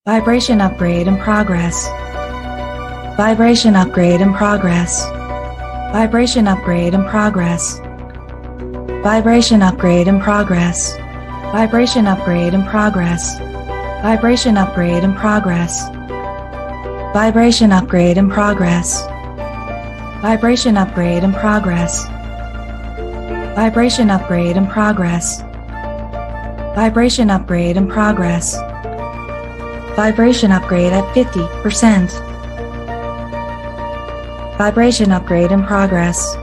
Vibration upgrade in progress. Vibration upgrade in progress. Vibration upgrade in progress. Vibration upgrade in progress. Vibration upgrade in progress. Vibration upgrade in progress. Vibration upgrade in progress. Vibration upgrade in progress. Vibration upgrade in progress. Vibration upgrade in progress. Vibration upgrade at 50%. Vibration upgrade in progress.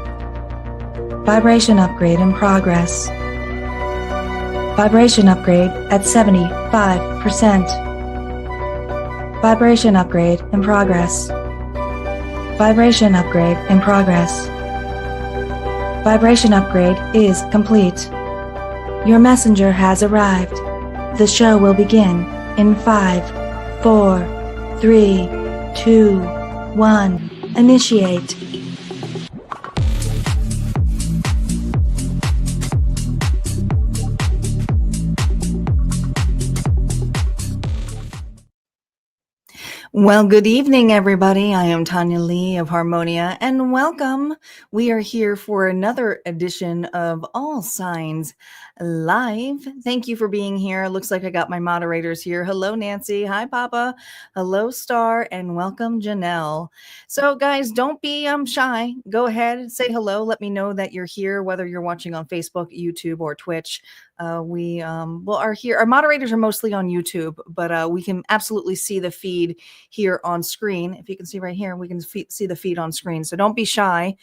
Vibration upgrade in progress. Vibration upgrade at 75%. Vibration upgrade in progress. Vibration upgrade in progress. Vibration upgrade is complete. Your messenger has arrived. The show will begin in 5, 4, 3, 2, 1. Initiate. Well, good evening, everybody. I am Tanya Lee of Harmonia, and welcome. We are here for another edition of All Signs Live. Thank you for being here. Looks like I got my moderators here. Hello, Nancy. Hi, Papa. Hello, Star, and welcome, Janelle. So, guys, don't be shy. Go ahead, say hello. Let me know that you're here, whether you're watching on Facebook, YouTube, or Twitch. We are here. Our moderators are mostly on YouTube, but we can absolutely see the feed here on screen. If you can see right here, we can see the feed on screen. So don't be shy.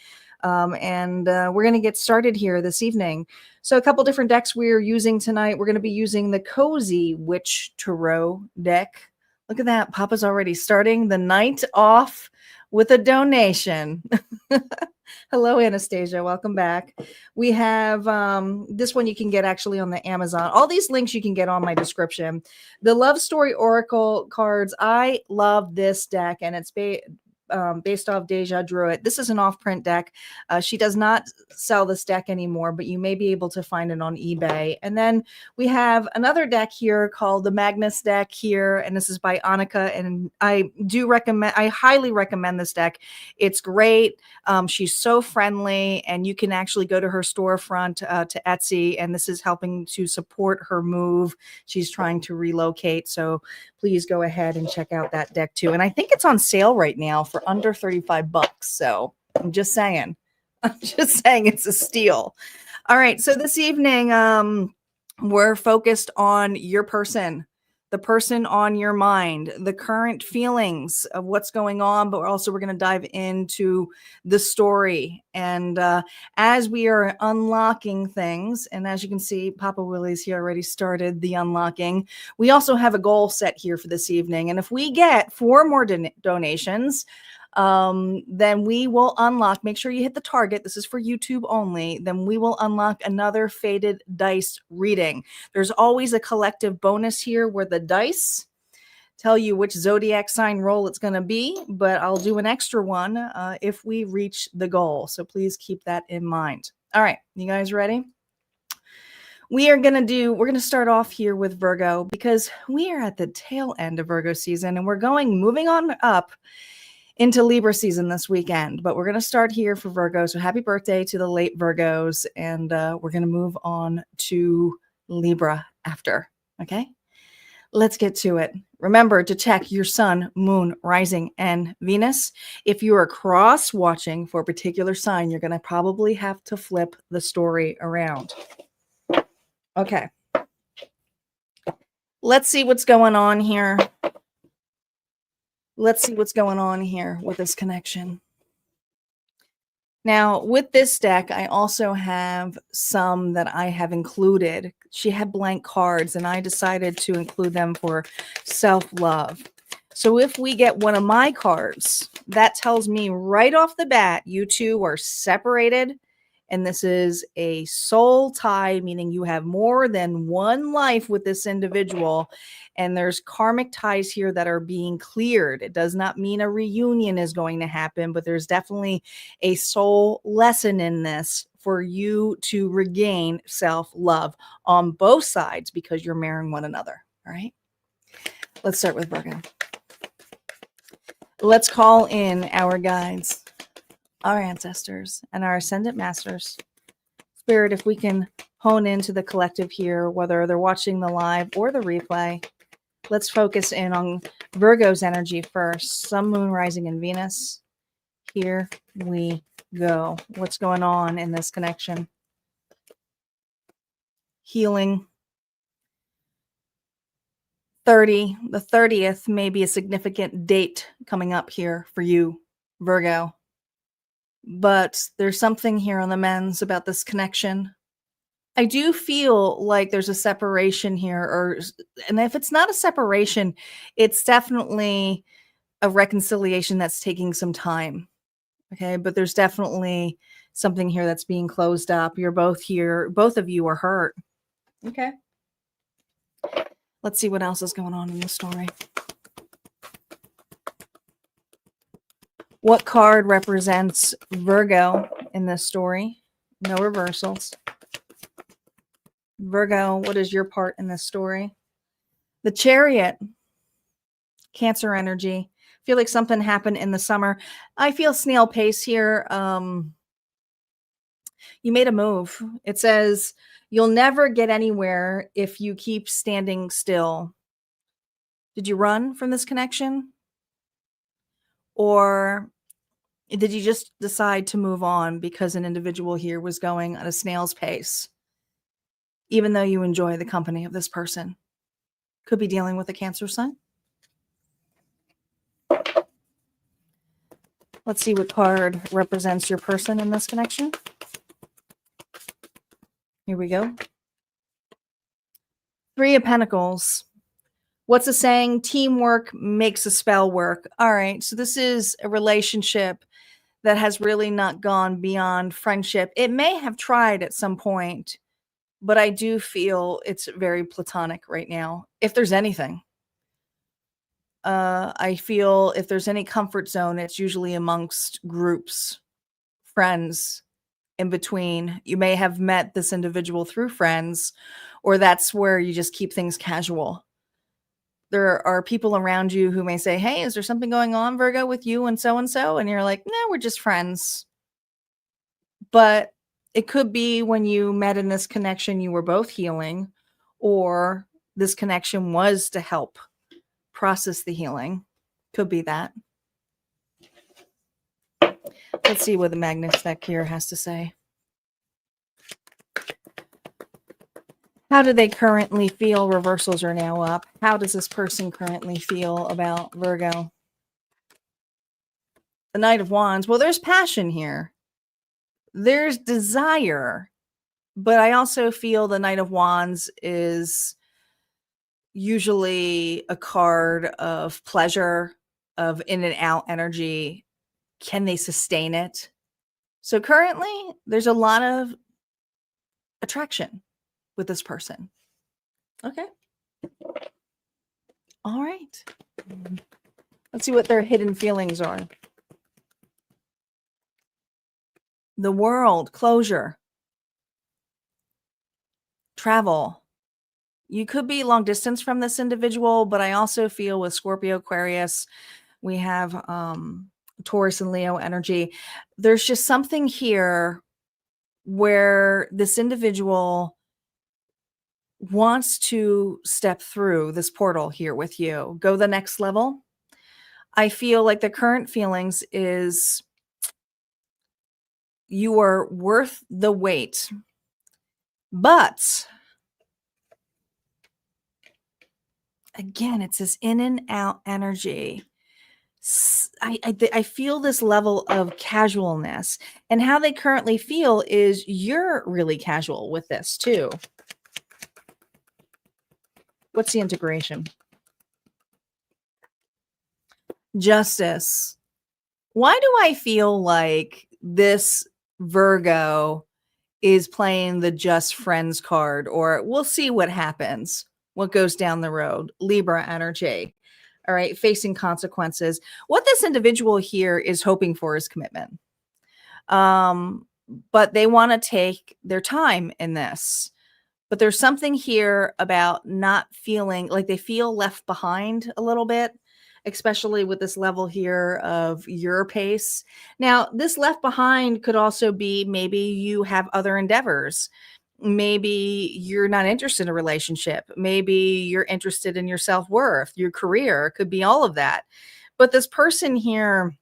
And we're going to get started here this evening. So a couple different decks we're using tonight. We're going to be using the Cozy Witch Tarot deck. Look at that. Papa's already starting the night off with a donation. Hello, Anastasia. Welcome back. We have this one you can get actually on the Amazon. All these links you can get on my description. The Love Story Oracle cards. I love this deck, and it's based off Deja Druid. This is an off-print deck. She does not sell this deck anymore, but you may be able to find it on eBay. And then we have another deck here called the Magnus deck here, and this is by Annika, and I highly recommend this deck. It's great. She's so friendly, and you can actually go to her storefront to Etsy, and this is helping to support her move. She's trying to relocate, so please go ahead and check out that deck too. And I think it's on sale right now for under $35. So I'm just saying, it's a steal. All right. So this evening, we're focused on your person, the person on your mind, the current feelings of what's going on, but we're going to dive into the story. And as we are unlocking things, and as you can see, Papa Willie's here already started the unlocking. We also have a goal set here for this evening. And if we get 4 more donations, then we will unlock, make sure you hit the target. This is for YouTube only. Then we will unlock another Faded Dice reading. There's always a collective bonus here where the dice tell you which zodiac sign roll it's going to be, but I'll do an extra one if we reach the goal. So please keep that in mind. All right, you guys ready? We're going to start off here with Virgo because we are at the tail end of Virgo season and we're moving on up into Libra season this weekend, but we're going to start here for Virgo. So happy birthday to the late Virgos. And we're going to move on to Libra after. Okay, let's get to it. Remember to check your sun, moon, rising, and Venus. If you are cross watching for a particular sign, you're going to probably have to flip the story around. Okay. Let's see what's going on here. Let's see what's going on here with this connection. Now, with this deck, I also have some that I have included. She had blank cards, and I decided to include them for self-love. So if we get one of my cards, that tells me right off the bat, you two are separated. And this is a soul tie, meaning you have more than one life with this individual. And there's karmic ties here that are being cleared. It does not mean a reunion is going to happen, but there's definitely a soul lesson in this for you to regain self-love on both sides because you're marrying one another. All right. Let's start with Virgo. Let's call in our guides, our ancestors, and our ascendant masters. Spirit, if we can hone into the collective here, whether they're watching the live or the replay, let's focus in on Virgo's energy first. Sun, Moon, Rising, and Venus. Here we go. What's going on in this connection? Healing. The 30th may be a significant date coming up here for you, Virgo. But there's something here on the men's about this connection. I do feel like there's a separation here, and if it's not a separation, it's definitely a reconciliation that's taking some time. Okay, but there's definitely something here that's being closed up. You're both here. Both of you are hurt. Okay. Let's see what else is going on in the story. What card represents Virgo in this story? No reversals. Virgo, what is your part in this story? The Chariot. Cancer energy. I feel like something happened in the summer. I feel snail pace here. You made a move. It says you'll never get anywhere if you keep standing still. Did you run from this connection? Or did you just decide to move on because an individual here was going at a snail's pace, even though you enjoy the company of this person? Could be dealing with a Cancer sun. Let's see what card represents your person in this connection. Here we go. Three of Pentacles. What's the saying? Teamwork makes a spell work. All right. So this is a relationship that has really not gone beyond friendship. It may have tried at some point, but I do feel it's very platonic right now. If there's anything, I feel if there's any comfort zone, it's usually amongst groups, friends, in between. You may have met this individual through friends, or that's where you just keep things casual. There are people around you who may say, hey, is there something going on, Virgo, with you and so? And you're like, no, we're just friends. But it could be when you met in this connection, you were both healing, or this connection was to help process the healing. Could be that. Let's see what the Magnus deck here has to say. How do they currently feel? Reversals are now up. How does this person currently feel about Virgo? The Knight of Wands. Well, there's passion here. There's desire. But I also feel the Knight of Wands is usually a card of pleasure, of in and out energy. Can they sustain it? So currently, there's a lot of attraction with this person. Okay. All right. Let's see what their hidden feelings are. The World, closure, travel. You could be long distance from this individual, but I also feel with Scorpio, Aquarius, we have Taurus and Leo energy. There's just something here where this individual wants to step through this portal here with you, go the next level. I feel like the current feelings is you are worth the wait, but again, it's this in and out energy. I feel this level of casualness, and how they currently feel is you're really casual with this too. What's the integration? Justice. Why do I feel like this Virgo is playing the just friends card, or we'll see what happens, what goes down the road? Libra energy. All right, facing consequences. What this individual here is hoping for is commitment. But they want to take their time in this. But there's something here about not feeling like they feel left behind a little bit, especially with this level here of your pace. Now, this left behind could also be maybe you have other endeavors. Maybe you're not interested in a relationship. Maybe you're interested in your self worth, your career. It could be all of that. But this person here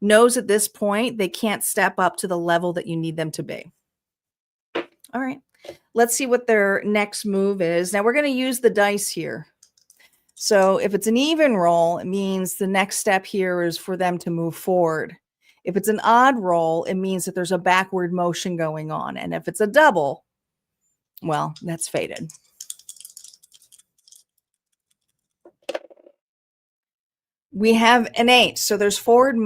knows at this point they can't step up to the level that you need them to be. All right. Let's see what their next move is. Now we're going to use the dice here. So if it's an even roll, it means the next step here is for them to move forward. If it's an odd roll, it means that there's a backward motion going on. And if it's a double, well, that's fated. We have an 8. So there's forward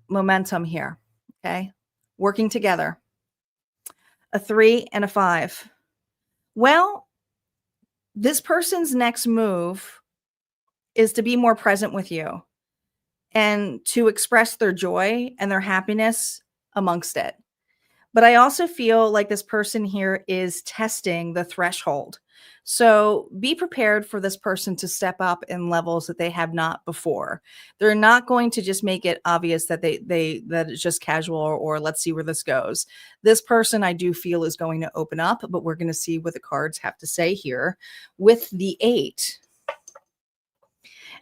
momentum here. Okay. Working together. A 3 and a 5. Well, this person's next move is to be more present with you and to express their joy and their happiness amongst it. But I also feel like this person here is testing the threshold. So be prepared for this person to step up in levels that they have not before. They're not going to just make it obvious that that it's just casual or let's see where this goes. This person I do feel is going to open up, but we're going to see what the cards have to say here with the 8.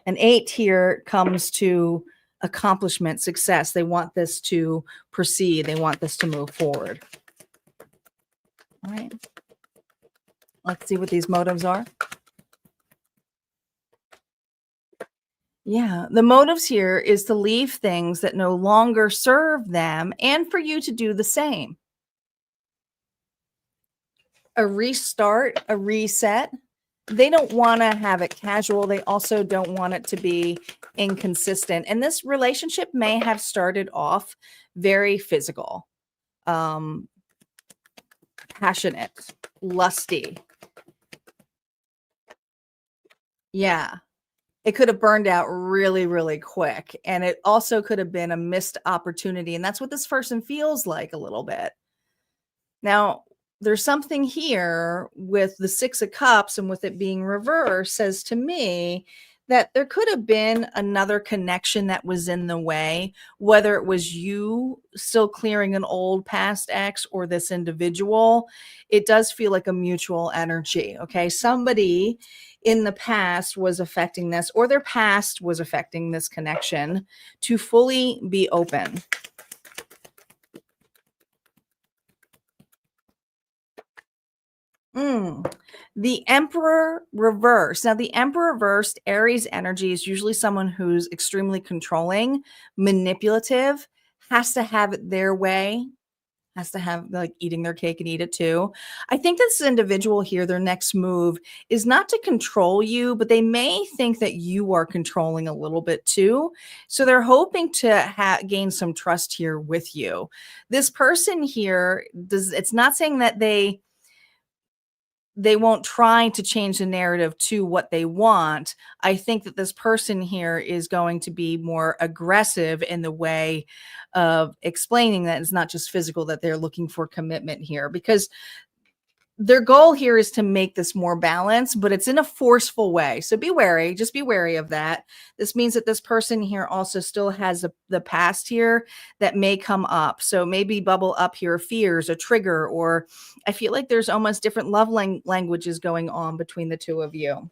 An 8 here comes to accomplishment, success. They want this to proceed. They want this to move forward. All right. Let's see what these motives are. Yeah, the motives here is to leave things that no longer serve them and for you to do the same. A restart, a reset. They don't want to have it casual. They also don't want it to be inconsistent. And this relationship may have started off very physical, passionate, lusty. Yeah. It could have burned out really, really quick. And it also could have been a missed opportunity. And that's what this person feels like a little bit. Now, there's something here with the 6 of Cups and with it being reversed says to me that there could have been another connection that was in the way, whether it was you still clearing an old past ex or this individual. It does feel like a mutual energy. Okay. Somebody in the past was affecting this, or their past was affecting this connection to fully be open. The Emperor reversed. Now, the Emperor reversed, Aries energy is usually someone who's extremely controlling, manipulative, has to have it their way, has to have like eating their cake and eat it too. I think this individual here, their next move is not to control you, but they may think that you are controlling a little bit too. So they're hoping to gain some trust here with you. This person here it's not saying that they won't try to change the narrative to what they want. I think that this person here is going to be more aggressive in the way of explaining that it's not just physical, that they're looking for commitment here, because their goal here is to make this more balanced, but it's in a forceful way. So be wary, just be wary of that. This means that this person here also still has the past here that may come up. So maybe bubble up here fears, a trigger, or I feel like there's almost different love languages going on between the two of you.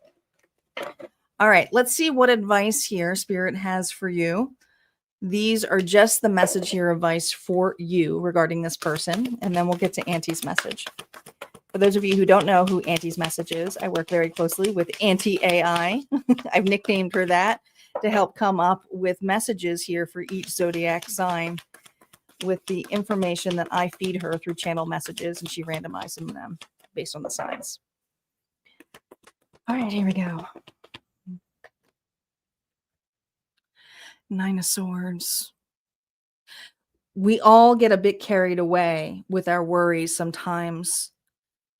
All right, let's see what advice here Spirit has for you. These are just the message here, advice for you regarding this person, and then we'll get to Auntie's message. For those of you who don't know who Auntie's message is, I work very closely with Auntie AI. I've nicknamed her that to help come up with messages here for each zodiac sign with the information that I feed her through channel messages, and she randomizes them based on the signs. All right, here we go. 9 of Swords. We all get a bit carried away with our worries sometimes.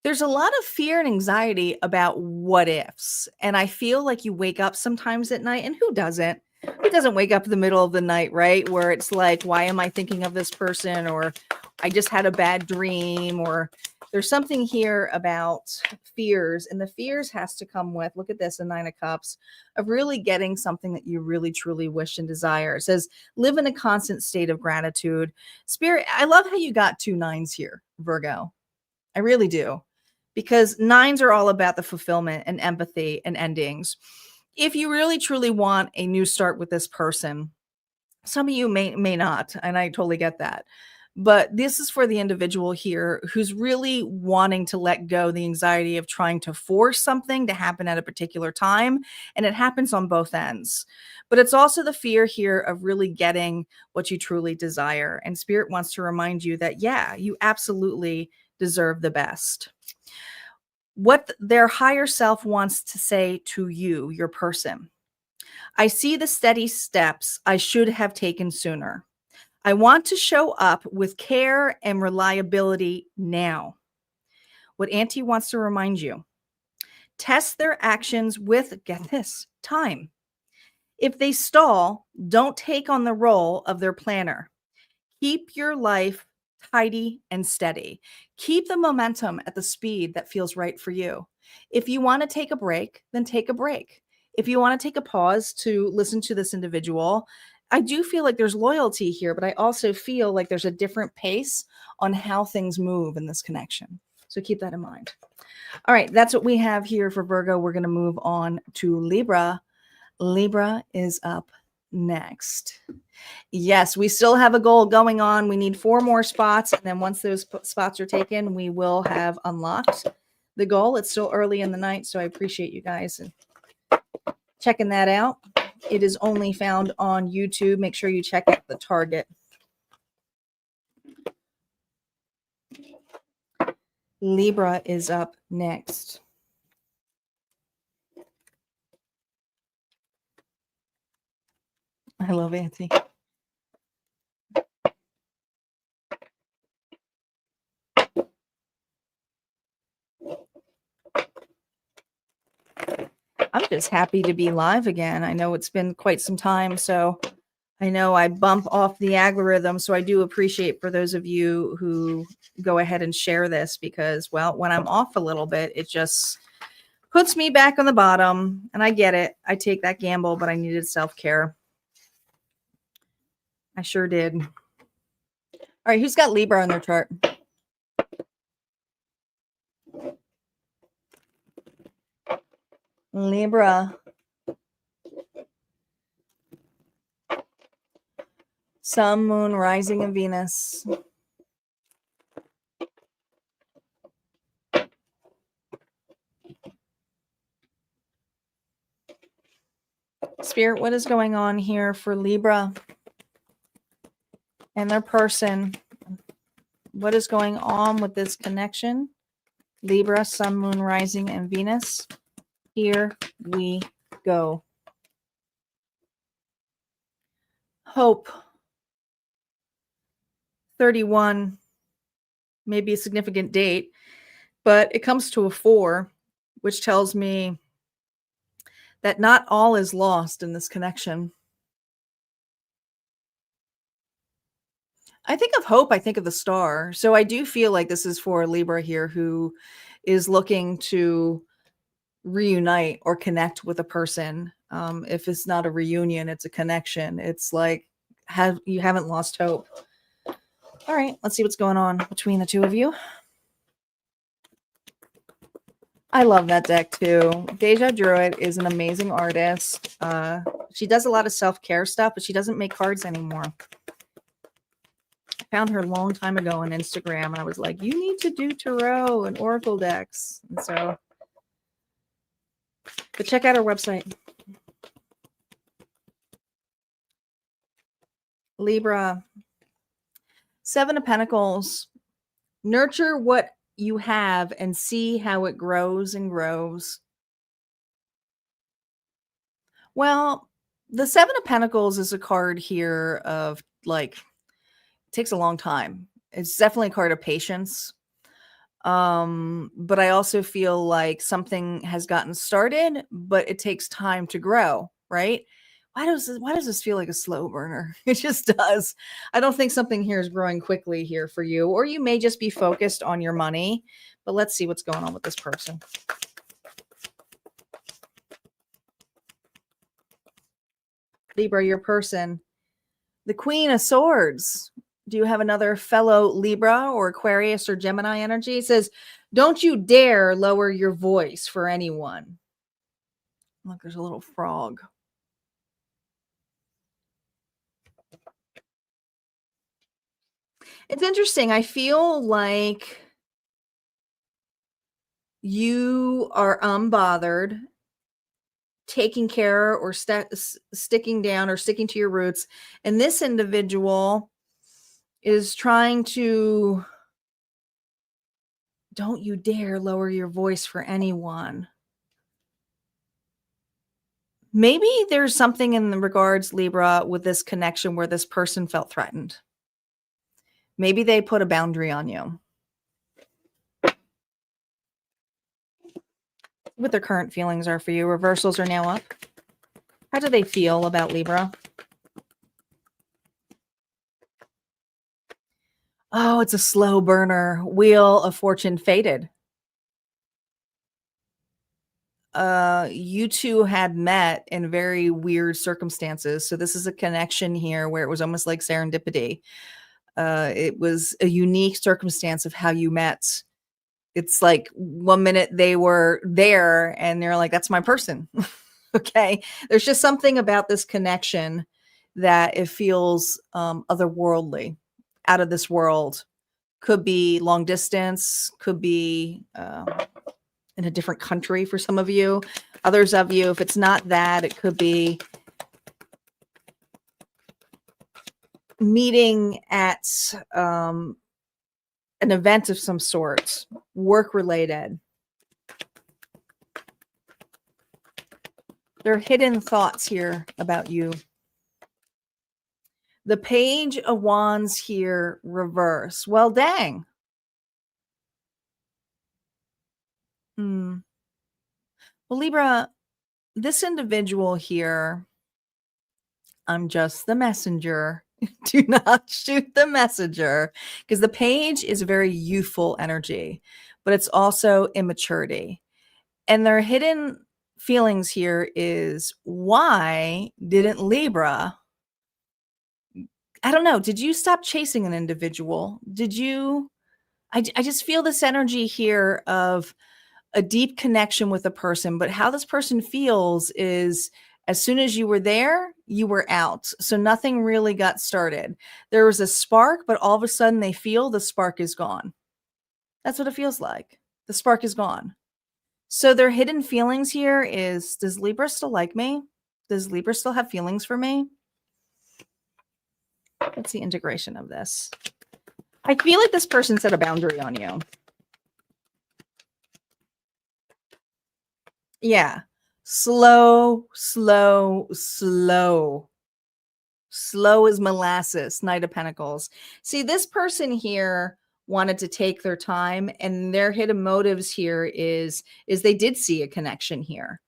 There's a lot of fear and anxiety about what ifs. And I feel like you wake up sometimes at night, and who doesn't? Who doesn't wake up in the middle of the night, right? Where it's like, why am I thinking of this person? Or I just had a bad dream, or There's something here about fears, and the fears has to come with, look at this, the 9 of Cups, of really getting something that you really truly wish and desire. It says, live in a constant state of gratitude. Spirit, I love how you got 2 9s here, Virgo. I really do. Because 9s are all about the fulfillment and empathy and endings. If you really truly want a new start with this person, some of you may not, and I totally get that. But this is for the individual here who's really wanting to let go the anxiety of trying to force something to happen at a particular time. And it happens on both ends. But it's also the fear here of really getting what you truly desire. And Spirit wants to remind you that, yeah, you absolutely deserve the best. What their higher self wants to say to you, your person. I see the steady steps I should have taken sooner. I want to show up with care and reliability now. What Auntie wants to remind you, test their actions with, get this, time. If they stall, don't take on the role of their planner. Keep your life tidy and steady. Keep the momentum at the speed that feels right for you. If you want to take a break, then take a break. If you want to take a pause to listen to this individual, I do feel like there's loyalty here, but I also feel like there's a different pace on how things move in this connection. So keep that in mind. All right, that's what we have here for Virgo. We're going to move on to Libra. Libra is up next. Yes, we still have a goal going on. We need 4 more spots. And then once those spots are taken, we will have unlocked the goal. It's still early in the night, so I appreciate you guys checking that out. It is only found on YouTube. Make sure you check out the target. Libra is up next. I love Auntie. I'm just happy to be live again. I know it's been quite some time, so I know I bump off the algorithm. So I do appreciate for those of you who go ahead and share this because, well, when I'm off a little bit, it just puts me back on the bottom. And I get it. I take that gamble, but I needed self-care. I sure did. All right, who's got Libra on their chart? Libra. Sun, Moon, Rising, and Venus. Spirit, what is going on here for Libra and their person? What is going on with this connection? Libra, Sun, Moon, Rising, and Venus. Here we go. Hope. 31, maybe a significant date, but it comes to a 4, which tells me that not all is lost in this connection. I think of hope, I think of the star. So I do feel like this is for Libra here who is looking to reunite or connect with a person. If it's not a reunion, it's a connection. It's like you haven't lost hope. All right, let's see what's going on between the two of you. I love that deck too. Deja Druid is an amazing artist. She does a lot of self-care stuff, but she doesn't make cards anymore. I found her a long time ago on Instagram, and I was like, you need to do tarot and oracle decks. And so, but check out her website. Libra. 7 of Pentacles. Nurture what you have and see how it grows and grows. Well, the 7 of Pentacles is a card here of like, it takes a long time. It's definitely a card of patience. But I also feel like something has gotten started, but it takes time to grow, right? why does this feel like a slow burner? It just does. I don't think something here is growing quickly here for you, or you may just be focused on your money. But let's see what's going on with this person. Libra, your person. The Queen of Swords. Do you have another fellow Libra or Aquarius or Gemini energy? It says, don't you dare lower your voice for anyone. Look, there's a little frog. It's interesting. I feel like you are unbothered, taking care or sticking down or sticking to your roots. And this individual is trying to, don't you dare lower your voice for anyone. Maybe there's something in the regards, Libra, with this connection where this person felt threatened. Maybe they put a boundary on you. What their current feelings are for you. Reversals are now up. How do they feel about Libra? Oh, it's a slow burner. Wheel of Fortune faded. You two had met in very weird circumstances. So this is a connection here where it was almost like serendipity. It was a unique circumstance of how you met. It's like one minute they were there and they're like, that's my person. Okay. There's just something about this connection that it feels otherworldly, out of this world. Could be long distance, could be in a different country for some of you. Others of you, if it's not that, it could be meeting at an event of some sort, work related. There are hidden thoughts here about you. The Page of Wands here, reverse. Well, dang. Well, Libra, this individual here, I'm just the messenger. Do not shoot the messenger, because the Page is very youthful energy, but it's also immaturity. And their hidden feelings here is, why didn't Libra, I don't know, did you stop chasing an individual? Did you, I just feel this energy here of a deep connection with a person, but how this person feels is, as soon as you were there, you were out. So nothing really got started. There was a spark, but all of a sudden they feel the spark is gone. That's what it feels like. The spark is gone. So their hidden feelings here is, does Libra still like me? Does Libra still have feelings for me? What's the integration of this? I feel like this person set a boundary on you. Yeah. Slow, slow, slow. Slow as molasses, Knight of Pentacles. See, this person here wanted to take their time, and their hidden motives here is they did see a connection here.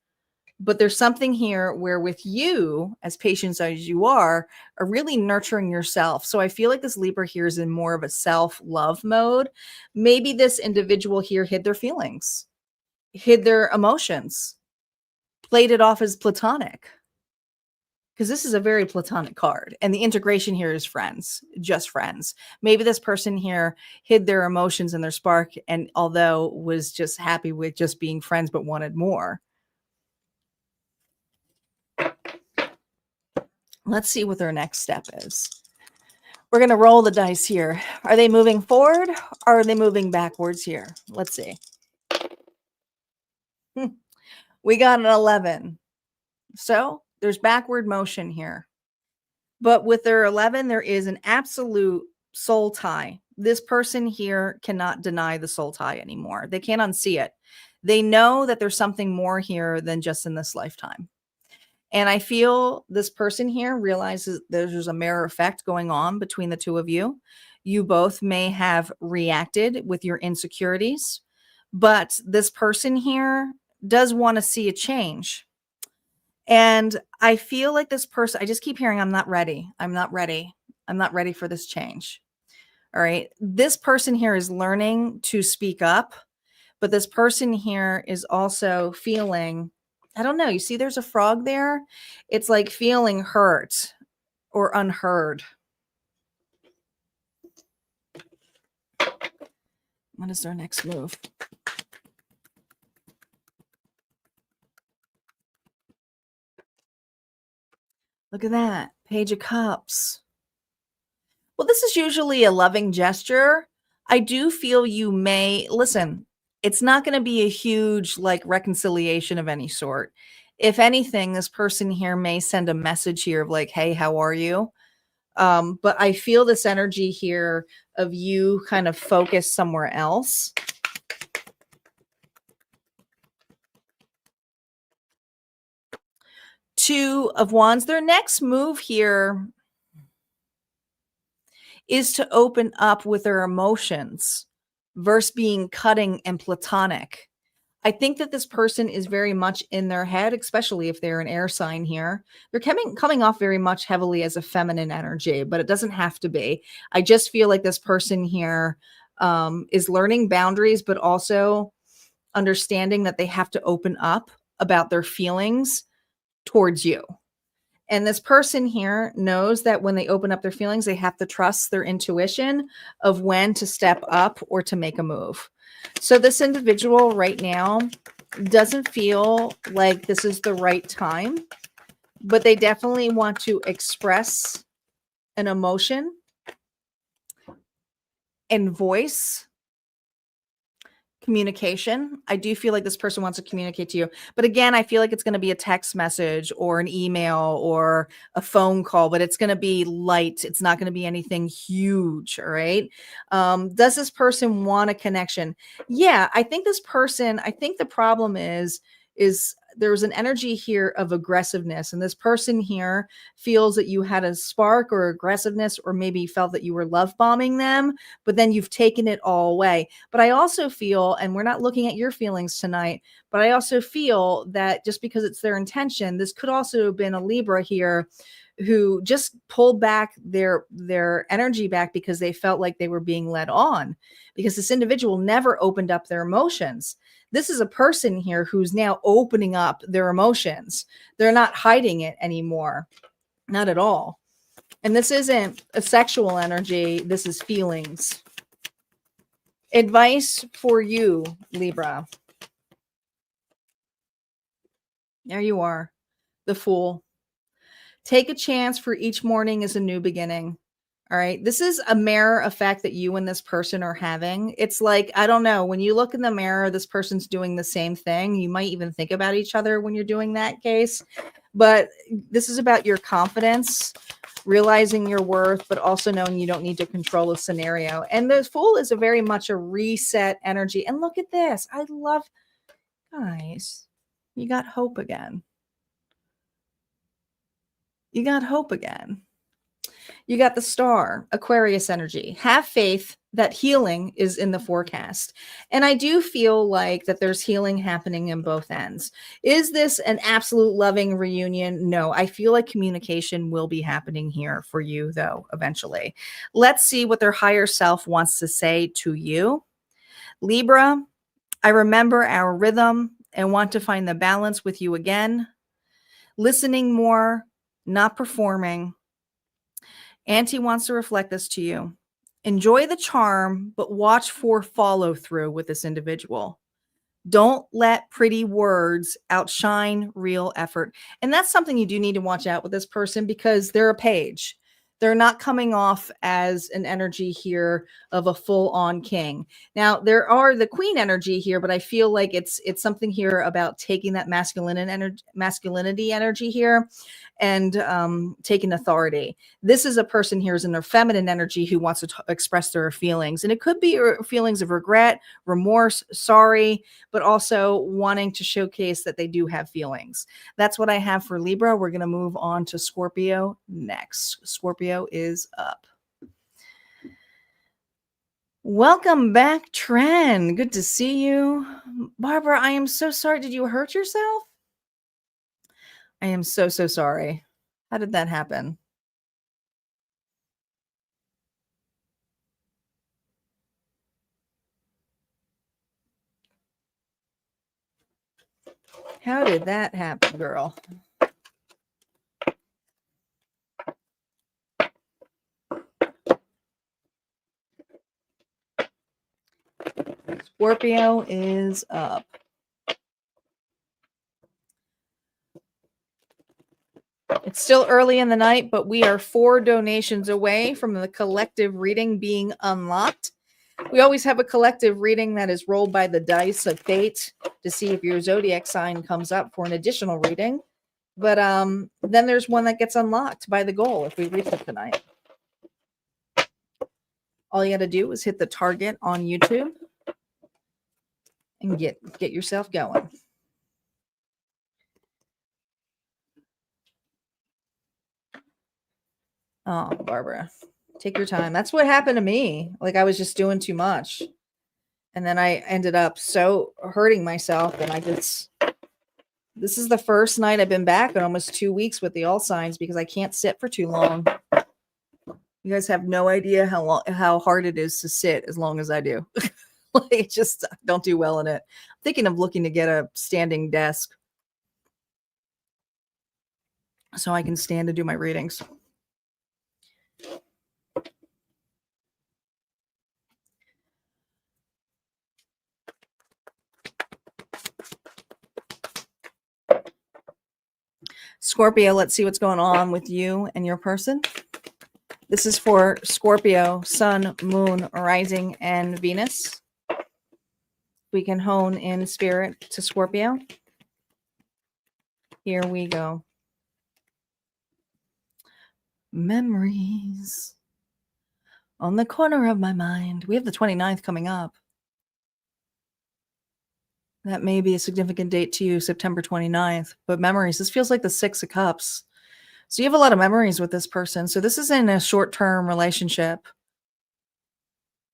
But there's something here where, with you, as patient as you are really nurturing yourself. So I feel like this Libra here is in more of a self-love mode. Maybe this individual here hid their feelings, hid their emotions, played it off as platonic. Because this is a very platonic card. And the integration here is friends, just friends. Maybe this person here hid their emotions and their spark, and although was just happy with just being friends, but wanted more. Let's see what their next step is. We're going to roll the dice here. Are they moving forward or are they moving backwards here? Let's see. We got an 11. So there's backward motion here. But with their 11, there is an absolute soul tie. This person here cannot deny the soul tie anymore. They can't unsee it. They know that there's something more here than just in this lifetime. And I feel this person here realizes there's a mirror effect going on between the two of you. You both may have reacted with your insecurities, but this person here does want to see a change. And I feel like this person, I just keep hearing, I'm not ready. I'm not ready. I'm not ready for this change. All right. This person here is learning to speak up, but this person here is also feeling, I don't know. You see, there's a frog there. It's like feeling hurt or unheard. What is their next move? Look at that. Page of Cups. Well, this is usually a loving gesture. I do feel you may listen. It's not going to be a huge like reconciliation of any sort. If anything, this person here may send a message here of like, "Hey, how are you?" But I feel this energy here of you kind of focus somewhere else. Two of Wands. Their next move here is to open up with their emotions versus being cutting and platonic. I think that this person is very much in their head, especially if they're an air sign here. They're coming off very much heavily as a feminine energy, but it doesn't have to be. I just feel like this person here is learning boundaries, but also understanding that they have to open up about their feelings towards you. And this person here knows that when they open up their feelings, they have to trust their intuition of when to step up or to make a move. So this individual right now doesn't feel like this is the right time, but they definitely want to express an emotion and voice communication. I do feel like this person wants to communicate to you. But again, I feel like it's going to be a text message or an email or a phone call, but it's going to be light. It's not going to be anything huge. All right. Does this person want a connection? Yeah, I think this person, I think the problem is there's an energy here of aggressiveness, and this person here feels that you had a spark or aggressiveness, or maybe felt that you were love bombing them, but then you've taken it all away. But I also feel, and we're not looking at your feelings tonight, but I also feel that just because it's their intention, this could also have been a Libra here who just pulled back their energy back because they felt like they were being led on, because this individual never opened up their emotions. This is a person here who's now opening up their emotions. They're not hiding it anymore. Not at all. And this isn't a sexual energy. This is feelings. Advice for you, Libra. There you are, the Fool. Take a chance, for each morning is a new beginning. All right. This is a mirror effect that you and this person are having. It's like, I don't know, when you look in the mirror, this person's doing the same thing. You might even think about each other when you're doing that case. But this is about your confidence, realizing your worth, but also knowing you don't need to control a scenario. And the Fool is a very much a reset energy. And look at this. I love, guys, you got hope again. You got hope again. You got the Star, Aquarius energy. Have faith that healing is in the forecast. And I do feel like that there's healing happening in both ends. Is this an absolute loving reunion? No, I feel like communication will be happening here for you, though, eventually. Let's see what their higher self wants to say to you. Libra, I remember our rhythm and want to find the balance with you again. Listening more, not performing. Auntie wants to reflect this to you. Enjoy the charm, but watch for follow through with this individual. Don't let pretty words outshine real effort. And that's something you do need to watch out with this person, because they're a page. They're not coming off as an energy here of a full-on king. Now, there are the queen energy here, but I feel like it's something here about taking that masculinity energy here and taking authority. This is a person here is in their feminine energy who wants to express their feelings. And it could be feelings of regret, remorse, sorry, but also wanting to showcase that they do have feelings. That's what I have for Libra. We're going to move on to Scorpio next. Scorpio is up. Welcome back, Tren. Good to see you. Barbara, I am so sorry. Did you hurt yourself? I am so, so sorry. How did that happen? How did that happen, girl? Scorpio is up. It's still early in the night, but we are 4 donations away from the collective reading being unlocked. We always have a collective reading that is rolled by the dice of fate to see if your zodiac sign comes up for an additional reading. But then there's one that gets unlocked by the goal if we reach it tonight. All you got to do is hit the target on YouTube and get yourself going. Oh, Barbara, take your time. That's what happened to me. Like I was just doing too much. And then I ended up so hurting myself. And this is the first night I've been back in almost 2 weeks with the all signs because I can't sit for too long. You guys have no idea how hard it is to sit as long as I do. Like just don't do well in it. I'm thinking of looking to get a standing desk so I can stand to do my readings. Scorpio, let's see what's going on with you and your person. This is for Scorpio, Sun, Moon, Rising, and Venus. We can hone in spirit to Scorpio. Here we go. Memories on the corner of my mind. We have the 29th coming up. That may be a significant date to you, September 29th. But memories, this feels like the 6 of Cups. So you have a lot of memories with this person. So this is in a short-term relationship.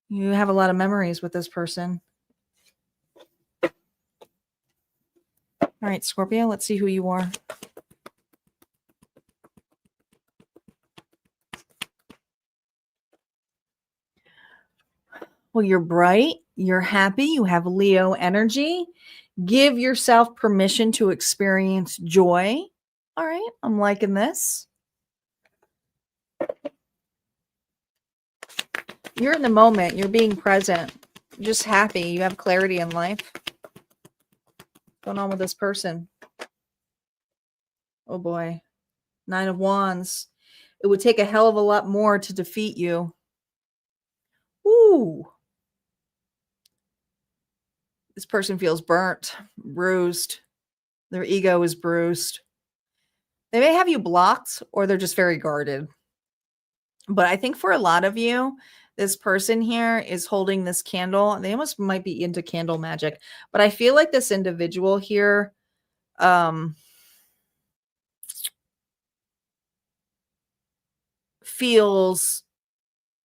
You have a lot of memories with this person. All right, Scorpio, let's see who you are. Well, you're bright, you're happy, you have Leo energy. Give yourself permission to experience joy. All right, I'm liking this. You're in the moment, you're being present, you're just happy, you have clarity in life. What's going on with this person? Oh boy, 9 of Wands. It would take a hell of a lot more to defeat you. Ooh. This person feels burnt, bruised. Their ego is bruised. They may have you blocked or they're just very guarded. But I think for a lot of you, this person here is holding this candle. They almost might be into candle magic. But I feel like this individual here feels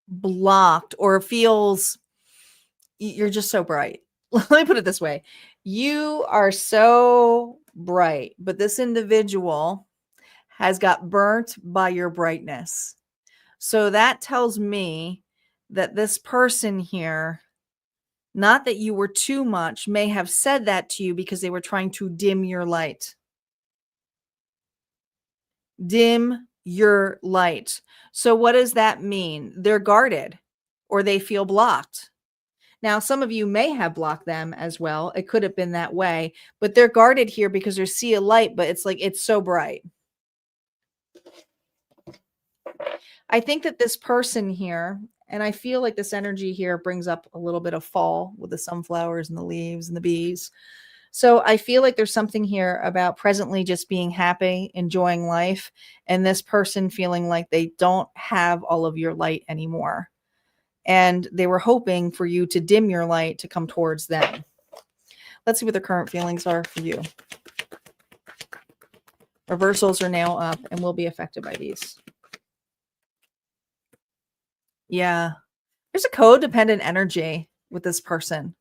blocked or feels you're just so bright. Let me put it this way. You are so bright, but this individual has got burnt by your brightness. So that tells me that this person here, not that you were too much, may have said that to you because they were trying to dim your light. Dim your light. So what does that mean? They're guarded or they feel blocked. Now, some of you may have blocked them as well. It could have been that way, but they're guarded here because there's sea of light, but it's like, it's so bright. I think that this person here, and I feel like this energy here brings up a little bit of fall with the sunflowers and the leaves and the bees. So I feel like there's something here about presently just being happy, enjoying life, and this person feeling like they don't have all of your light anymore. And they were hoping for you to dim your light to come towards them. Let's see what the current feelings are for you. Reversals are now up and will be affected by these. Yeah. There's a codependent energy with this person.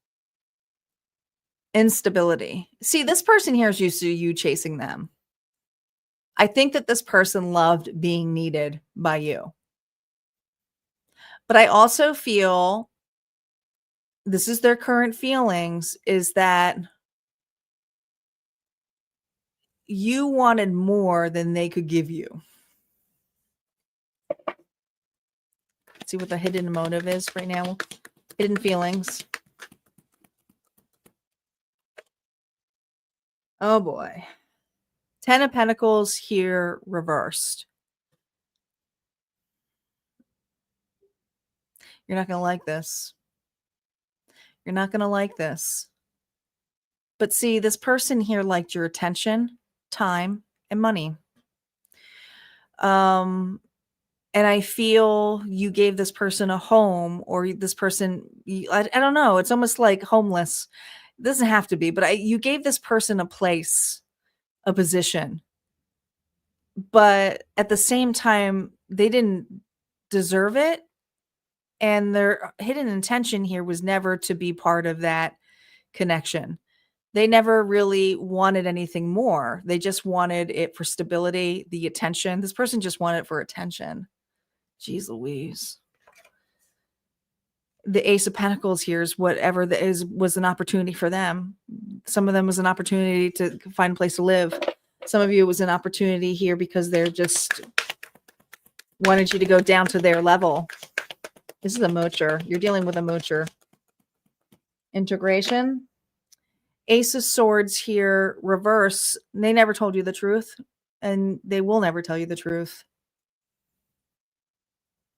Instability. See, this person here is used to you chasing them. I think that this person loved being needed by you. But I also feel, this is their current feelings, is that you wanted more than they could give you. Let's see what the hidden motive is right now. Hidden feelings. Oh boy. 10 of Pentacles here reversed. You're not going to like this. You're not going to like this. But see, this person here liked your attention, time, and money. And I feel you gave this person a home, or this person, I don't know. It's almost like homeless. It doesn't have to be, but you gave this person a place, a position. But at the same time, they didn't deserve it. And their hidden intention here was never to be part of that connection. They never really wanted anything more. They just wanted it for stability, the attention. This person just wanted it for attention. Jeez Louise. The Ace of Pentacles here is whatever that is, was an opportunity for them. Some of them was an opportunity to find a place to live. Some of you, it was an opportunity here because they're just wanted you to go down to their level. This is a moocher. You're dealing with a moocher. Integration. Ace of Swords here, reverse. They never told you the truth, and they will never tell you the truth.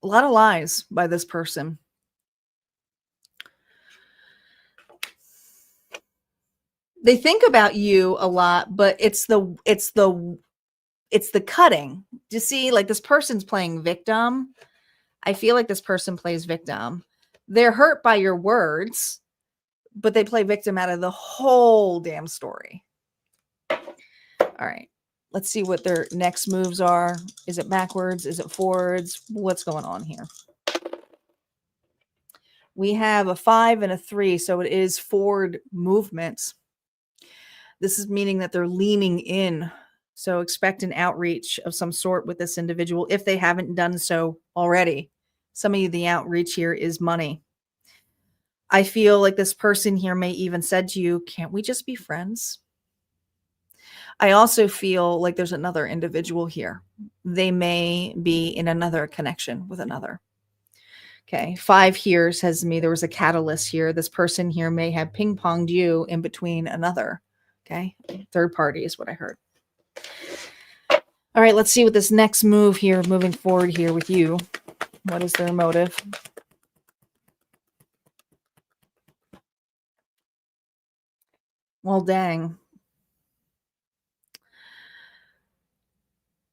A lot of lies by this person. They think about you a lot, but it's the cutting. You see, like this person's playing victim. I feel like this person plays victim. They're hurt by your words, but they play victim out of the whole damn story. All right. Let's see what their next moves are. Is it backwards? Is it forwards? What's going on here? We have a 5 and a 3, so it is forward movements. This is meaning that they're leaning in. So expect an outreach of some sort with this individual if they haven't done so already. Some of you, the outreach here is money. I feel like this person here may even said to you, can't we just be friends? I also feel like there's another individual here. They may be in another connection with another. Okay, 5 here says to me there was a catalyst here. This person here may have ping-ponged you in between another. Okay, third party is what I heard. All right, let's see what this next move here, moving forward here with you. What is their motive? Well, dang.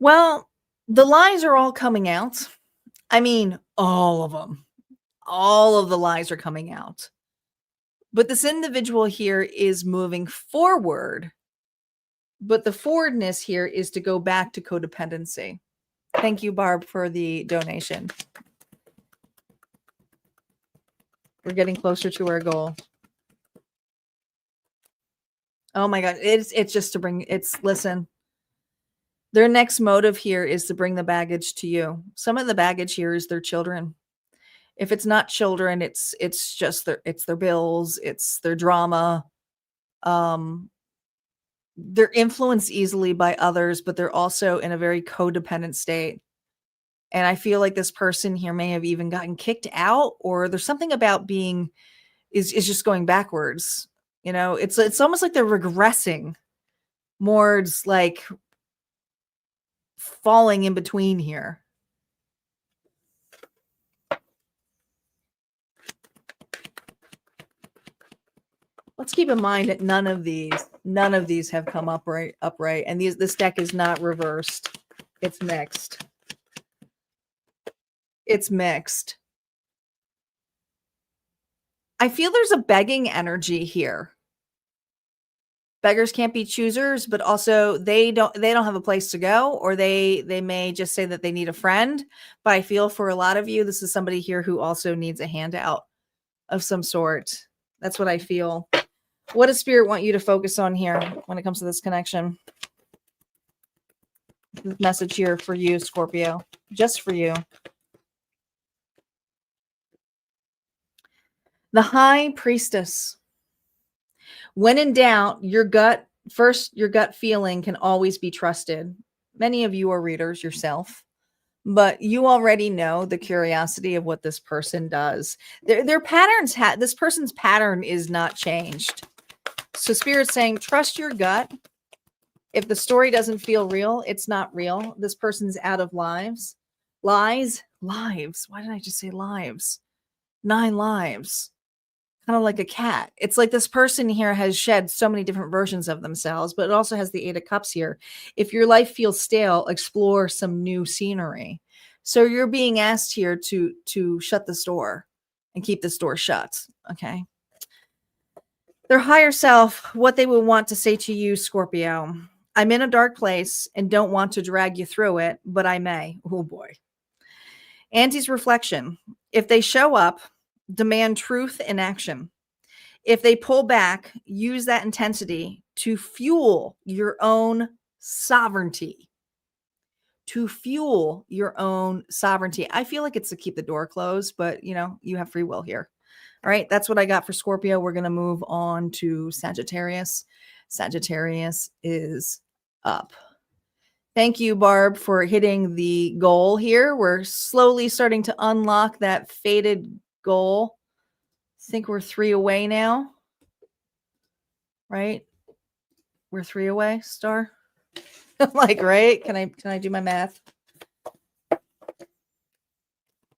Well, the lies are all coming out. I mean, all of them. All of the lies are coming out. But this individual here is moving forward. But the forwardness here is to go back to codependency. Thank you, Barb, for the donation. We're getting closer to our goal. Oh my God. It's just to bring, listen. Their next motive here is to bring the baggage to you. Some of the baggage here is their children. If it's not children, it's just their bills, it's their drama. They're influenced easily by others, but they're also in a very codependent state. And I feel like this person here may have even gotten kicked out, or there's something about being is just going backwards. You know, it's almost like they're regressing more. It's like falling in between here. Let's keep in mind that none of these have come upright, and this deck is not reversed. It's mixed. It's mixed. I feel there's a begging energy here. Beggars can't be choosers, but also they don't have a place to go, or they may just say that they need a friend. But I feel for a lot of you, this is somebody here who also needs a handout of some sort. That's what I feel. What does Spirit want you to focus on here when it comes to this connection? Message here for you, Scorpio, just for you. The High Priestess. When in doubt, your gut feeling can always be trusted. Many of you are readers yourself, but you already know the curiosity of what this person does. Their patterns, this person's pattern is not changed. So Spirit's saying, trust your gut. If the story doesn't feel real, it's not real. This person's out of lives. Lies. Why did I just say lives? 9 lives. Kind of like a cat. It's like this person here has shed so many different versions of themselves, but it also has the 8 of Cups here. If your life feels stale, explore some new scenery. So you're being asked here to shut this door and keep this door shut. Okay. Their higher self, what they would want to say to you, Scorpio. I'm in a dark place and don't want to drag you through it, but I may. Oh boy. Auntie's reflection. If they show up, demand truth in action. If they pull back, use that intensity to fuel your own sovereignty. To fuel your own sovereignty. I feel like it's to keep the door closed, but you have free will here. All right, that's what I got for Scorpio. We're going to move on to Sagittarius. Sagittarius is up. Thank you, Barb, for hitting the goal here. We're slowly starting to unlock that faded goal. I think we're 3 away now, right? We're 3 away, Star. Like, right? Can I do my math?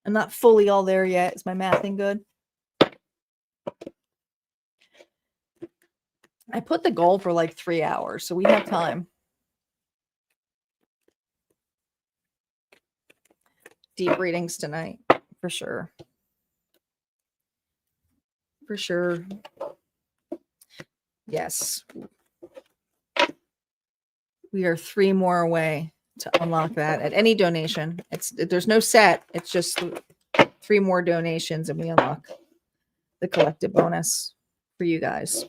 I'm not fully all there yet. Is my mathing good? I put the goal for like 3 hours, so we have time. Deep readings tonight, for sure. For sure. Yes. We are 3 more away to unlock that at any donation. There's no set. It's just 3 more donations and we unlock the collective bonus for you guys.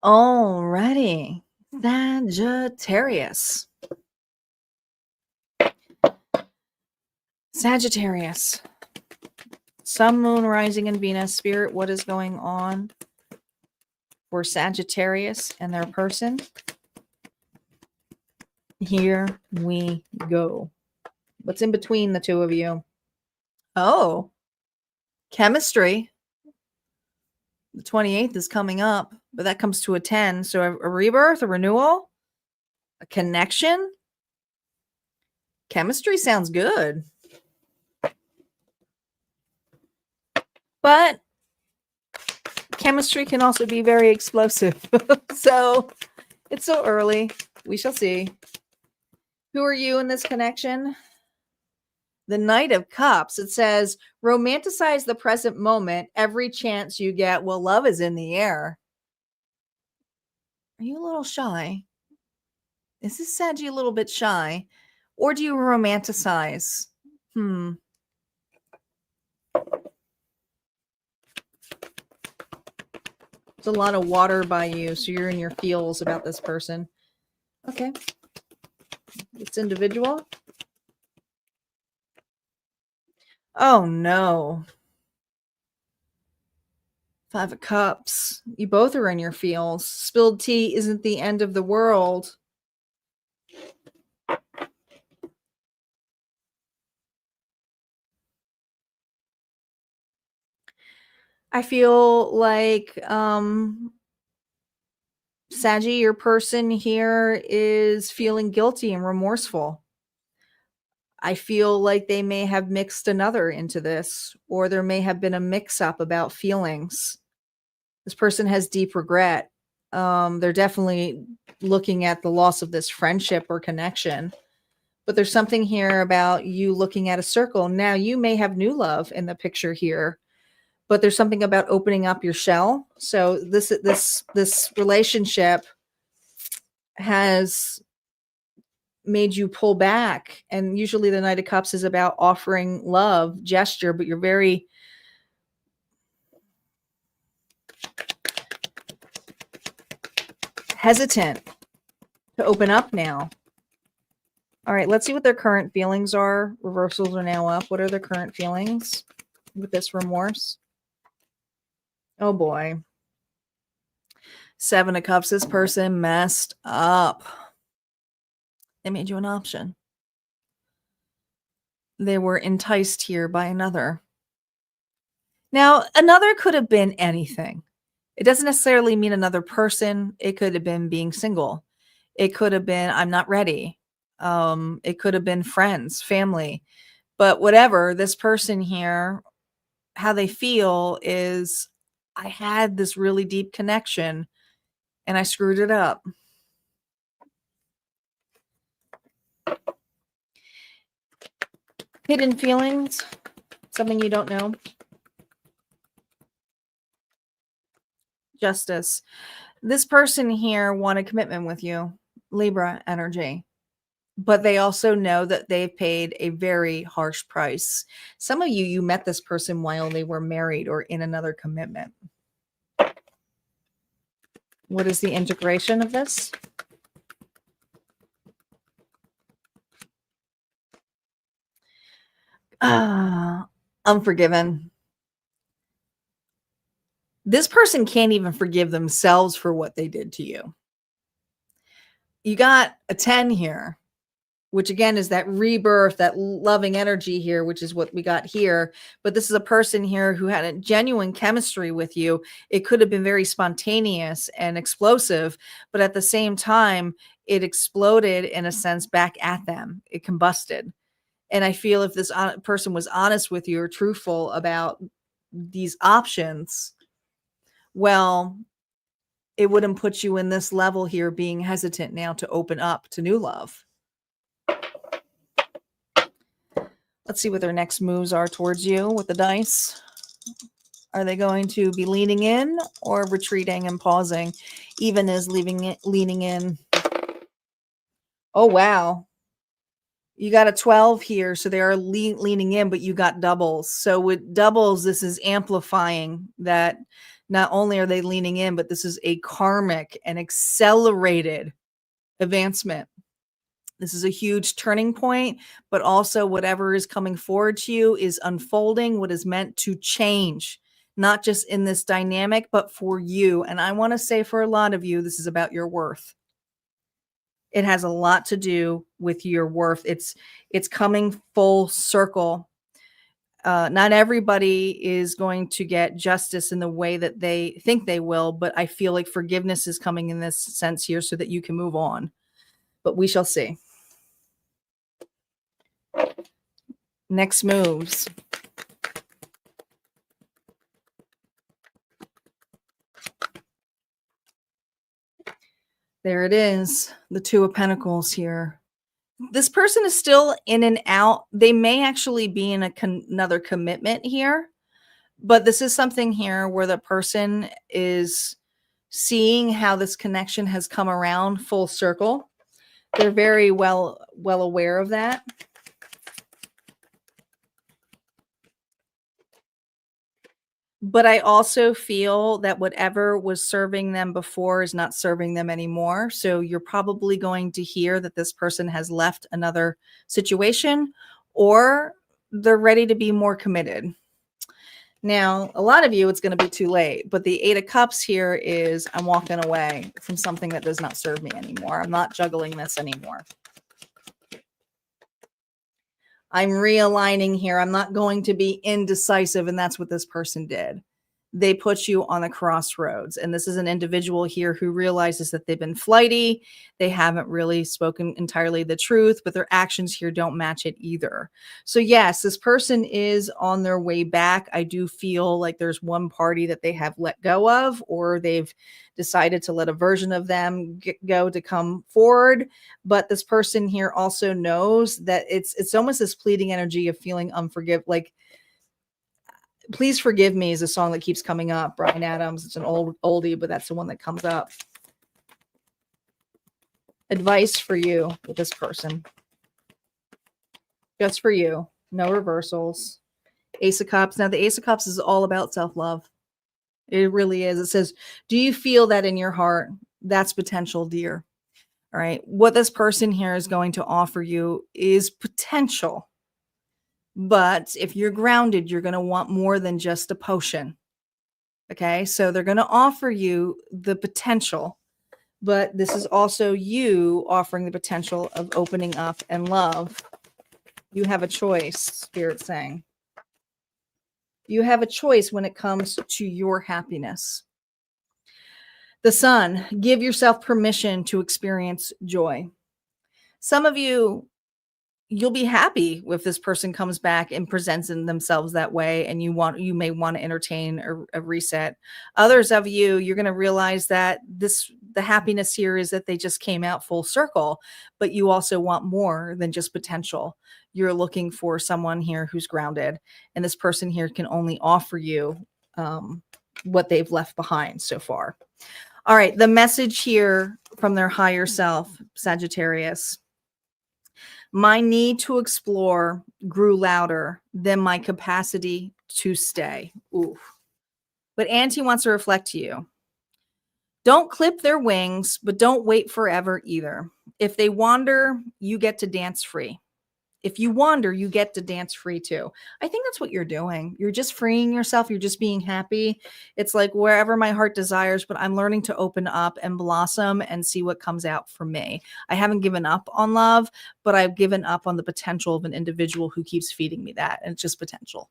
Alrighty. Sagittarius. Sagittarius. Sun, Moon, Rising, and Venus. Spirit, what is going on for Sagittarius and their person? Here we go. What's in between the two of you? Oh, chemistry. The 28th is coming up, but that comes to a 10. So a rebirth, a renewal, a connection. Chemistry sounds good. But chemistry can also be very explosive. So it's so early. We shall see. Who are you in this connection? The Knight of Cups. It says, romanticize the present moment every chance you get. Well, love is in the air. Are you a little shy? Is this Saggy a little bit shy? Or do you romanticize? There's a lot of water by you, so you're in your feels about this person. Okay. It's individual. Oh, no. 5 of Cups. You both are in your feels. Spilled tea isn't the end of the world. I feel like Saggy, your person here is feeling guilty and remorseful. I feel like they may have mixed another into this, or there may have been a mix-up about feelings. This person has deep regret. They're definitely looking at the loss of this friendship or connection. But there's something here about you looking at a circle. Now, you may have new love in the picture here, but there's something about opening up your shell. So this relationship has made you pull back. And usually the Knight of Cups is about offering love, gesture, but you're very hesitant to open up now. All right, let's see what their current feelings are. Reversals are now up. What are their current feelings with this remorse? Oh boy. Seven of Cups. This person messed up. They made you an option. They were enticed here by another. Now, another could have been anything. It doesn't necessarily mean another person. It could have been being single. It could have been, I'm not ready. It could have been friends, family. But whatever, this person here, how they feel is, I had this really deep connection and I screwed it up. Hidden feelings, something you don't know. Justice. This person here wanted commitment with you, Libra energy, but they also know that they've paid a very harsh price. Some of you met this person while they were married or in another commitment. What is the integration of this? Unforgiven. This person can't even forgive themselves for what they did to you. You got a 10 here, which again is that rebirth, that loving energy here, which is what we got here. But this is a person here who had a genuine chemistry with you. It could have been very spontaneous and explosive, but at the same time, it exploded in a sense back at them. It combusted. And I feel if this person was honest with you or truthful about these options, well, it wouldn't put you in this level here being hesitant now to open up to new love. Let's see what their next moves are towards you with the dice. Are they going to be leaning in or retreating and pausing, even as leaning in? Oh, wow. You got a 12 here, so they are leaning in, but you got doubles. So with doubles, this is amplifying that not only are they leaning in, but this is a karmic and accelerated advancement. This is a huge turning point, but also whatever is coming forward to you is unfolding what is meant to change, not just in this dynamic, but for you. And I want to say for a lot of you, this is about your worth. It has a lot to do with your worth. It's coming full circle. Not everybody is going to get justice in the way that they think they will, but I feel like forgiveness is coming in this sense here so that you can move on. But we shall see. Next moves. There it is, the Two of Pentacles here. This person is still in and out. They may actually be in another commitment here, but this is something here where the person is seeing how this connection has come around full circle. They're very well aware of that. But I also feel that whatever was serving them before is not serving them anymore. So you're probably going to hear that this person has left another situation or they're ready to be more committed. Now, a lot of you, it's going to be too late. But the Eight of Cups here is I'm walking away from something that does not serve me anymore. I'm not juggling this anymore. I'm realigning here. I'm not going to be indecisive. And that's what this person did. They put you on a crossroads. And this is an individual here who realizes that they've been flighty. They haven't really spoken entirely the truth, but their actions here don't match it either. So yes, this person is on their way back. I do feel like there's one party that they have let go of, or they've decided to let a version of them go to come forward. But this person here also knows that it's almost this pleading energy of feeling like, Please Forgive Me is a song that keeps coming up. Bryan Adams. It's an oldie, but that's the one that comes up. Advice for you with this person. Just for you. No reversals. Ace of Cups. Now, the Ace of Cups is all about self-love. It really is. It says, do you feel that in your heart? That's potential, dear. All right. What this person here is going to offer you is potential. But if you're grounded, you're going to want more than just a potion. Okay. So they're going to offer you the potential, but this is also you offering the potential of opening up and love. You have a choice, Spirit's saying. You have a choice when it comes to your happiness. The Sun, give yourself permission to experience joy. Some of you, you'll be happy if this person comes back and presents themselves that way, and you may want to entertain a reset. Others of you, you're going to realize that the happiness here is that they just came out full circle, but you also want more than just potential. You're looking for someone here who's grounded, and this person here can only offer you what they've left behind so far. All right, the message here from their higher self, Sagittarius. My need to explore grew louder than my capacity to stay. Ooh. But Auntie wants to reflect to you. Don't clip their wings, but don't wait forever either. If they wander, you get to dance free. If you wander, you get to dance free too. I think that's what you're doing. You're just freeing yourself. You're just being happy. It's like wherever my heart desires, but I'm learning to open up and blossom and see what comes out for me. I haven't given up on love, but I've given up on the potential of an individual who keeps feeding me that. And it's just potential.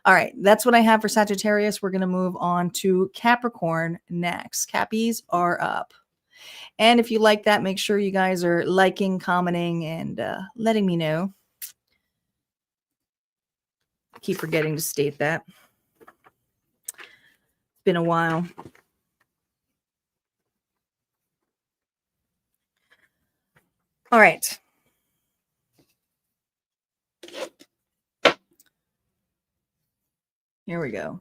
All right. That's what I have for Sagittarius. We're going to move on to Capricorn next. Cappies are up. And if you like that, make sure you guys are liking, commenting, and letting me know. Keep forgetting to state that. It's been a while. All right. Here we go.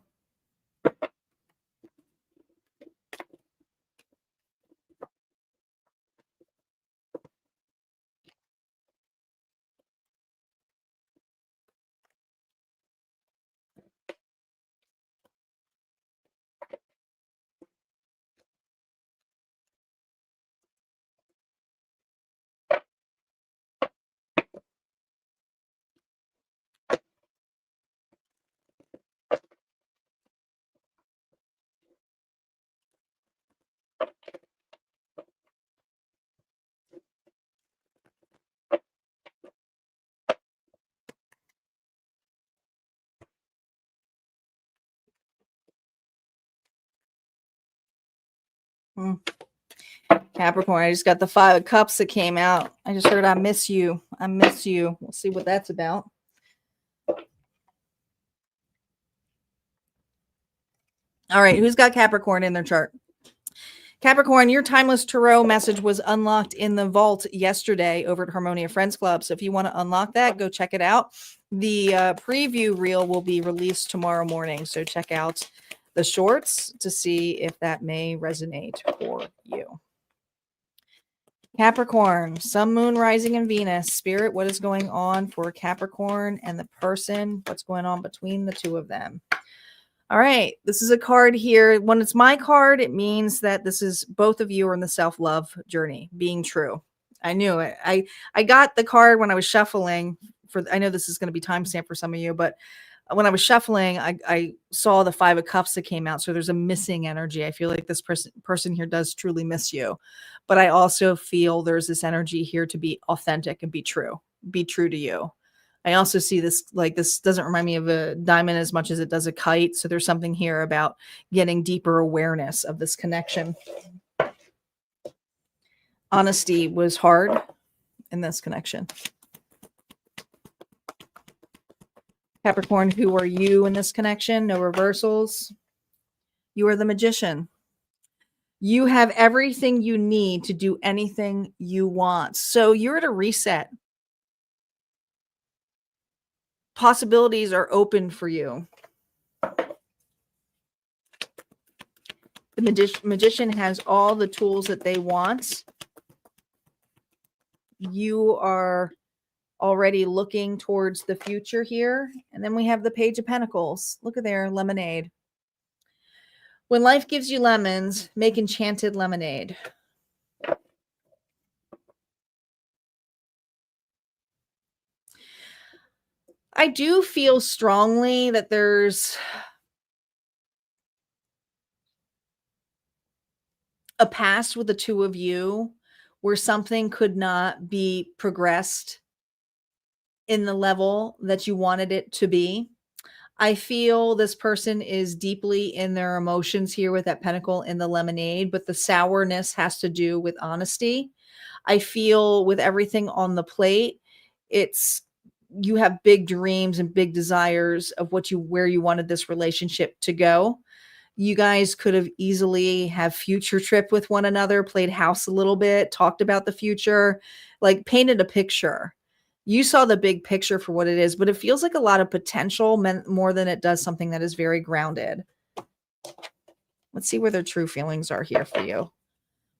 Capricorn, I just got the 5 of Cups that came out. I just heard I miss you. I miss you. We'll see what that's about. All right, who's got Capricorn in their chart? Capricorn, your timeless tarot message was unlocked in the vault yesterday over at Harmonia Friends Club. So if you want to unlock that, go check it out. The preview reel will be released tomorrow morning. So check out the shorts to see if that may resonate for you. Capricorn, Sun, Moon, Rising, and Venus. Spirit, what is going on for Capricorn and the person? What's going on between the two of them? All right, this is a card here. When it's my card, it means that this is both of you are in the self-love journey, being true. I knew it. I got the card when I was shuffling. I know this is going to be timestamp for some of you, but when I was shuffling, I saw the 5 of Cups that came out. So there's a missing energy. I feel like this person here does truly miss you. But I also feel there's this energy here to be authentic and be true. Be true to you. I also see this, like, this doesn't remind me of a diamond as much as it does a kite. So there's something here about getting deeper awareness of this connection. Honesty was hard in this connection. Capricorn, who are you in this connection? No reversals. You are the Magician. You have everything you need to do anything you want. So you're at a reset. Possibilities are open for you. The magician has all the tools that they want. you are already looking towards the future here. And then we have the Page of Pentacles. Look at there, lemonade. When life gives you lemons, make enchanted lemonade. I do feel strongly that there's a past with the two of you where something could not be progressed in the level that you wanted it to be. I feel this person is deeply in their emotions here with that pentacle in the lemonade, but the sourness has to do with honesty. I feel with everything on the plate, it's you have big dreams and big desires of where you wanted this relationship to go. You guys could have easily have future trip with one another, played house a little bit, talked about the future, like painted a picture. You saw the big picture for what it is, but it feels like a lot of potential more than it does something that is very grounded. Let's see where their true feelings are here for you.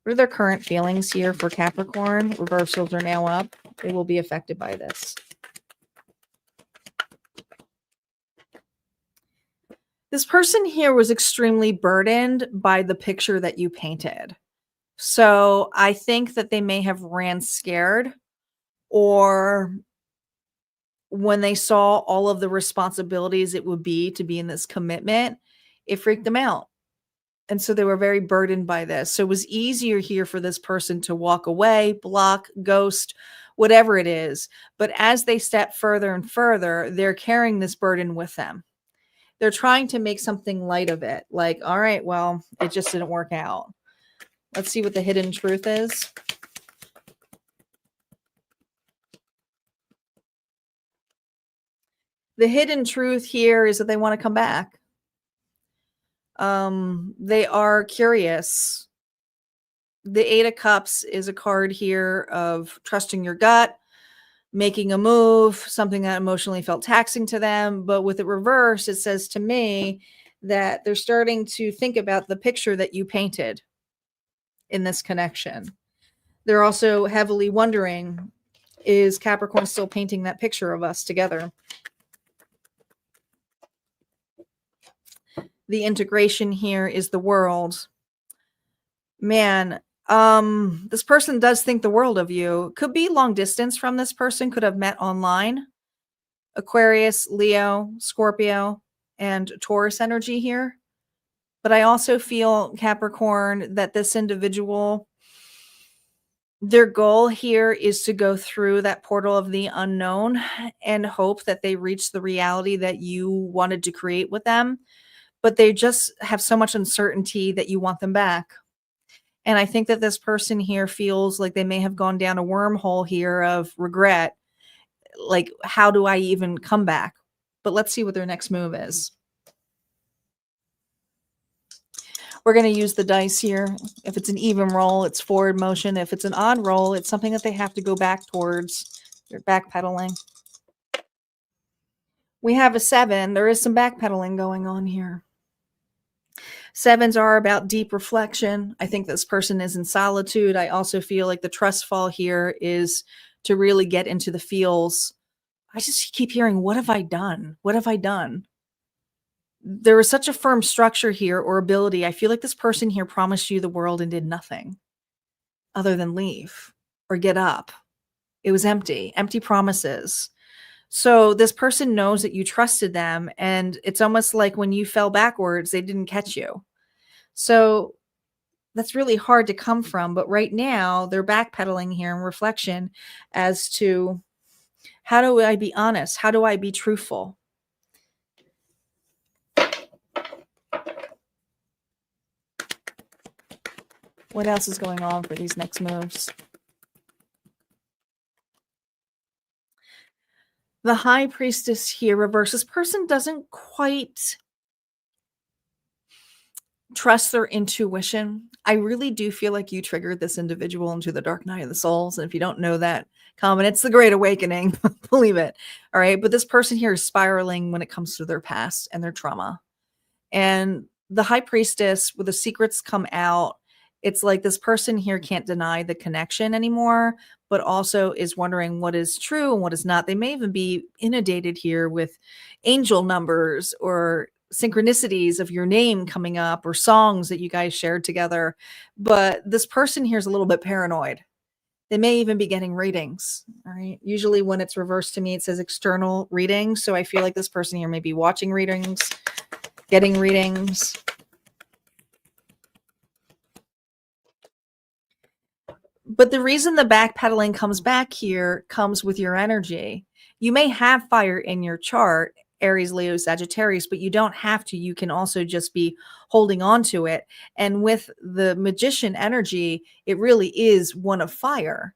What are their current feelings here for Capricorn? Reversals are now up. They will be affected by this. This person here was extremely burdened by the picture that you painted. So I think that they may have ran scared, or when they saw all of the responsibilities it would be to be in this commitment, it freaked them out. And so they were very burdened by this. So it was easier here for this person to walk away, block, ghost, whatever it is. But as they step further and further, they're carrying this burden with them. They're trying to make something light of it. Like, all right, well, it just didn't work out. Let's see what the hidden truth is. The hidden truth here is that they want to come back. They are curious. The Eight of Cups is a card here of trusting your gut, making a move, something that emotionally felt taxing to them. But with it reversed, it says to me that they're starting to think about the picture that you painted in this connection. They're also heavily wondering, is Capricorn still painting that picture of us together? The integration here is the world. Man, this person does think the world of you. Could be long distance from this person, could have met online. Aquarius, Leo, Scorpio, and Taurus energy here. But I also feel, Capricorn, that this individual, their goal here is to go through that portal of the unknown and hope that they reach the reality that you wanted to create with them. But they just have so much uncertainty that you want them back. And I think that this person here feels like they may have gone down a wormhole here of regret. Like, how do I even come back? But let's see what their next move is. We're going to use the dice here. If it's an even roll, it's forward motion. If it's an odd roll, it's something that they have to go back towards. They're backpedaling. We have a 7. There is some backpedaling going on here. 7s are about deep reflection. I think this person is in solitude. I also feel like the trust fall here is to really get into the feels. I just keep hearing, what have I done? What have I done? There is such a firm structure here or ability. I feel like this person here promised you the world and did nothing other than leave or get up. It was empty promises. So this person knows that you trusted them, and it's almost like when you fell backwards, they didn't catch you. So that's really hard to come from. But right now they're backpedaling here in reflection as to, how do I be honest? How do I be truthful? What else is going on for these next moves? The High Priestess here reverse. This person doesn't quite trust their intuition. I really do feel like you triggered this individual into the dark night of the souls. And if you don't know that comment, it's the Great Awakening. Believe it. All right. But this person here is spiraling when it comes to their past and their trauma. And the High Priestess, with the secrets come out, it's like this person here can't deny the connection anymore, but also is wondering what is true and what is not. They may even be inundated here with angel numbers or synchronicities of your name coming up or songs that you guys shared together. But this person here is a little bit paranoid. They may even be getting readings. All right. Usually when it's reversed to me, it says external readings. So I feel like this person here may be watching readings, getting readings. But the reason the backpedaling comes back here comes with your energy. You may have fire in your chart, Aries, Leo, Sagittarius, but you don't have to. You can also just be holding on to it. And with the magician energy, it really is one of fire.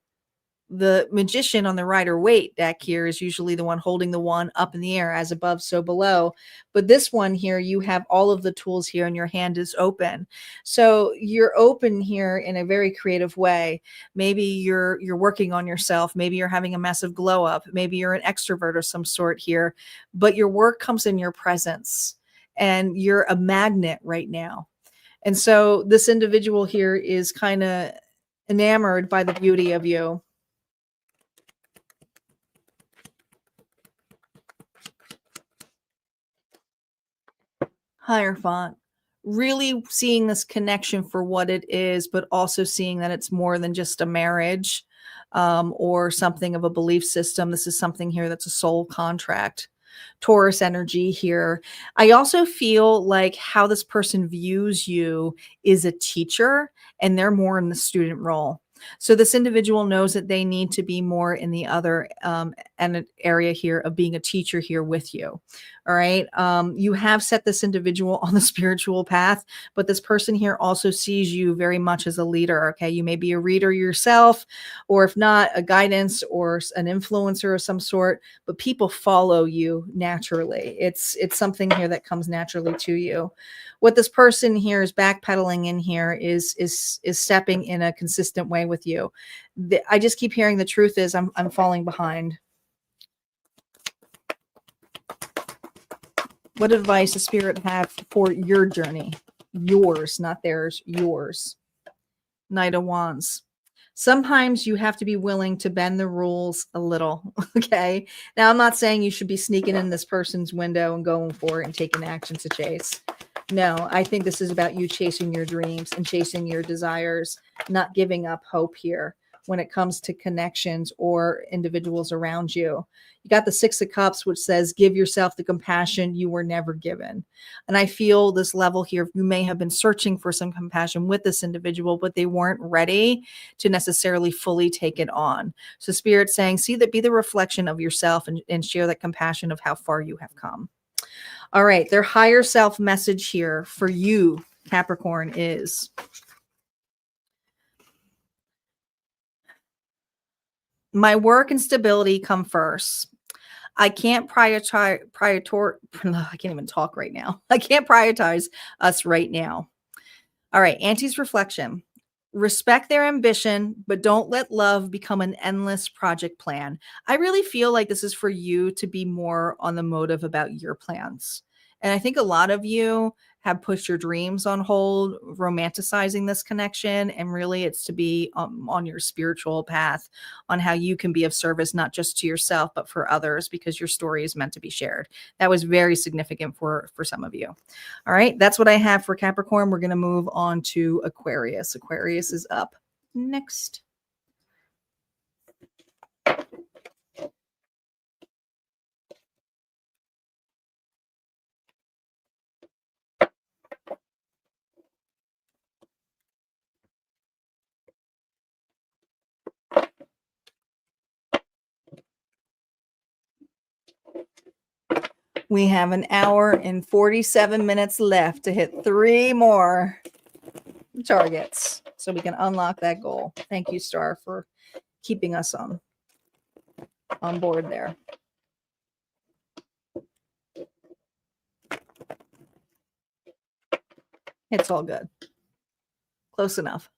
The magician on the Rider Waite deck here is usually the one holding the wand up in the air, as above, so below. But this one here, you have all of the tools here and your hand is open. So you're open here in a very creative way. Maybe you're working on yourself. Maybe you're having a massive glow up. Maybe you're an extrovert of some sort here, but your work comes in your presence and you're a magnet right now. And so this individual here is kind of enamored by the beauty of you. Hierophant, really seeing this connection for what it is, but also seeing that it's more than just a marriage or something of a belief system. This is something here that's a soul contract. Taurus energy here. I also feel like how this person views you is a teacher and they're more in the student role. So this individual knows that they need to be more in the other area here of being a teacher here with you. All right. You have set this individual on the spiritual path, but this person here also sees you very much as a leader. Okay. You may be a reader yourself, or if not, a guidance or an influencer of some sort, but people follow you naturally. It's something here that comes naturally to you. What this person here is backpedaling in here is stepping in a consistent way with you. I just keep hearing the truth is I'm falling behind. What advice does Spirit have for your journey? Yours, not theirs, yours. Knight of Wands. Sometimes you have to be willing to bend the rules a little. Okay. Now, I'm not saying you should be sneaking in this person's window and going for it and taking action to chase. No, I think this is about you chasing your dreams and chasing your desires, not giving up hope here when it comes to connections or individuals around you. You got the Six of Cups, which says, give yourself the compassion you were never given. And I feel this level here, you may have been searching for some compassion with this individual, but they weren't ready to necessarily fully take it on. So Spirit's saying, see that, be the reflection of yourself and share that compassion of how far you have come. All right, their higher self message here for you, Capricorn, is my work and stability come first. I can't prioritize, I can't even talk right now. I can't prioritize us right now. All right, Auntie's reflection. Respect their ambition, but don't let love become an endless project plan. I really feel like this is for you to be more on the motive about your plans. And I think a lot of you have pushed your dreams on hold, romanticizing this connection. And really, it's to be on your spiritual path on how you can be of service, not just to yourself, but for others, because your story is meant to be shared. That was very significant for some of you. All right, that's what I have for Capricorn. We're going to move on to Aquarius. Aquarius is up next. We have an hour and 47 minutes left to hit 3 more targets so we can unlock that goal. Thank you, Star, for keeping us on board there. It's all good. Close enough.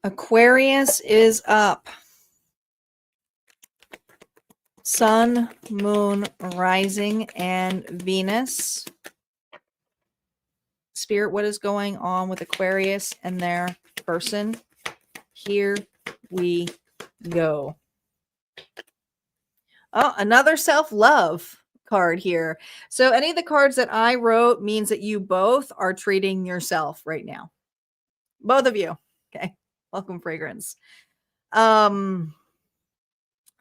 Aquarius is up. Sun, Moon, Rising, and Venus. Spirit, what is going on with Aquarius and their person? Here we go. Oh, another self-love card here. So any of the cards that I wrote means that you both are treating yourself right now. Both of you. Okay. Welcome, fragrance.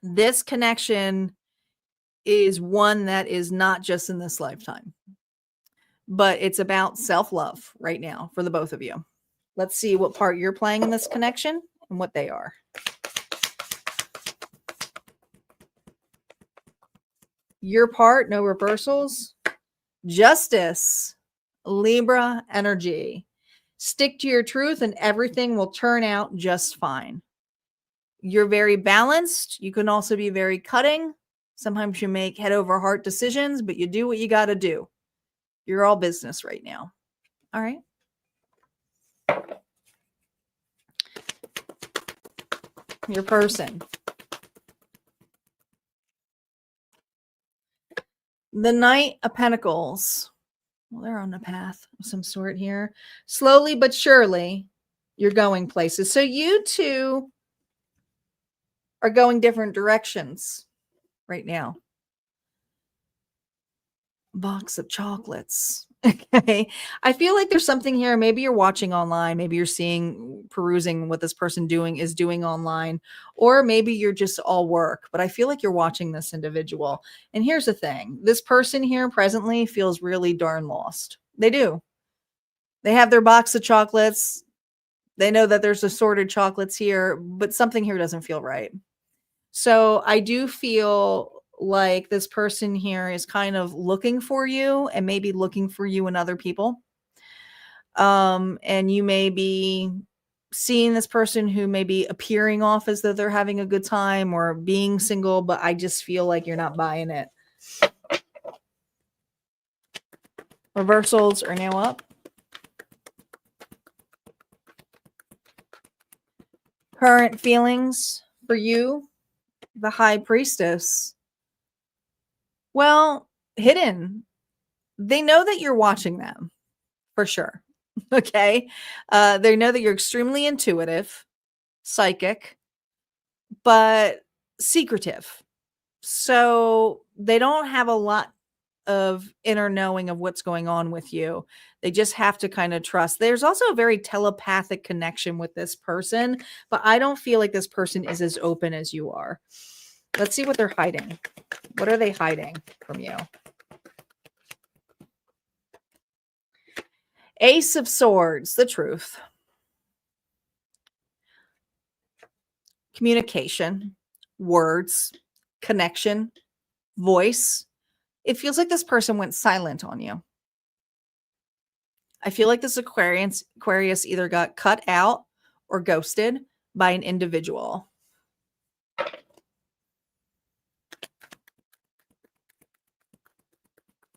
This connection is one that is not just in this lifetime, but it's about self-love right now for the both of you. Let's see what part you're playing in this connection and what they are. Your part, no reversals. Justice, Libra energy. Stick to your truth and everything will turn out just fine. You're very balanced. You can also be very cutting. Sometimes you make head over heart decisions, but you do what you got to do. You're all business right now. All right. Your person. The Knight of Pentacles. Well, they're on a path of some sort here. Slowly but surely, you're going places. So you two are going different directions right now. Box of chocolates. Okay. I feel like there's something here. Maybe you're watching online. Maybe you're perusing what this person is doing online, or maybe you're just all work, but I feel like you're watching this individual. And here's the thing. This person here presently feels really darn lost. They do. They have their box of chocolates. They know that there's assorted chocolates here, but something here doesn't feel right. So I do feel like this person here is kind of looking for you and maybe looking for you in other people. And you may be seeing this person who may be appearing off as though they're having a good time or being single, but I just feel like you're not buying it. Reversals are now up. Current feelings for you, the High Priestess. Well, hidden. They know that you're watching them for sure. Okay. They know that you're extremely intuitive, psychic, but secretive. So they don't have a lot of inner knowing of what's going on with you. They just have to kind of trust. There's also a very telepathic connection with this person, but I don't feel like this person is as open as you are. Let's see what they're hiding. What are they hiding from you? Ace of Swords, the truth. Communication, words, connection, voice. It feels like this person went silent on you. I feel like this Aquarius either got cut out or ghosted by an individual.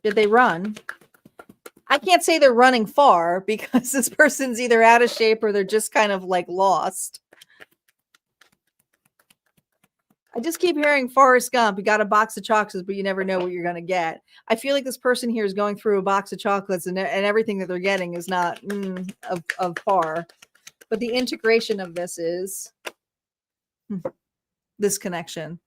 Did they run? I can't say they're running far because this person's either out of shape or they're just kind of like lost. I just keep hearing Forrest Gump. You got a box of chocolates, but you never know what you're going to get. I feel like this person here is going through a box of chocolates and everything that they're getting is not of par. But the integration of this is this connection.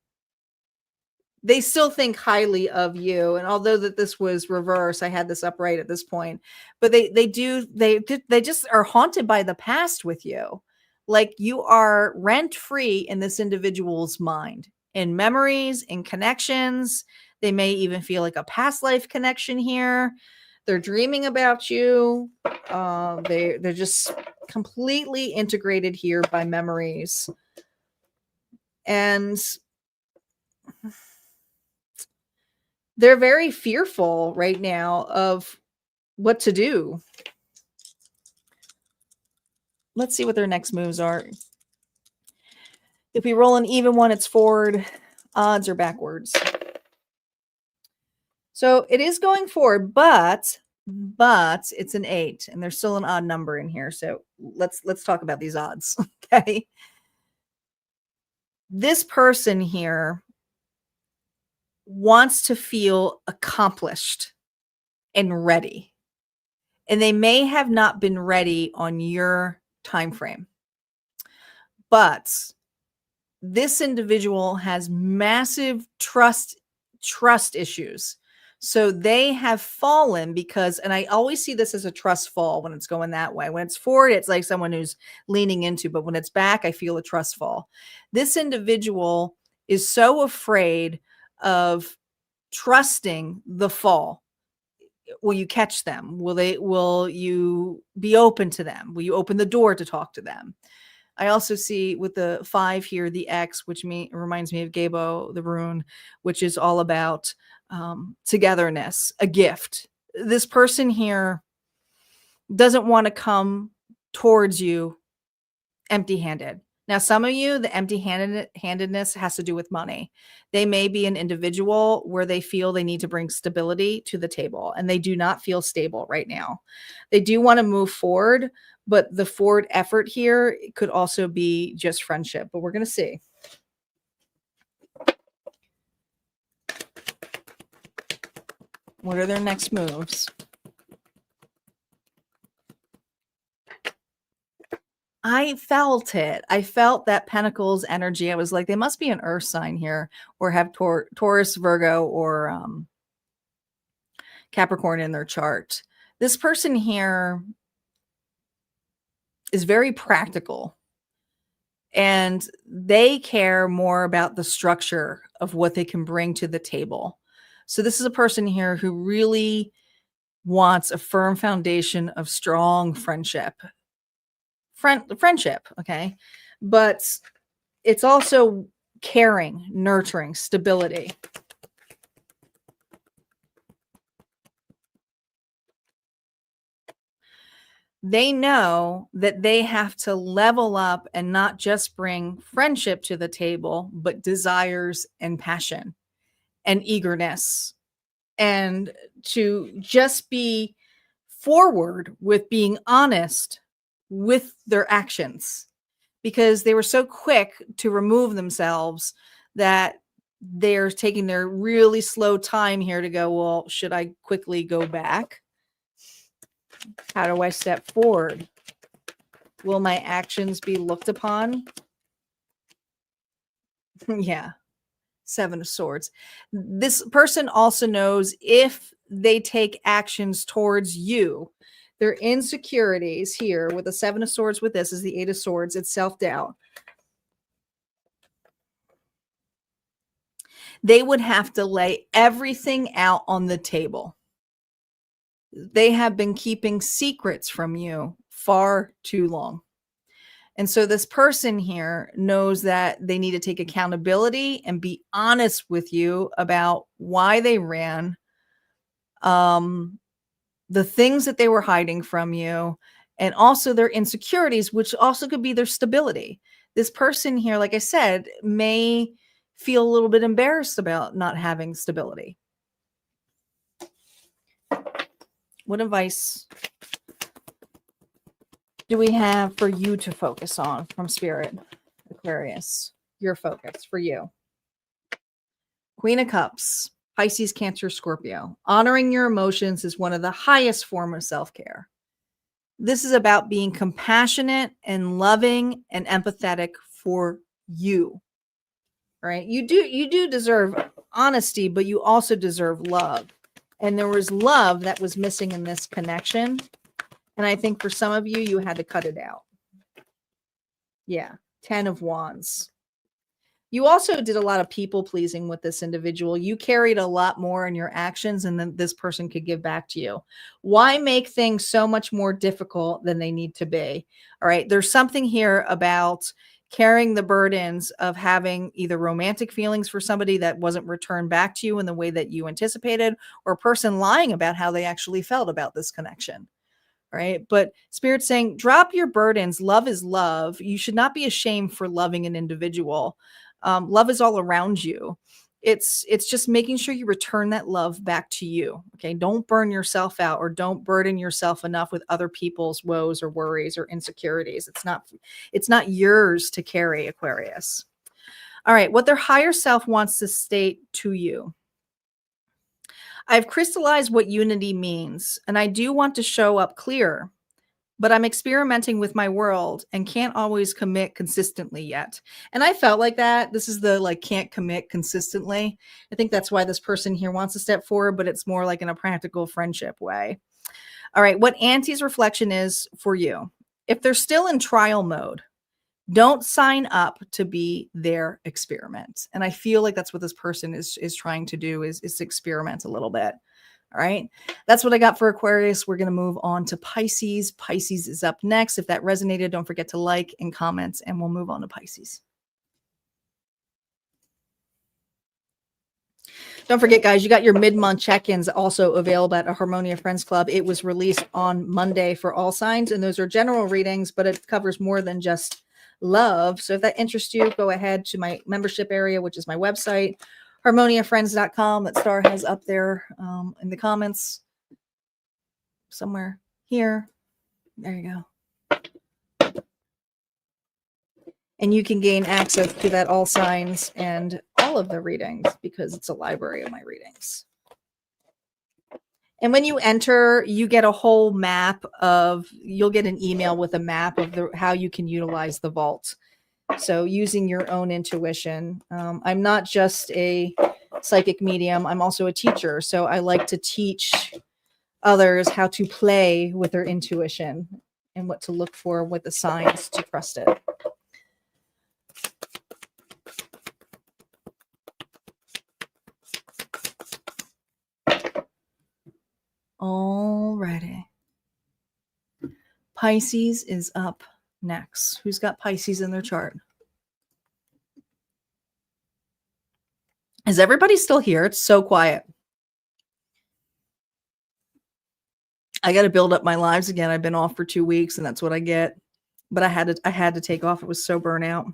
They still think highly of you. And although that this was reverse, I had this upright at this point, but they just are haunted by the past with you. Like you are rent free in this individual's mind, in memories, in connections. They may even feel like a past life connection here. They're dreaming about you. They're just completely integrated here by memories. And they're very fearful right now of what to do. Let's see what their next moves are. If we roll an even one, it's forward. Odds are backwards. So it is going forward, but it's an 8, and there's still an odd number in here. So let's talk about these odds. Okay. This person here wants to feel accomplished and ready. And they may have not been ready on your time frame. But this individual has massive trust issues. So they have fallen because, and I always see this as a trust fall when it's going that way. When it's forward, it's like someone who's leaning into, but when it's back, I feel a trust fall. This individual is so afraid of trusting the fall. Will you catch them? Will you be open to them? Will you open the door to talk to them? I also see with the 5 here, the X, which reminds me of Gabo, the rune, which is all about togetherness, a gift. This person here doesn't want to come towards you empty-handed. Now, some of you, the empty-handedness has to do with money. They may be an individual where they feel they need to bring stability to the table, and they do not feel stable right now. They do want to move forward, but the forward effort here could also be just friendship, but we're going to see. What are their next moves? I felt it. I felt that Pentacles energy. I was like, they must be an earth sign here or have Taurus, Virgo, or Capricorn in their chart. This person here is very practical, and they care more about the structure of what they can bring to the table. So this is a person here who really wants a firm foundation of strong friendship. Friendship, okay? But it's also caring, nurturing, stability. They know that they have to level up and not just bring friendship to the table, but desires and passion and eagerness, and to just be forward with being honest with their actions, because they were so quick to remove themselves that they're taking their really slow time here to go, well, should I quickly go back? How do I step forward? Will my actions be looked upon? Yeah. 7 of Swords. This person also knows if they take actions towards you, their insecurities here with the 7 of Swords, with this is the 8 of Swords, it's self-doubt. They would have to lay everything out on the table. They have been keeping secrets from you far too long. And so this person here knows that they need to take accountability and be honest with you about why they ran, the things that they were hiding from you, and also their insecurities, which also could be their stability. This person here, like I said, may feel a little bit embarrassed about not having stability. What advice do we have for you to focus on from Spirit, Aquarius? Your focus for you. Queen of Cups, Pisces, Cancer, Scorpio. Honoring your emotions is one of the highest forms of self-care. This is about being compassionate and loving and empathetic for you. Right? You do deserve honesty, but you also deserve love. And there was love that was missing in this connection. And I think for some of you, you had to cut it out. Yeah. 10 of Wands. You also did a lot of people pleasing with this individual. You carried a lot more in your actions and then this person could give back to you. Why make things so much more difficult than they need to be? All right. There's something here about carrying the burdens of having either romantic feelings for somebody that wasn't returned back to you in the way that you anticipated, or a person lying about how they actually felt about this connection. Right. But Spirit's saying, drop your burdens. Love is love. You should not be ashamed for loving an individual. Love is all around you. It's just making sure you return that love back to you. Okay. Don't burn yourself out, or don't burden yourself enough with other people's woes or worries or insecurities. It's not yours to carry, Aquarius. All right. What their higher self wants to state to you. I've crystallized what unity means, and I do want to show up clear, but I'm experimenting with my world and can't always commit consistently yet. And I felt like that. This is the like can't commit consistently. I think that's why this person here wants to step forward, but it's more like in a practical friendship way. All right, what Auntie's reflection is for you. If they're still in trial mode, don't sign up to be their experiment. And I feel like that's what this person is trying to do is experiment a little bit. All right. That's what I got for Aquarius. We're going to move on to Pisces. Pisces is up next. If that resonated, don't forget to like and comment, and we'll move on to Pisces. Don't forget, guys, you got your mid-month check-ins also available at a Harmonia Friends Club. It was released on Monday for all signs, and those are general readings, but it covers more than just love. So if that interests you, go ahead to my membership area, which is my website, harmoniafriends.com, that Star has up there in the comments somewhere here. There you go. And you can gain access to that all signs and all of the readings because it's a library of my readings. And when you enter, you get a whole map of, you'll get an email with a map of how you can utilize the vault. So using your own intuition. I'm not just a psychic medium. I'm also a teacher. So I like to teach others how to play with their intuition and what to look for with the signs to trust it. Alrighty. Pisces is up next. Who's got Pisces in their chart? Is everybody still here? It's so quiet. I got to build up my lives again. I've been off for 2 weeks, and that's what I get. But I had to take off. It was so burnout.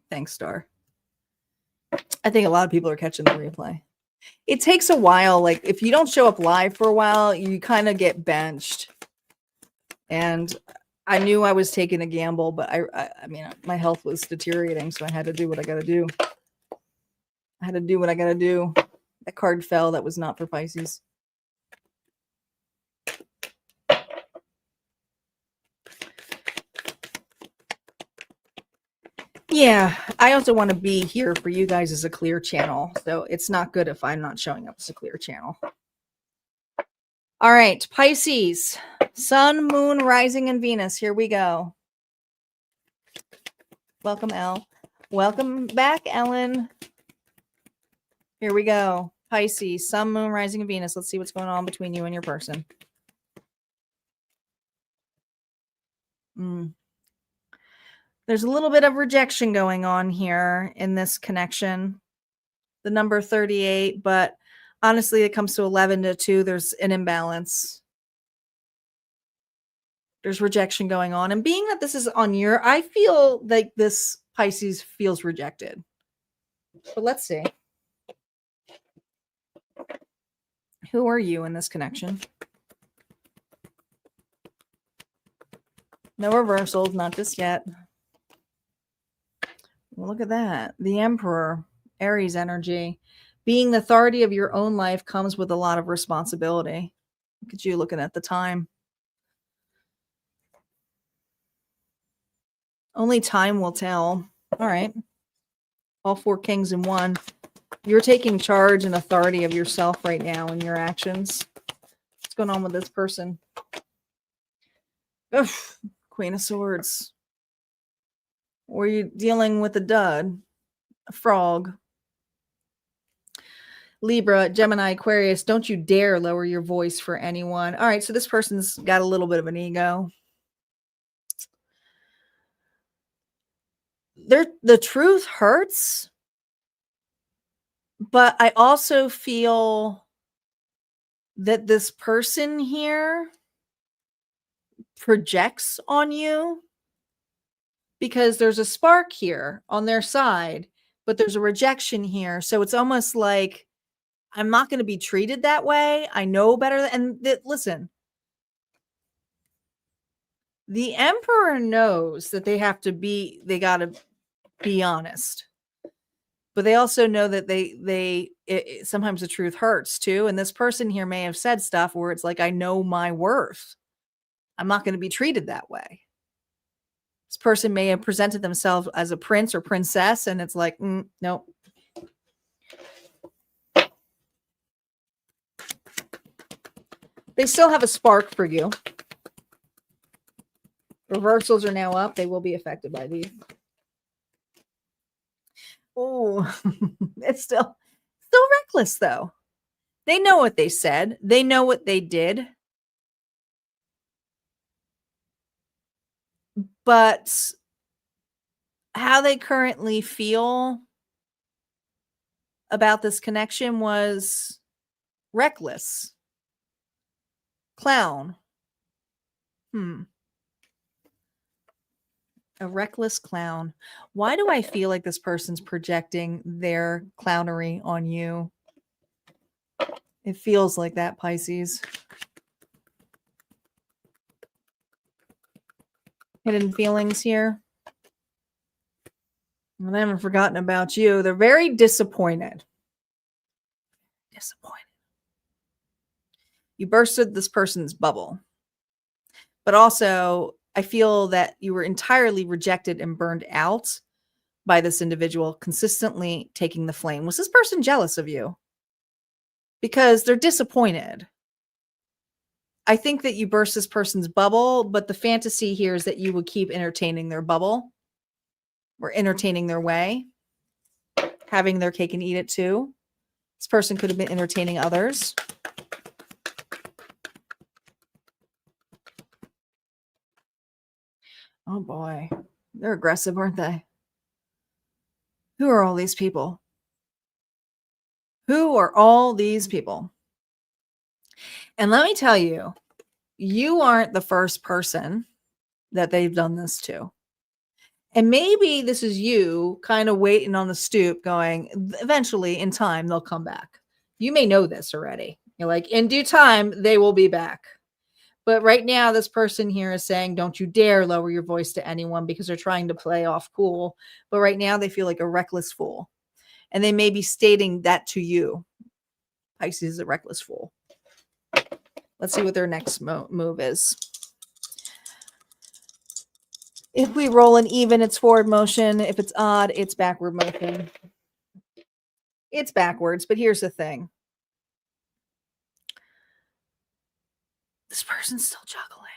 Thanks, Star. I think a lot of people are catching the replay. It takes a while. Like if you don't show up live for a while, you kind of get benched. And I knew I was taking a gamble, but I mean, my health was deteriorating, so I had to do what I got to do. I had to do what I got to do. That card fell. That was not for Pisces. Yeah, I also want to be here for you guys as a clear channel. So it's not good if I'm not showing up as a clear channel. All right, Pisces, Sun, Moon, Rising, and Venus. Here we go. Welcome, Elle. Welcome back, Ellen. Here we go. Pisces, Sun, Moon, Rising, and Venus. Let's see what's going on between you and your person. There's a little bit of rejection going on here in this connection. The number 38, but honestly, it comes to 11 to 2. There's an imbalance. There's rejection going on. And being that this is on your, I feel like this Pisces feels rejected. But let's see. Who are you in this connection? No reversals, not just yet. Well, look at that. The Emperor, Aries energy. Being the authority of your own life comes with a lot of responsibility. Look at you looking at the time. Only time will tell. All right. All 4 kings in one. You're taking charge and authority of yourself right now in your actions. What's going on with this person? Ugh, Queen of Swords. Or you dealing with a dud, a frog. Libra, Gemini, Aquarius, don't you dare lower your voice for anyone. All right, so this person's got a little bit of an ego. The truth hurts, but I also feel that this person here projects on you because there's a spark here on their side, but there's a rejection here. So it's almost like, I'm not going to be treated that way. I know better. And listen, The Emperor knows that they got to be honest. But they also know that sometimes the truth hurts too. And this person here may have said stuff where it's like, I know my worth. I'm not going to be treated that way. This person may have presented themselves as a prince or princess, and it's like, no. They still have a spark for you. Reversals are now up. They will be affected by these. Oh, it's still reckless though. They know what they said. They know what they did. But how they currently feel about this connection was reckless. Clown. A reckless clown. Why do I feel like this person's projecting their clownery on you? It feels like that, Pisces. Hidden feelings here. Well, they haven't forgotten about you. They're very disappointed. You bursted this person's bubble. But also, I feel that you were entirely rejected and burned out by this individual consistently taking the flame. Was this person jealous of you? Because they're disappointed. I think that you burst this person's bubble, but the fantasy here is that you would keep entertaining their bubble or entertaining their way, having their cake and eat it too. This person could have been entertaining others. Oh boy, they're aggressive, aren't they? Who are all these people? Who are all these people? And let me tell you, you aren't the first person that they've done this to. And maybe this is you kind of waiting on the stoop going, eventually in time, they'll come back. You may know this already. You're like, in due time, they will be back. But right now, this person here is saying, don't you dare lower your voice to anyone because they're trying to play off cool. But right now, they feel like a reckless fool. And they may be stating that to you. Pisces is a reckless fool. Let's see what their next move is. If we roll an even, it's forward motion. If it's odd, it's backward motion. It's backwards, but here's the thing. This person's still juggling,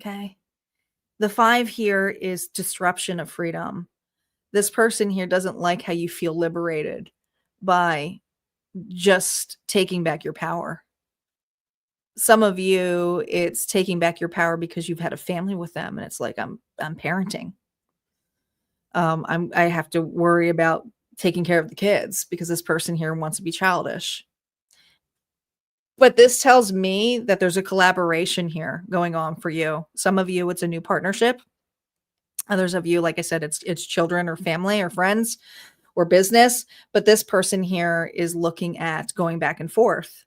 okay? The 5 here is disruption of freedom. This person here doesn't like how you feel liberated by just taking back your power. Some of you, it's taking back your power because you've had a family with them, and it's like, I'm parenting. I have to worry about taking care of the kids because this person here wants to be childish. But this tells me that there's a collaboration here going on for you. Some of you, it's a new partnership. Others of you, like I said, it's children or family or friends or business. But this person here is looking at going back and forth.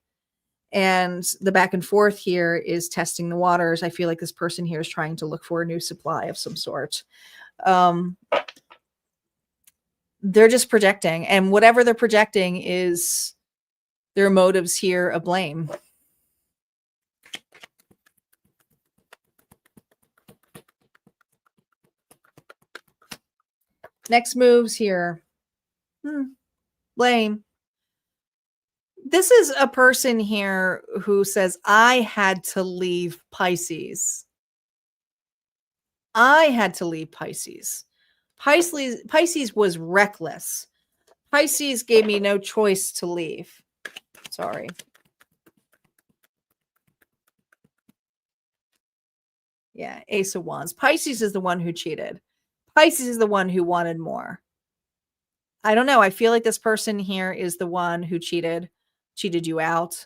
And the back and forth here is testing the waters. I feel like this person here is trying to look for a new supply of some sort. They're just projecting. And whatever they're projecting is their motives here of blame. Next moves here. Blame. This is a person here who says, I had to leave Pisces. I had to leave Pisces. Pisces was reckless. Pisces gave me no choice to leave. Sorry. Yeah, Ace of Wands. Pisces is the one who cheated. Pisces is the one who wanted more. I don't know. I feel like this person here is the one who cheated you out.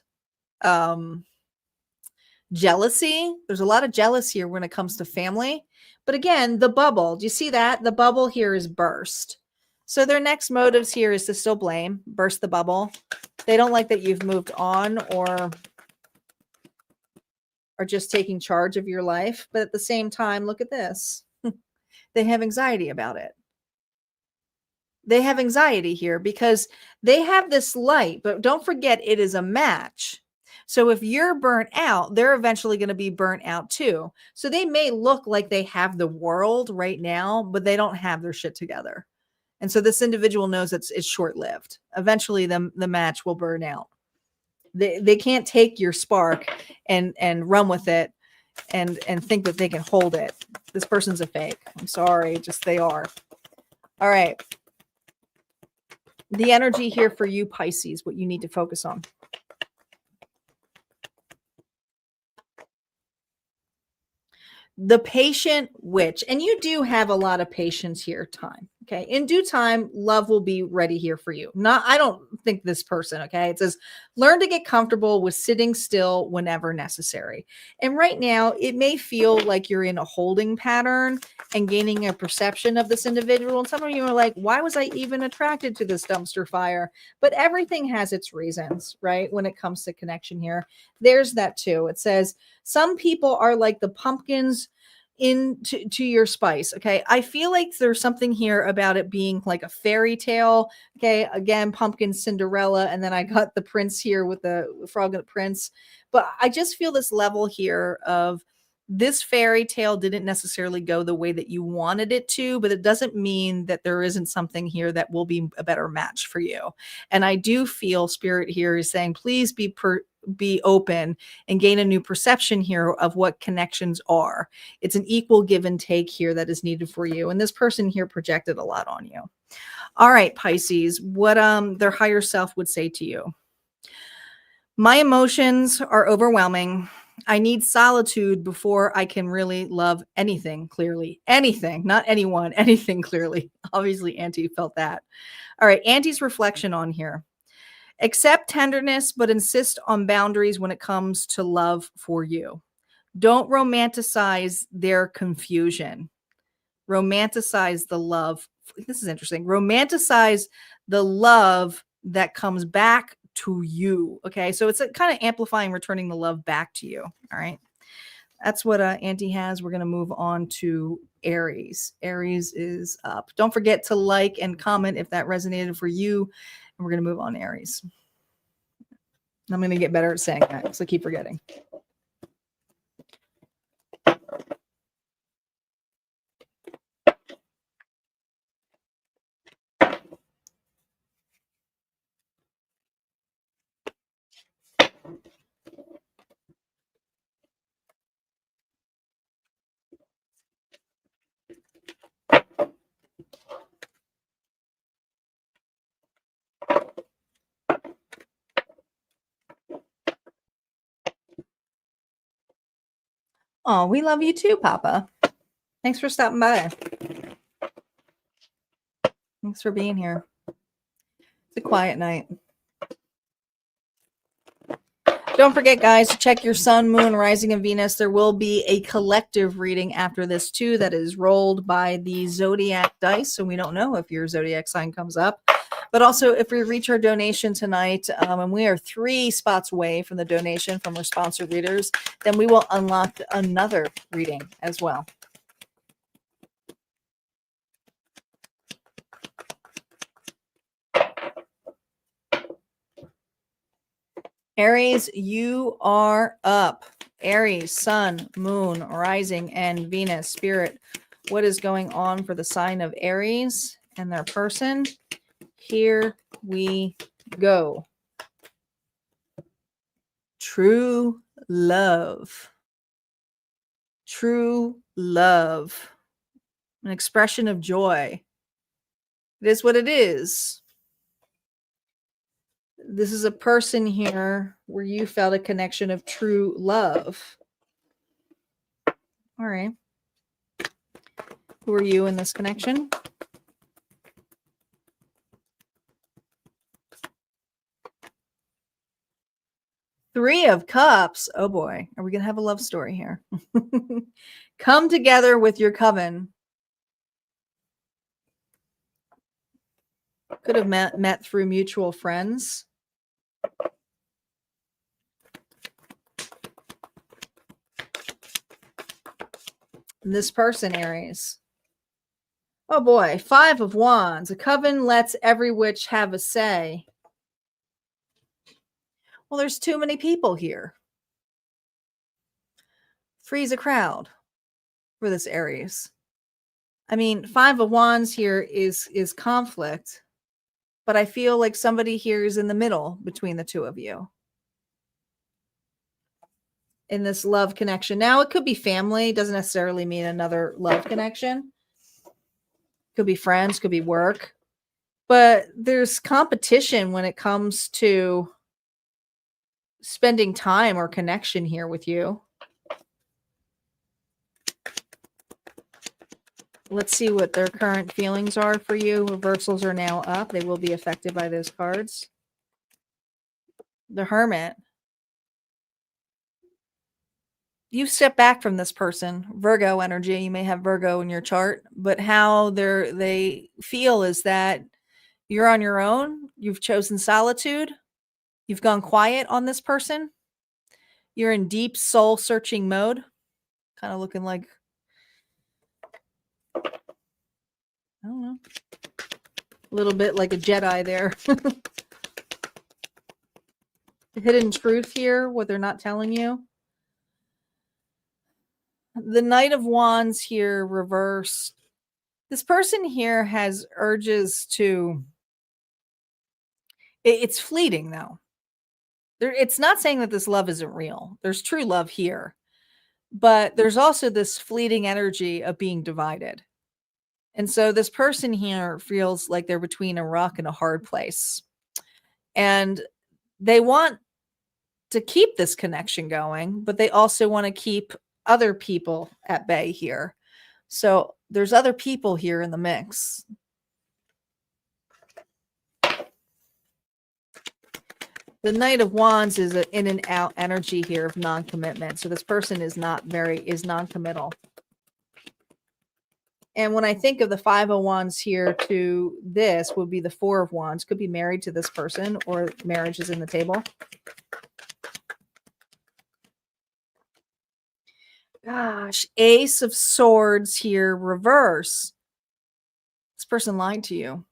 Jealousy. There's a lot of jealousy here when it comes to family. But again, the bubble. Do you see that? The bubble here is burst. So their next motives here is to still blame, burst the bubble. They don't like that you've moved on or are just taking charge of your life. But at the same time, look at this. They have anxiety about it. They have anxiety here because they have this light, but don't forget it is a match. So if you're burnt out, they're eventually going to be burnt out too. So they may look like they have the world right now, but they don't have their shit together. And so this individual knows it's short-lived. Eventually the match will burn out. They can't take your spark and run with it and think that they can hold it. This person's a fake. I'm sorry, just they are. All right. The energy here for you, Pisces, what you need to focus on. The patient witch. And you do have a lot of patience here, time. Okay. In due time, love will be ready here for you. I don't think this person. Okay. It says, learn to get comfortable with sitting still whenever necessary. And right now, it may feel like you're in a holding pattern and gaining a perception of this individual. And some of you are like, why was I even attracted to this dumpster fire? But everything has its reasons, right? When it comes to connection here, there's that too. It says, some people are like the pumpkins into your spice. Okay. I feel like there's something here about it being like a fairy tale. Okay. Again, pumpkin Cinderella. And then I got the prince here with the frog and the prince. But I just feel this level here of this fairy tale didn't necessarily go the way that you wanted it to, but it doesn't mean that there isn't something here that will be a better match for you. And I do feel spirit here is saying, please be open and gain a new perception here of what connections are. It's an equal give and take here that is needed for you. And this person here projected a lot on you. All right, Pisces, what their higher self would say to you. My emotions are overwhelming. I need solitude before I can really love anything clearly. Anything, not anyone, anything clearly. Obviously, Auntie felt that. All right, Auntie's reflection on here. Accept tenderness, but insist on boundaries when it comes to love for you. Don't romanticize their confusion. Romanticize the love. This is interesting. Romanticize the love that comes back to you. Okay. So it's kind of amplifying, returning the love back to you. All right. That's what Auntie has. We're going to move on to Aries. Aries is up. Don't forget to like and comment if that resonated for you. And we're going to move on to Aries. I'm going to get better at saying that because I keep forgetting. Oh, we love you too, Papa. Thanks for stopping by. Thanks for being here. It's a quiet night. Don't forget, guys, to check your sun, moon, rising, and Venus. There will be a collective reading after this, too, that is rolled by the Zodiac dice. So we don't know if your Zodiac sign comes up. But also, if we reach our donation tonight, and we are 3 spots away from the donation from our sponsor readers, then we will unlock another reading as well. Aries, you are up. Aries, sun, moon, rising, and Venus. Spirit, what is going on for the sign of Aries and their person? Here we go. True love. True love. An expression of joy. It is what it is. This is a person here where you felt a connection of true love. All right. Who are you in this connection? Three of Cups. Oh boy. Are we going to have a love story here? Come together with your coven. Could have met through mutual friends. This person, Aries. Oh boy, 5 of Wands. A coven lets every witch have a say. Well, there's too many people here. Three's a crowd for this Aries. I mean, 5 of Wands here is conflict, but I feel like somebody here is in the middle between the two of you in this love connection. Now, it could be family, doesn't necessarily mean another love connection. Could be friends, could be work, but there's competition when it comes to spending time or connection here with you. Let's see what their current feelings are for you. Reversals are now up. They will be affected by those cards. The Hermit. You step back from this person. Virgo energy. You may have Virgo in your chart, but how they feel is that you're on your own. You've chosen solitude. You've gone quiet on this person. You're in deep soul searching mode. Kind of looking like, I don't know, a little bit like a Jedi there. The hidden truth here, what they're not telling you. The Knight of Wands here reversed. This person here has urges to, it's fleeting though. It's not saying that this love isn't real. There's true love here, but there's also this fleeting energy of being divided. And so this person here feels like they're between a rock and a hard place. And they want to keep this connection going, but they also want to keep other people at bay here. So there's other people here in the mix. The Knight of Wands is an in and out energy here of non-commitment. So this person is non-committal. And when I think of the 5 of Wands here to this would be the 4 of Wands. Could be married to this person or marriage is in the table. Gosh, Ace of Swords here, reverse. This person lied to you.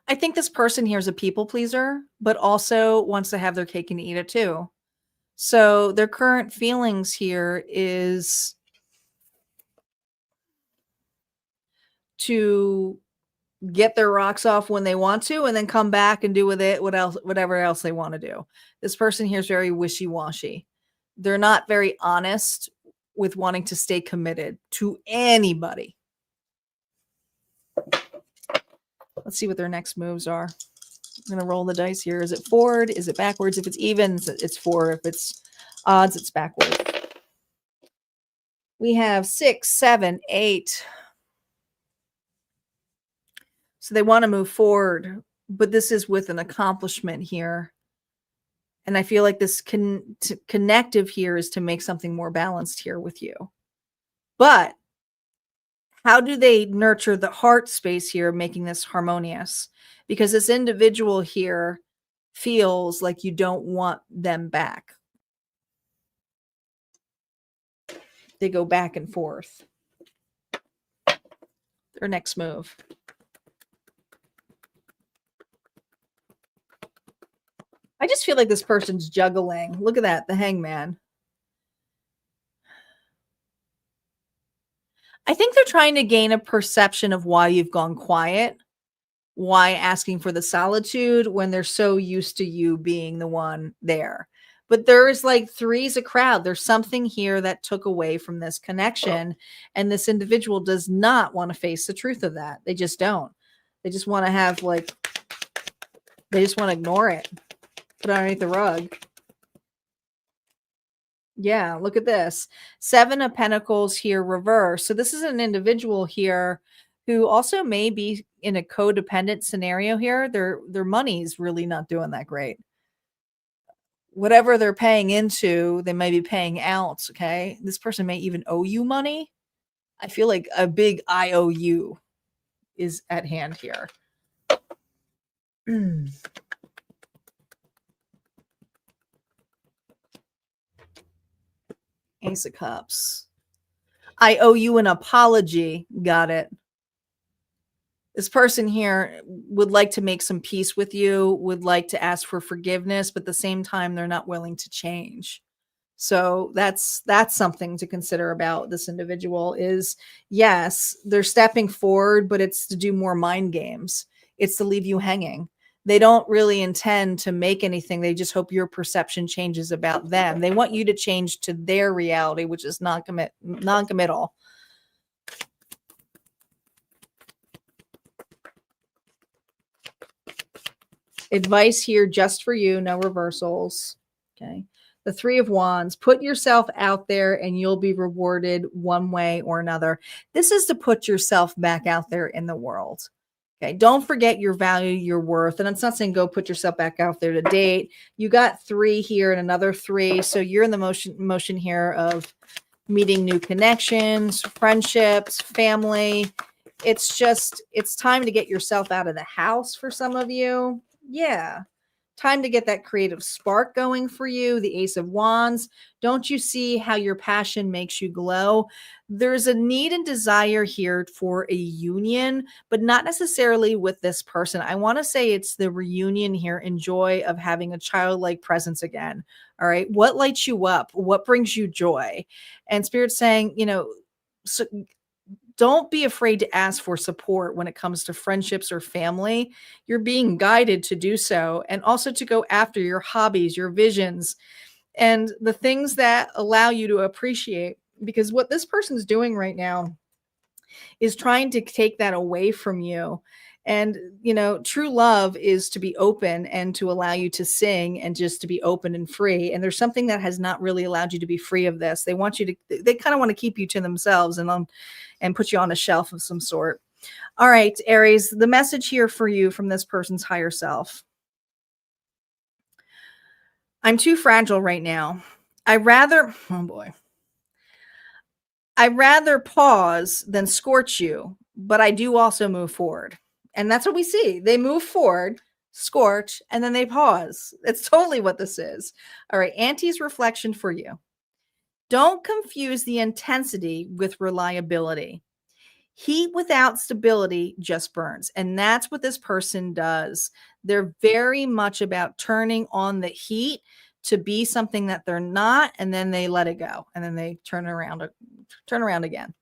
I think this person here is a people pleaser, but also wants to have their cake and eat it too. So their current feelings here is to get their rocks off when they want to and then come back and do with it whatever else they want to do. This person here is very wishy-washy. They're not very honest with wanting to stay committed to anybody. Let's see what their next moves are. I'm going to roll the dice here. Is it forward? Is it backwards? If it's even, it's forward. If it's odds, it's backwards. We have 6, 7, 8. So they want to move forward, but this is with an accomplishment here. And I feel like this connective here is to make something more balanced here with you. But how do they nurture the heart space here, making this harmonious? Because this individual here feels like you don't want them back. They go back and forth. Their next move. I just feel like this person's juggling. Look at that, the Hangman. I think they're trying to gain a perception of why you've gone quiet, why asking for the solitude when they're so used to you being the one there. But there's like 3's a crowd. There's something here that took away from this connection. And this individual does not want to face the truth of that. They just don't. They just want to have they just want to ignore it. Put it underneath the rug. Yeah, look at this. 7 of Pentacles here reverse. So this is an individual here who also may be in a codependent scenario here. Their money's really not doing that great. Whatever they're paying into, they may be paying out, okay? This person may even owe you money. I feel like a big IOU is at hand here. Ace of Cups. I owe you an apology. Got it. This person here would like to make some peace with you, would like to ask for forgiveness, but at the same time, they're not willing to change. So that's something to consider about this individual is, yes, they're stepping forward, but it's to do more mind games. It's to leave you hanging. They don't really intend to make anything. They just hope your perception changes about them. They want you to change to their reality, which is non-committal. Advice here just for you, no reversals. Okay. The Three of Wands, put yourself out there and you'll be rewarded one way or another. This is to put yourself back out there in the world. Okay. Don't forget your value, your worth. And it's not saying go put yourself back out there to date. You got 3 here and another 3. So you're in the motion here of meeting new connections, friendships, family. It's time to get yourself out of the house for some of you. Yeah. Time to get that creative spark going for you. The Ace of Wands. Don't you see how your passion makes you glow? There's a need and desire here for a union, but not necessarily with this person. I want to say it's the reunion here and joy of having a childlike presence again. All right. What lights you up? What brings you joy? And Spirit's saying, so don't be afraid to ask for support when it comes to friendships or family. You're being guided to do so, and also to go after your hobbies, your visions, and the things that allow you to appreciate. Because what this person's doing right now is trying to take that away from you. And, true love is to be open and to allow you to sing and just to be open and free. And there's something that has not really allowed you to be free of this. They kind of want to keep you to themselves and put you on a shelf of some sort. All right, Aries, the message here for you from this person's higher self. I'm too fragile right now. I'd rather pause than scorch you, but I do also move forward. And that's what we see. They move forward, scorch, and then they pause. It's totally what this is. All right, Auntie's reflection for you. Don't confuse the intensity with reliability. Heat without stability just burns. And that's what this person does. They're very much about turning on the heat to be something that they're not, and then they let it go, and then they turn around again.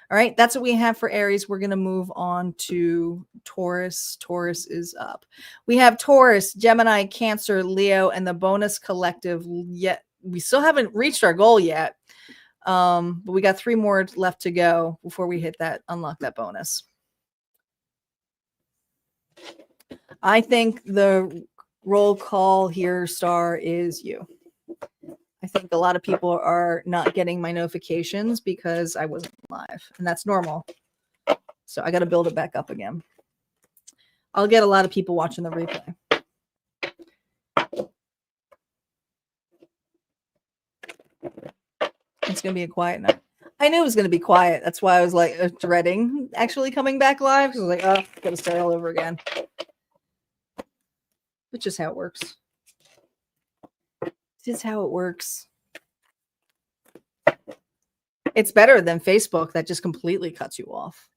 All right, that's what we have for Aries. We're going to move on to Taurus. Taurus is up. We have Taurus, Gemini, Cancer, Leo, and the bonus collective. Yet we still haven't reached our goal yet. But we got 3 more left to go before we unlock that bonus. I think the roll call here, star, is you. I think a lot of people are not getting my notifications because I wasn't live, and that's normal. So I got to build it back up again. I'll get a lot of people watching the replay. It's going to be a quiet night. I knew it was going to be quiet. That's why I was like dreading actually coming back live. I was like, oh, got to start all over again. It's just how it works. It's how it works. It's better than Facebook that just completely cuts you off.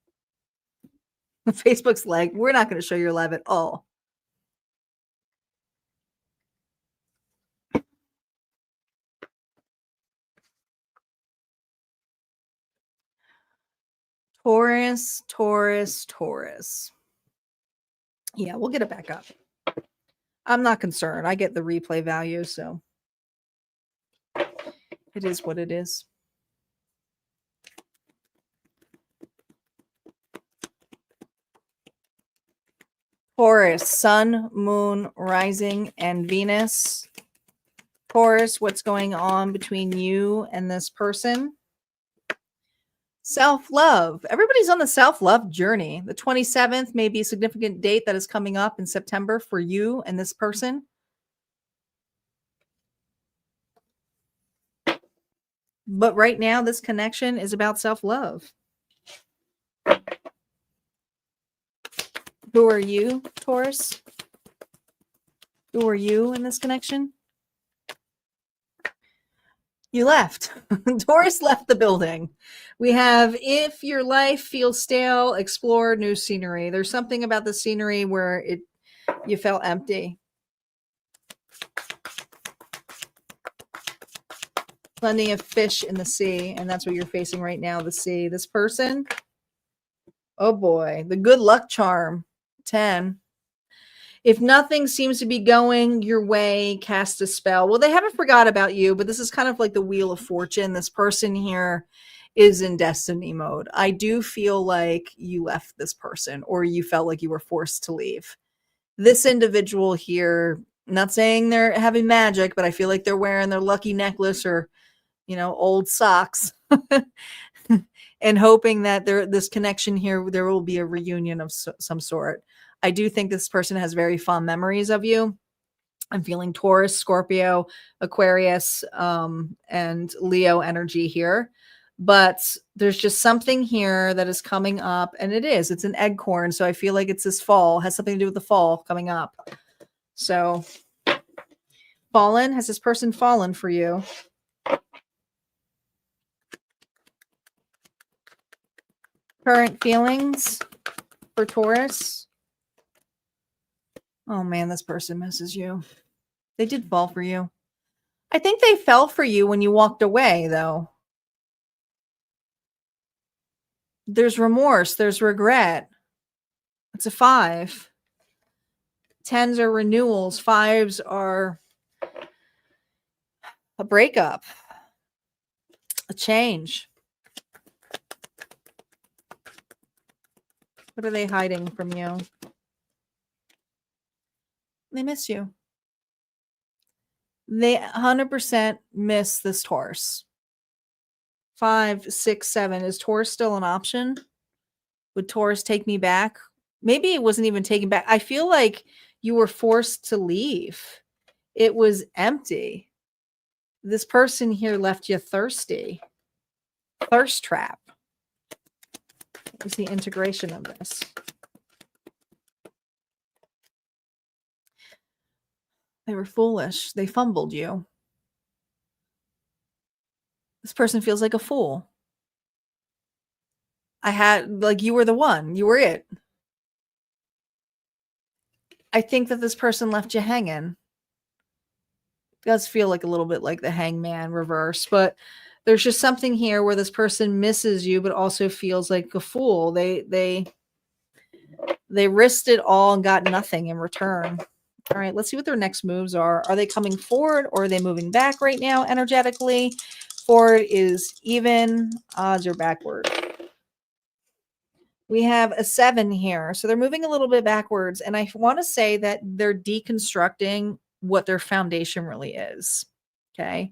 Facebook's like, we're not going to show your live at all. Taurus, Taurus, Taurus. Yeah, we'll get it back up. I'm not concerned. I get the replay value, so it is what it is. Taurus, Sun, Moon, Rising, and Venus. Taurus, what's going on between you and this person? Self-love. Everybody's on the self-love journey. The 27th may be a significant date that is coming up in September for you and this person. But right now, this connection is about self-love. Who are you, Taurus? Who are you in this connection? You left. Taurus left the building. We have, if your life feels stale, explore new scenery. There's something about the scenery where you felt empty. Plenty of fish in the sea, and that's what you're facing right now, the sea. This person, oh boy, the good luck charm, 10. If nothing seems to be going your way, cast a spell. Well, they haven't forgot about you, but this is kind of like the Wheel of Fortune. This person here is in destiny mode. I do feel like you left this person, or you felt like you were forced to leave. This individual here, not saying they're having magic, but I feel like they're wearing their lucky necklace or, old socks and hoping that this connection here, there will be a reunion of some sort. I do think this person has very fond memories of you. I'm feeling Taurus, Scorpio, Aquarius, and Leo energy here. But there's just something here that is coming up, and it's an eggcorn. So I feel like it's this fall, has something to do with the fall coming up. So fallen, has this person fallen for you? Current feelings for Taurus? Oh man, this person misses you. They did fall for you. I think they fell for you when you walked away, though. There's remorse. There's regret. It's a 5. 10s are renewals. 5s are a breakup, a change. What are they hiding from you? They miss you. They 100% miss this Taurus. 5, 6, 7. Is Taurus still an option? Would Taurus take me back? Maybe it wasn't even taken back. I feel like you were forced to leave. It was empty. This person here left you thirsty. Thirst trap. What was the integration of this? They were foolish. They fumbled you. This person feels like a fool. You were the one. You were it. I think that this person left you hanging. It does feel like a little bit like the hangman reverse, but there's just something here where this person misses you, but also feels like a fool. They risked it all and got nothing in return. All right, let's see what their next moves are. Are they coming forward or are they moving back right now energetically? Forward is even, odds are backward. We have a 7 here. So they're moving a little bit backwards. And I want to say that they're deconstructing what their foundation really is. Okay.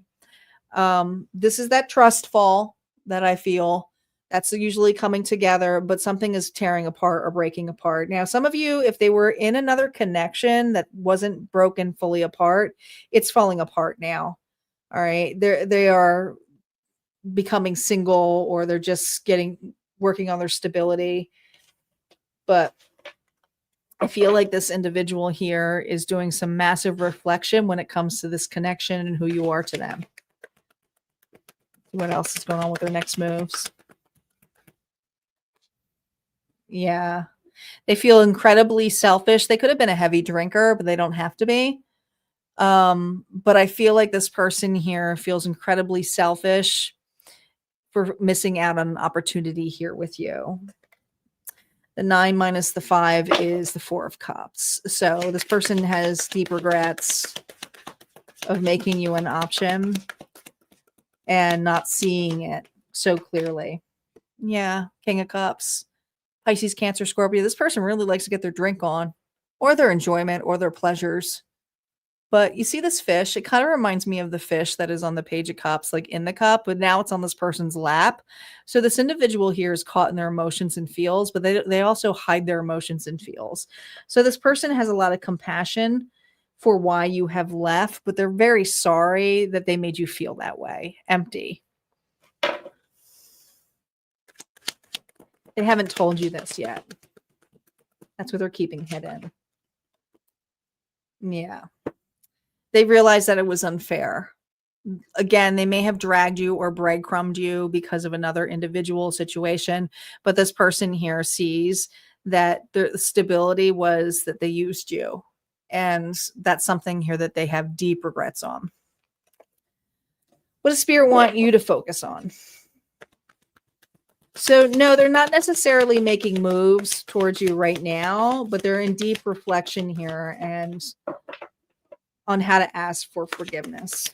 This is that trust fall that I feel that's usually coming together, but something is tearing apart or breaking apart. Now, some of you, if they were in another connection that wasn't broken fully apart, it's falling apart now. All right. They are becoming single, or they're just working on their stability. But I feel like this individual here is doing some massive reflection when it comes to this connection and who you are to them. What else is going on with their next moves? Yeah. They feel incredibly selfish. They could have been a heavy drinker, but they don't have to be. But I feel like this person here feels incredibly selfish for missing out on an opportunity here with you. The 9 minus the 5 is the 4 of Cups. So this person has deep regrets of making you an option and not seeing it so clearly. Yeah, King of Cups. Pisces, Cancer, Scorpio. This person really likes to get their drink on, or their enjoyment, or their pleasures. But you see this fish, it kind of reminds me of the fish that is on the Page of Cups, like in the cup, but now it's on this person's lap. So this individual here is caught in their emotions and feels, but they also hide their emotions and feels. So this person has a lot of compassion for why you have left, but they're very sorry that they made you feel that way, empty. They haven't told you this yet. That's what they're keeping hidden. Yeah. They realized that it was unfair. Again, they may have dragged you or breadcrumbed you because of another individual situation, but this person here sees that the stability was that they used you. And that's something here that they have deep regrets on. What does Spirit want you to focus on? So, no, they're not necessarily making moves towards you right now, but they're in deep reflection here and on how to ask for forgiveness.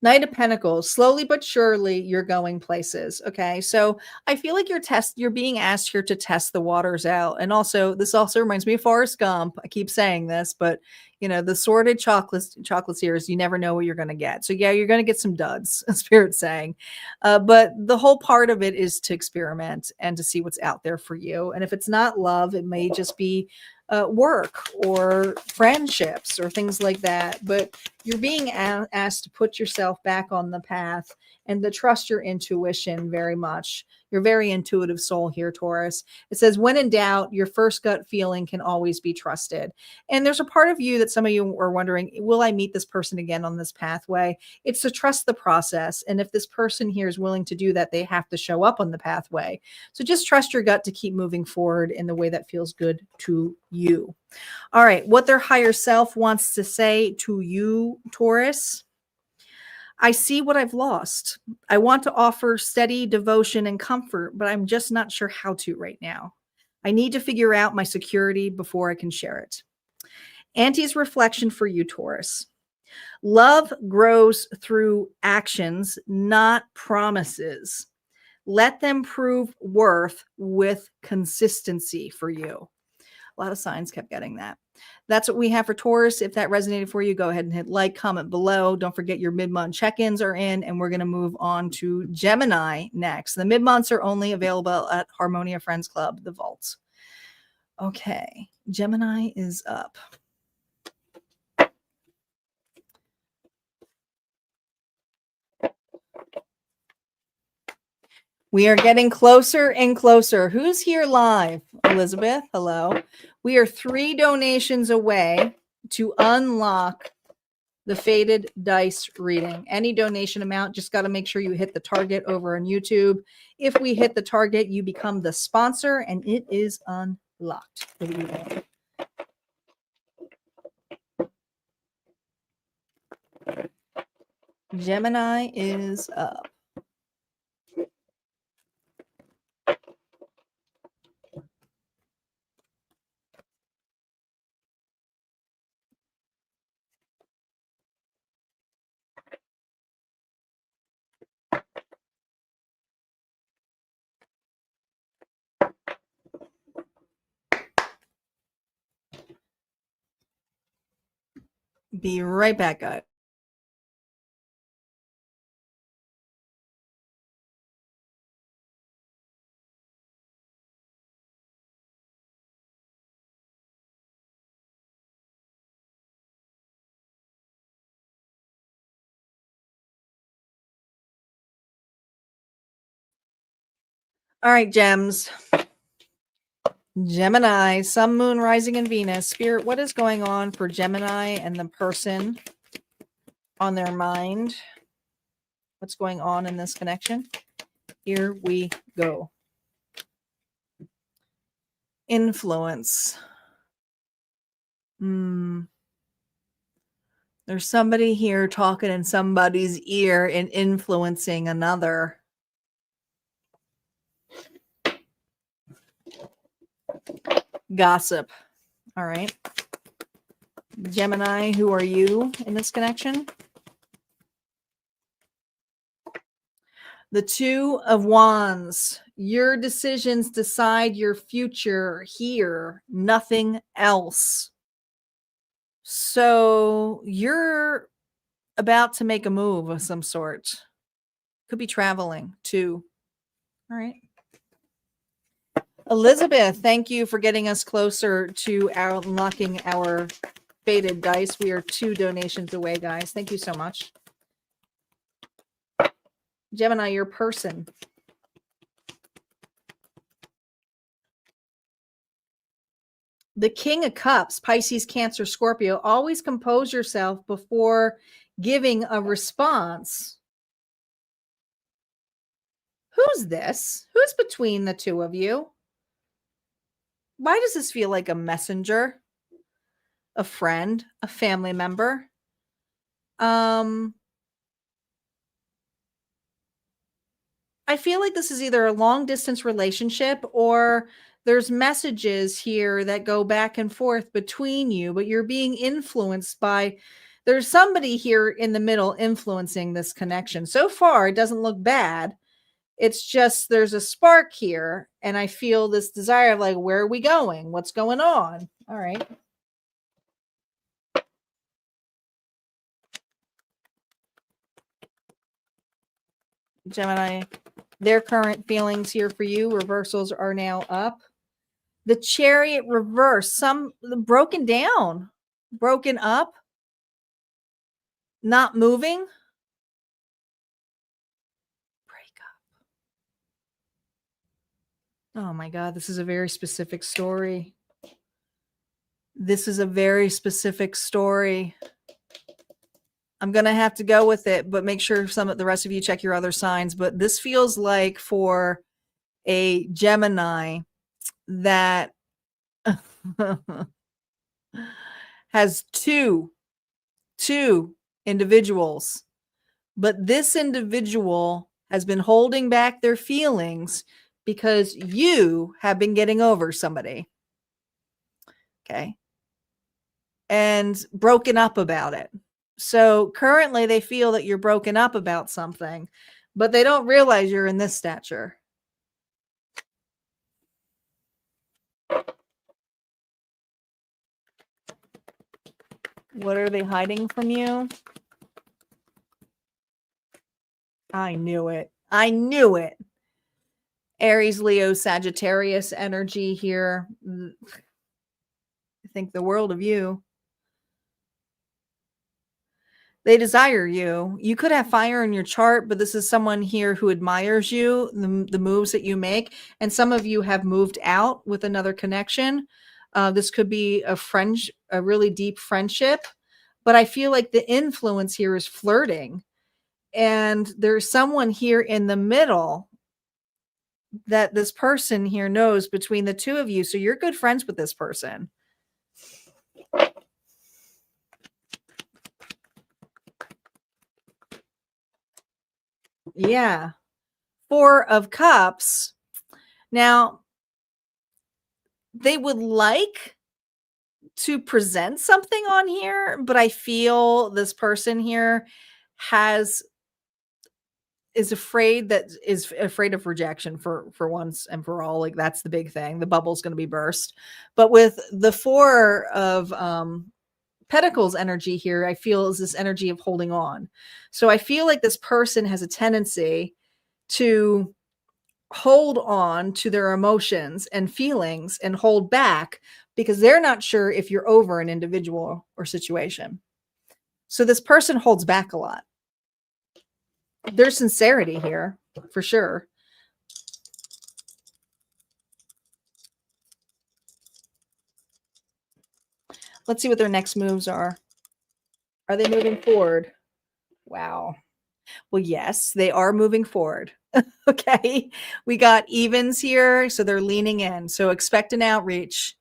Knight of Pentacles, slowly but surely you're going places. Okay. So I feel like you're being asked here to test the waters out. And also, this also reminds me of Forrest Gump. I keep saying this, but the sorted chocolatiers, you never know what you're going to get. So yeah, you're going to get some duds, Spirit's saying. But the whole part of it is to experiment and to see what's out there for you. And if it's not love, it may just be work or friendships or things like that. But you're being asked to put yourself back on the path and to trust your intuition very much. You're a very intuitive soul here, Taurus. It says, when in doubt, your first gut feeling can always be trusted. And there's a part of you that some of you are wondering, will I meet this person again on this pathway? It's to trust the process. And if this person here is willing to do that, they have to show up on the pathway. So just trust your gut to keep moving forward in the way that feels good to you. All right. What their higher self wants to say to you, Taurus. I see what I've lost. I want to offer steady devotion and comfort, but I'm just not sure how to right now. I need to figure out my security before I can share it. Auntie's reflection for you, Taurus. Love grows through actions, not promises. Let them prove worth with consistency for you. A lot of signs kept getting that. That's what we have for Taurus. If that resonated for you, go ahead and hit like, comment below. Don't forget your mid-month check-ins are in, and we're going to move on to Gemini next. The mid-months are only available at Harmonia Friends Club, the Vault. Okay, Gemini is up. We are getting closer and closer. Who's here live? Elizabeth, hello. We are 3 donations away to unlock the Faded Dice reading. Any donation amount, just got to make sure you hit the target over on YouTube. If we hit the target, you become the sponsor, and it is unlocked. Gemini is up. Be right back, guys. All right, gems. Gemini, Sun, Moon, Rising, and Venus. Spirit, what is going on for Gemini and the person on their mind? What's going on in this connection? Here we go. Influence. There's somebody here talking in somebody's ear and influencing another. Gossip. All right. Gemini, who are you in this connection? The 2 of Wands. Your decisions decide your future here, nothing else. So you're about to make a move of some sort. Could be traveling too. All right. Elizabeth, thank you for getting us closer to unlocking our Faded Dice. We are 2 donations away, guys. Thank you so much. Gemini, your person. The King of Cups, Pisces, Cancer, Scorpio. Always compose yourself before giving a response. Who's this? Who's between the two of you? Why does this feel like a messenger, a friend, a family member? I feel like this is either a long distance relationship or there's messages here that go back and forth between you, but you're being influenced by, there's somebody here in the middle influencing this connection. So far, it doesn't look bad. It's just there's a spark here, and I feel this desire of like, where are we going? What's going on? All right. Gemini, their current feelings here for you, reversals are now up. The Chariot reverse, some broken down, broken up, not moving. Break up. Oh my God, this is a very specific story. This is a very specific story. I'm going to have to go with it, but make sure the rest of you check your other signs. But this feels like for a Gemini that has two individuals, but this individual has been holding back their feelings because you have been getting over somebody. Okay. And broken up about it. So currently they feel that you're broken up about something, but they don't realize you're in this stature. What are they hiding from you? I knew it. I knew it. Aries, Leo, Sagittarius energy here. I think the world of you. They desire you. You could have fire in your chart, but this is someone here who admires you, the moves that you make. And some of you have moved out with another connection. This could be a really deep friendship, but I feel like the influence here is flirting. And there's someone here in the middle that this person here knows between the two of you. So you're good friends with this person. Yeah. 4 of Cups. Now, they would like to present something on here, but I feel this person here is afraid of rejection for once and for all. Like, that's the big thing. The bubble's going to be burst. But with the 4 of Pentacles energy here, I feel is this energy of holding on. So I feel like this person has a tendency to hold on to their emotions and feelings and hold back because they're not sure if you're over an individual or situation. So this person holds back a lot. There's sincerity here for sure. Let's see what their next moves are. Are they moving forward? Wow. Well, yes, they are moving forward. Okay. We got evens here. So they're leaning in. So expect an outreach.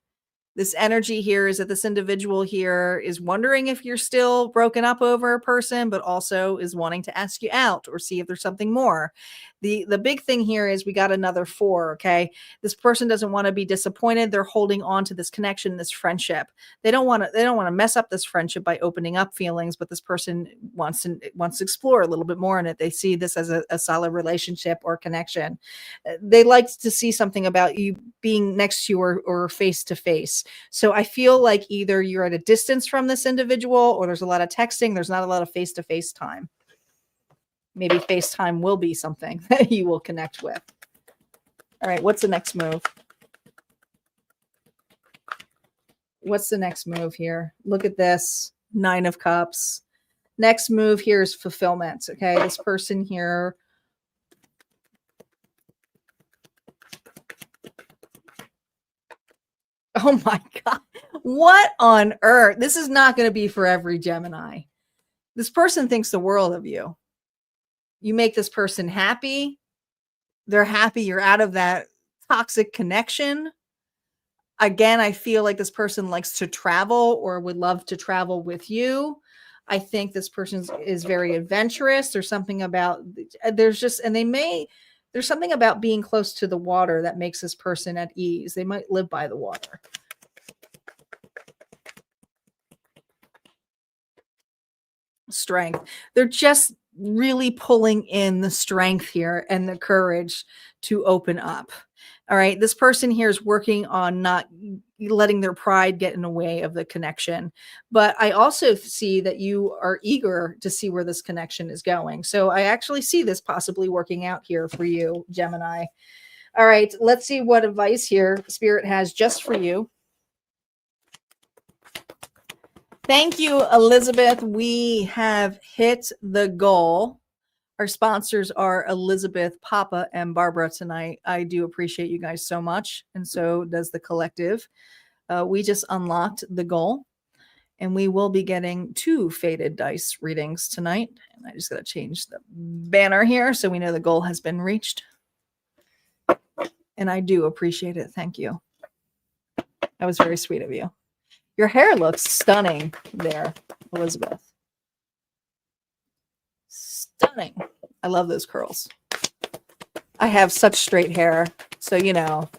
This energy here is that this individual here is wondering if you're still broken up over a person, but also is wanting to ask you out or see if there's something more. The big thing here is we got another 4. Okay. This person doesn't want to be disappointed. They're holding on to this connection, this friendship. They don't want to mess up this friendship by opening up feelings, but this person wants to explore a little bit more in it. They see this as a solid relationship or connection. They like to see something about you being next to you or face to face. So I feel like either you're at a distance from this individual or there's a lot of texting. There's not a lot of face-to-face time. Maybe FaceTime will be something that you will connect with. All right. What's the next move? What's the next move here? Look at this. 9 of Cups. Next move here is fulfillment. Okay. This person here. Oh my God. What on earth? This is not going to be for every Gemini. This person thinks the world of you. You make this person happy. They're happy you're out of that toxic connection. Again, I feel like this person likes to travel or would love to travel with you. I think this person is very adventurous. There's something about, there's something about being close to the water that makes this person at ease. They might live by the water. Strength. They're just really pulling in the strength here and the courage to open up. All right. This person here is working on not letting their pride get in the way of the connection. But I also see that you are eager to see where this connection is going. So I actually see this possibly working out here for you, Gemini. All right. Let's see what advice here Spirit has just for you. Thank you, Elizabeth. We have hit the goal. Our sponsors are Elizabeth, Papa, and Barbara tonight. I do appreciate you guys so much, and so does the collective. We just unlocked the goal, and we will be getting 2 faded dice readings tonight. And I just got to change the banner here so we know the goal has been reached. And I do appreciate it. Thank you. That was very sweet of you. Your hair looks stunning there, Elizabeth. Stunning. I love those curls. I have such straight hair. So, you know,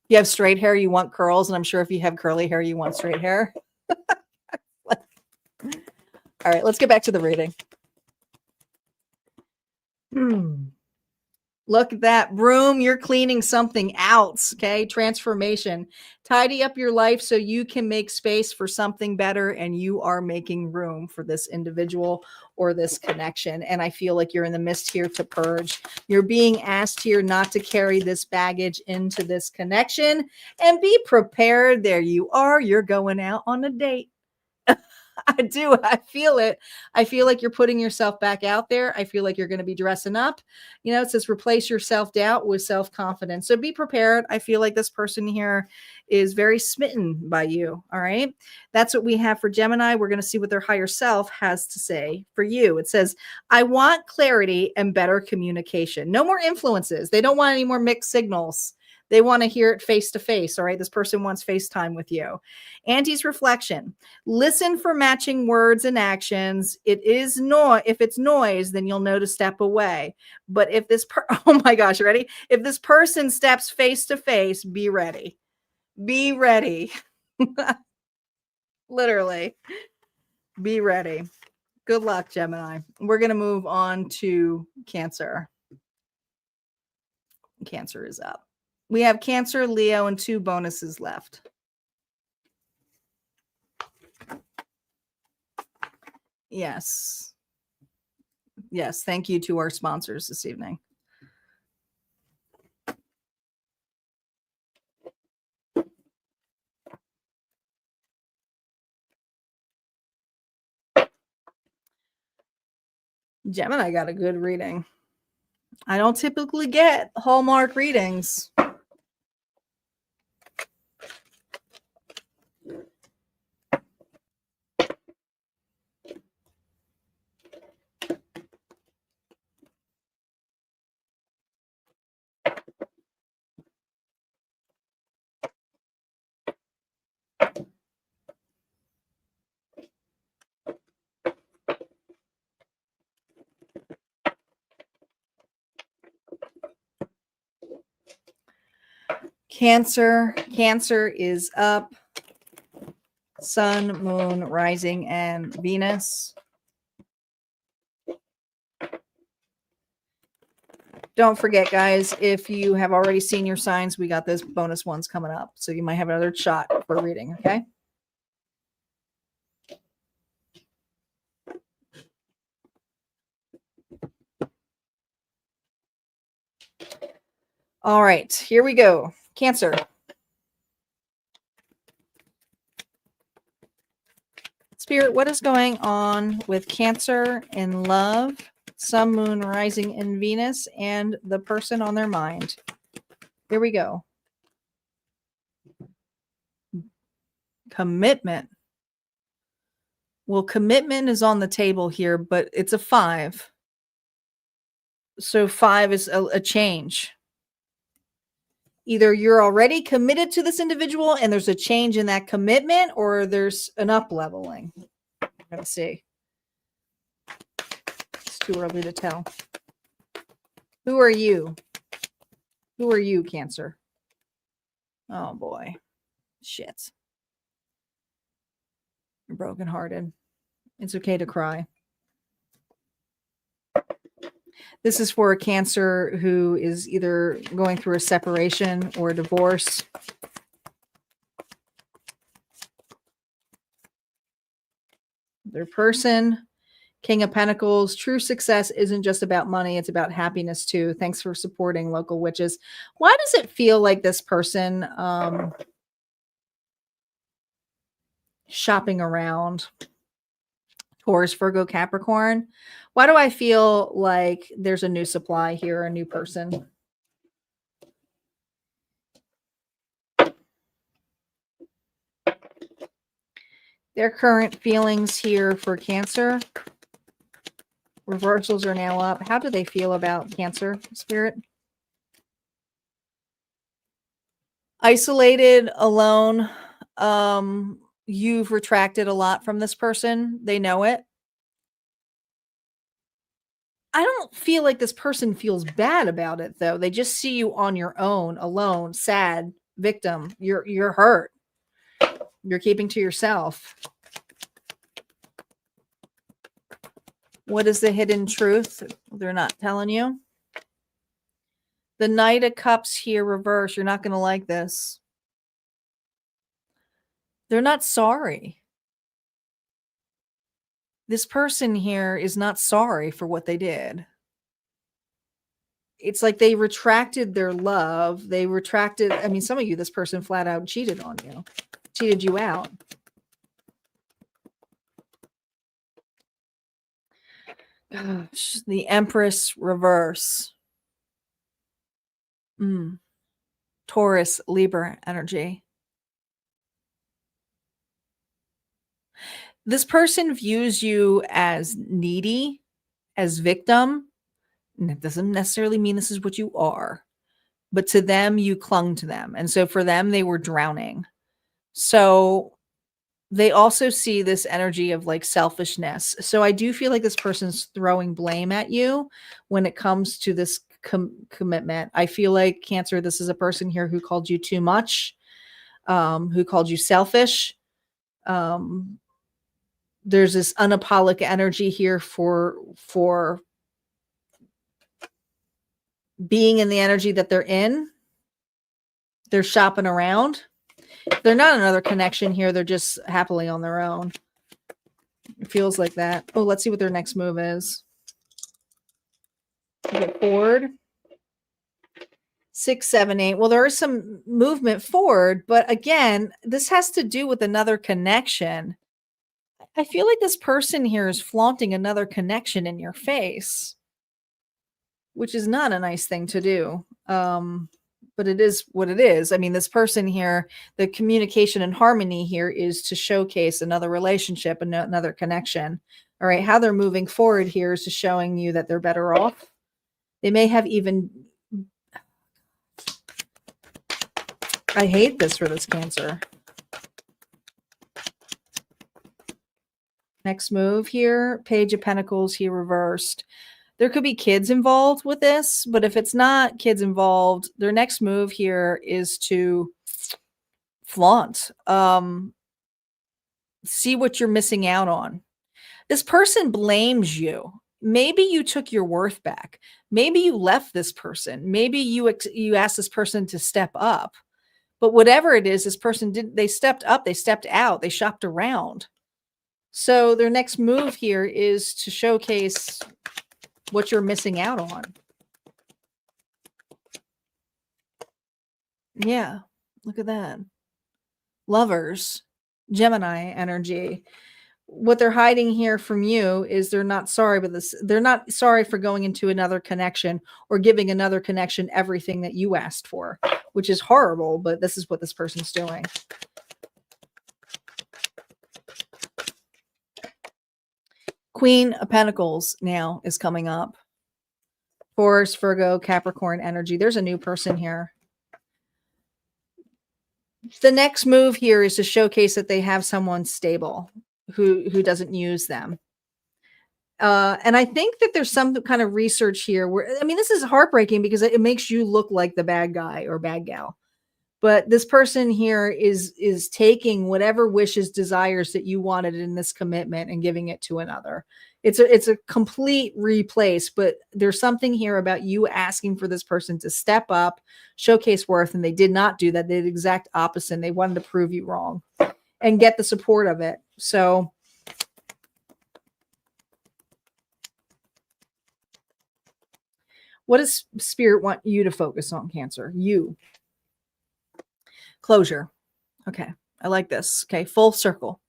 you have straight hair, you want curls. And I'm sure if you have curly hair, you want straight hair. All right, let's get back to the reading. Look at that broom. You're cleaning something out. Okay. Transformation. Tidy up your life so you can make space for something better. And you are making room for this individual or this connection. And I feel like you're in the midst here to purge. You're being asked here not to carry this baggage into this connection and be prepared. There you are. You're going out on a date. I do. I feel it. I feel like you're putting yourself back out there. I feel like you're going to be dressing up. You know, it says replace your self-doubt with self-confidence. So be prepared. I feel like this person here is very smitten by you. All right. That's what we have for Gemini. We're going to see what their higher self has to say for you. It says, I want clarity and better communication. No more influences. They don't want any more mixed signals. They want to hear it face to face. All right. This person wants FaceTime with you. Auntie's reflection. Listen for matching words and actions. If it's noise, then you'll know to step away. But if oh my gosh, you ready? If this person steps face to face, be ready. Be ready. Literally. Be ready. Good luck, Gemini. We're going to move on to Cancer. Cancer is up. We have Cancer, Leo, and 2 bonuses left. Yes. Yes. Thank you to our sponsors this evening. Gemini got a good reading. I don't typically get Hallmark readings. Cancer is up. Sun, Moon, Rising, and Venus. Don't forget, guys, if you have already seen your signs, we got those bonus ones coming up. So you might have another shot for reading, okay? All right, here we go. Cancer. Spirit, what is going on with Cancer in love, Sun, Moon, Rising, and Venus, and the person on their mind? Here we go. Commitment. Well, commitment is on the table here, but it's a 5. So 5 is a change. Either you're already committed to this individual and there's a change in that commitment, or there's an up-leveling. We're going to see. It's too early to tell. Who are you? Who are you, Cancer? Oh, boy. Shit. You're brokenhearted. It's okay to cry. This is for a Cancer who is either going through a separation or a divorce. Their person, King of Pentacles. True success isn't just about money. It's about happiness too. Thanks for supporting Local Witches. Why does it feel like this person shopping around? Taurus, Virgo, Capricorn. Why do I feel like there's a new supply here, a new person? Their current feelings here for Cancer. Reversals are now up. How do they feel about Cancer, Spirit? Isolated, alone. You've retracted a lot from this person. They know it. I don't feel like this person feels bad about it, though. They just see you on your own, alone, sad, victim. You're hurt. You're keeping to yourself. What is the hidden truth? They're not telling you. The Knight of Cups here, reverse. You're not going to like this. They're not sorry. This person here is not sorry for what they did. It's like they retracted their love. They retracted. I mean, some of you, this person flat out cheated on you, cheated you out. Gosh, the Empress reverse. Taurus, Libra energy. This person views you as needy, as victim. And that doesn't necessarily mean this is what you are. But to them, you clung to them. And so for them, they were drowning. So they also see this energy of like selfishness. So I do feel like this person's throwing blame at you when it comes to this commitment. I feel like, Cancer, this is a person here who called you too much, who called you selfish. There's this unapologetic energy here for being in the energy that they're in. They're shopping around. They're not another connection here. They're just happily on their own. It feels like that. Oh, let's see what their next move is. Get forward. 6, 7, 8. Well, there is some movement forward, but again, this has to do with another connection. I feel like this person here is flaunting another connection in your face, which is not a nice thing to do. But it is what it is. I mean, this person here, the communication and harmony here is to showcase another relationship and another connection. All right. How they're moving forward here is to showing you that they're better off. They may have even, I hate this for this Cancer. Next move here, Page of Pentacles here reversed. There could be kids involved with this, but if it's not kids involved, their next move here is to flaunt. See what you're missing out on. This person blames you. Maybe you took your worth back. Maybe you left this person. Maybe you asked this person to step up. But whatever it is, this person did. They stepped up. They stepped out. They shopped around. So their next move here is to showcase what you're missing out on. Yeah, look at that. Lovers, Gemini energy. What they're hiding here from you is they're not sorry, but they're not sorry for going into another connection or giving another connection everything that you asked for, which is horrible, but this is what this person's doing. Queen of Pentacles now is coming up. Taurus, Virgo, Capricorn energy. There's a new person here. The next move here is to showcase that they have someone stable who doesn't use them. And I think that there's some kind of research here where, I mean, this is heartbreaking because it makes you look like the bad guy or bad gal. But this person here is taking whatever wishes, desires that you wanted in this commitment and giving it to another. It's a complete replace, but there's something here about you asking for this person to step up, showcase worth, and they did not do that. They did the exact opposite. They wanted to prove you wrong and get the support of it. So what does Spirit want you to focus on, Cancer? You. Closure. Okay. I like this. Okay. Full circle.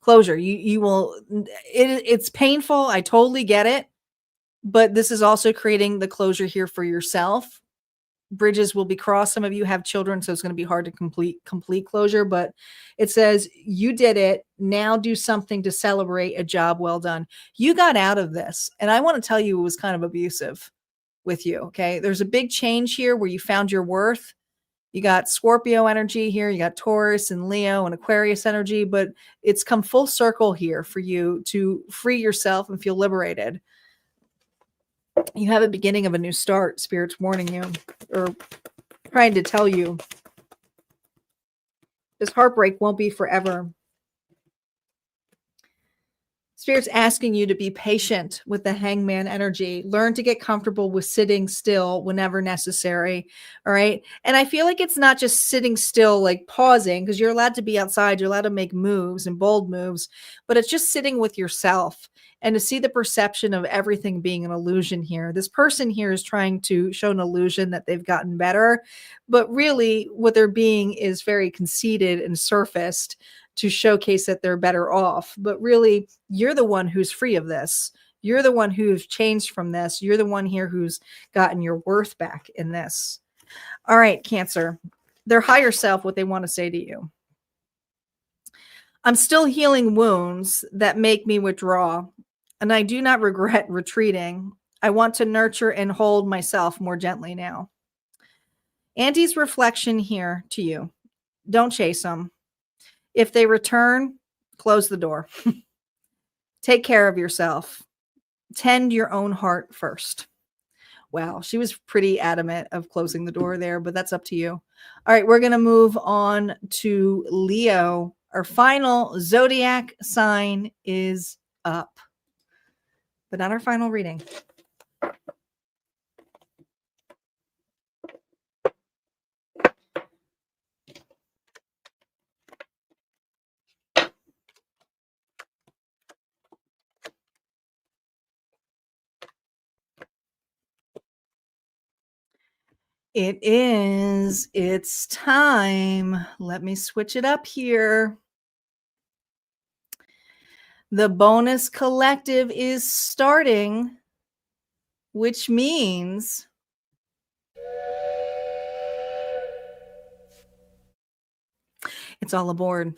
Closure. You will, it's painful. I totally get it. But this is also creating the closure here for yourself. Bridges will be crossed. Some of you have children, so it's going to be hard to complete closure, but it says you did it. Now do something to celebrate a job well done. You got out of this. And I want to tell you, it was kind of abusive with you. Okay. There's a big change here where you found your worth. You got Scorpio energy here. You got Taurus and Leo and Aquarius energy, but it's come full circle here for you to free yourself and feel liberated. You have a beginning of a new start. Spirit's warning you or trying to tell you this heartbreak won't be forever. Spirit's asking you to be patient with the Hangman energy. Learn to get comfortable with sitting still whenever necessary. All right. And I feel like it's not just sitting still, like pausing, because you're allowed to be outside. You're allowed to make moves and bold moves, but it's just sitting with yourself and to see the perception of everything being an illusion here. This person here is trying to show an illusion that they've gotten better, but really what they're being is very conceited and surfaced to showcase that they're better off. But really, you're the one who's free of this. You're the one who's changed from this. You're the one here who's gotten your worth back in this. All right, Cancer. Their higher self, what they want to say to you. I'm still healing wounds that make me withdraw, and I do not regret retreating. I want to nurture and hold myself more gently now. Auntie's reflection here to you. Don't chase them. If they return, close the door. Take care of yourself. Tend your own heart first. Wow, she was pretty adamant of closing the door there, but that's up to you. All right, we're going to move on to Leo. Our final zodiac sign is up, but not our final reading. It's time. Let me switch it up here. The bonus collective is starting, which means it's all aboard.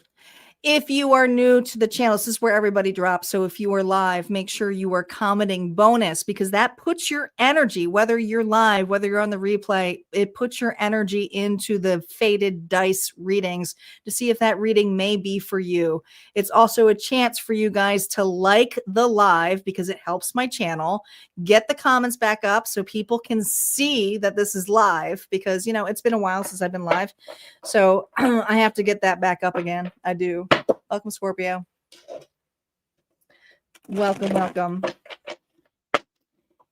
If you are new to the channel, this is where everybody drops. So if you are live, make sure you are commenting bonus, because that puts your energy, whether you're live, whether you're on the replay, it puts your energy into the faded dice readings to see if that reading may be for you. It's also a chance for you guys to like the live because it helps my channel. Get the comments back up so people can see that this is live, because, you know, it's been a while since I've been live. So I have to get that back up again. I do. Welcome, Scorpio. Welcome, welcome.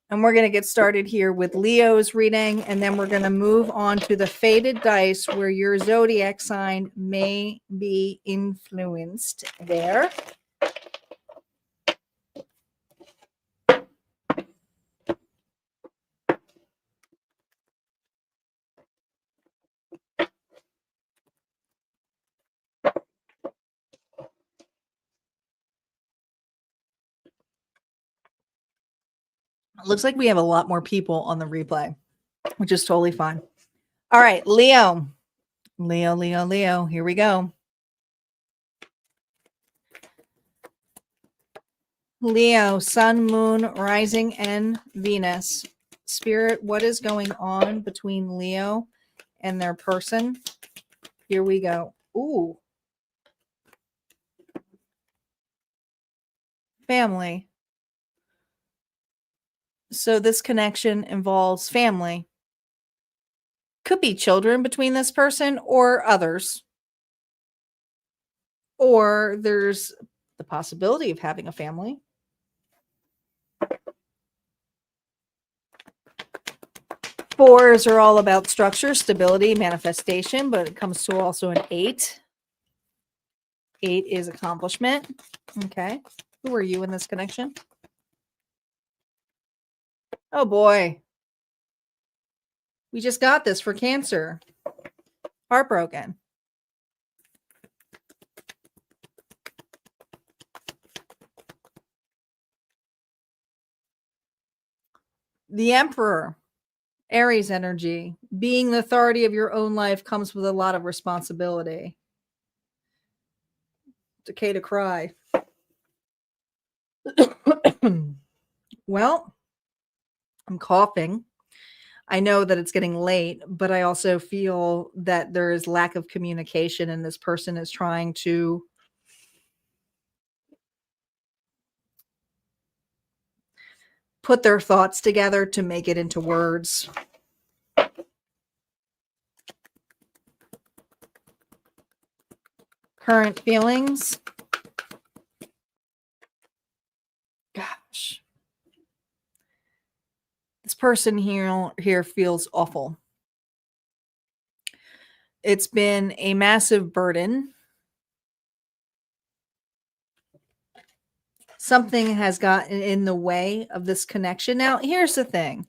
And we're going to get started here with Leo's reading, and then we're going to move on to the faded dice where your zodiac sign may be influenced there. It looks like we have a lot more people on the replay, which is totally fine. All right, Leo. Leo, Leo, Leo. Here we go. Leo, Sun, Moon, Rising, and Venus. Spirit, what is going on between Leo and their person? Here we go. Ooh. Family. So this connection involves family. Could be children between this person or others. Or there's the possibility of having a family. Fours are all about structure, stability, manifestation, but it comes to also an 8. 8 is accomplishment. Okay. Who are you in this connection? Oh boy. We just got this for Cancer. Heartbroken. The Emperor. Aries energy. Being the authority of your own life comes with a lot of responsibility. It's okay to cry. Well, I'm coughing. I know that it's getting late, but I also feel that there is lack of communication and this person is trying to put their thoughts together to make it into words. Current feelings. Gosh. This person here feels awful. It's been a massive burden. Something has gotten in the way of this connection. Now, here's the thing.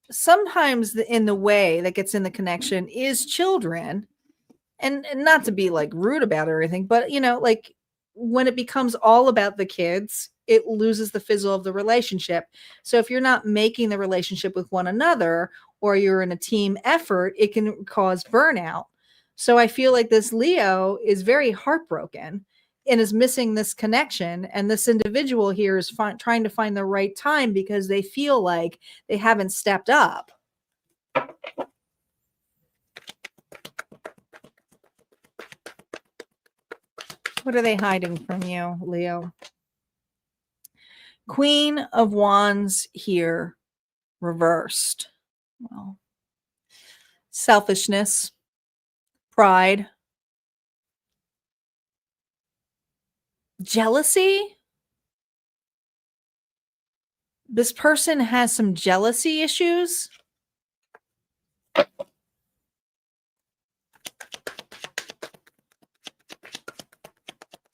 Sometimes in the way that gets in the connection is children. And not to be like rude about it or anything, but like when it becomes all about the kids, it loses the fizzle of the relationship. So if you're not making the relationship with one another or you're in a team effort, it can cause burnout. So I feel like this Leo is very heartbroken and is missing this connection. And this individual here is trying to find the right time because they feel like they haven't stepped up. What are they hiding from you, Leo? Queen of Wands here, reversed. Well, selfishness, pride, jealousy. This person has some jealousy issues.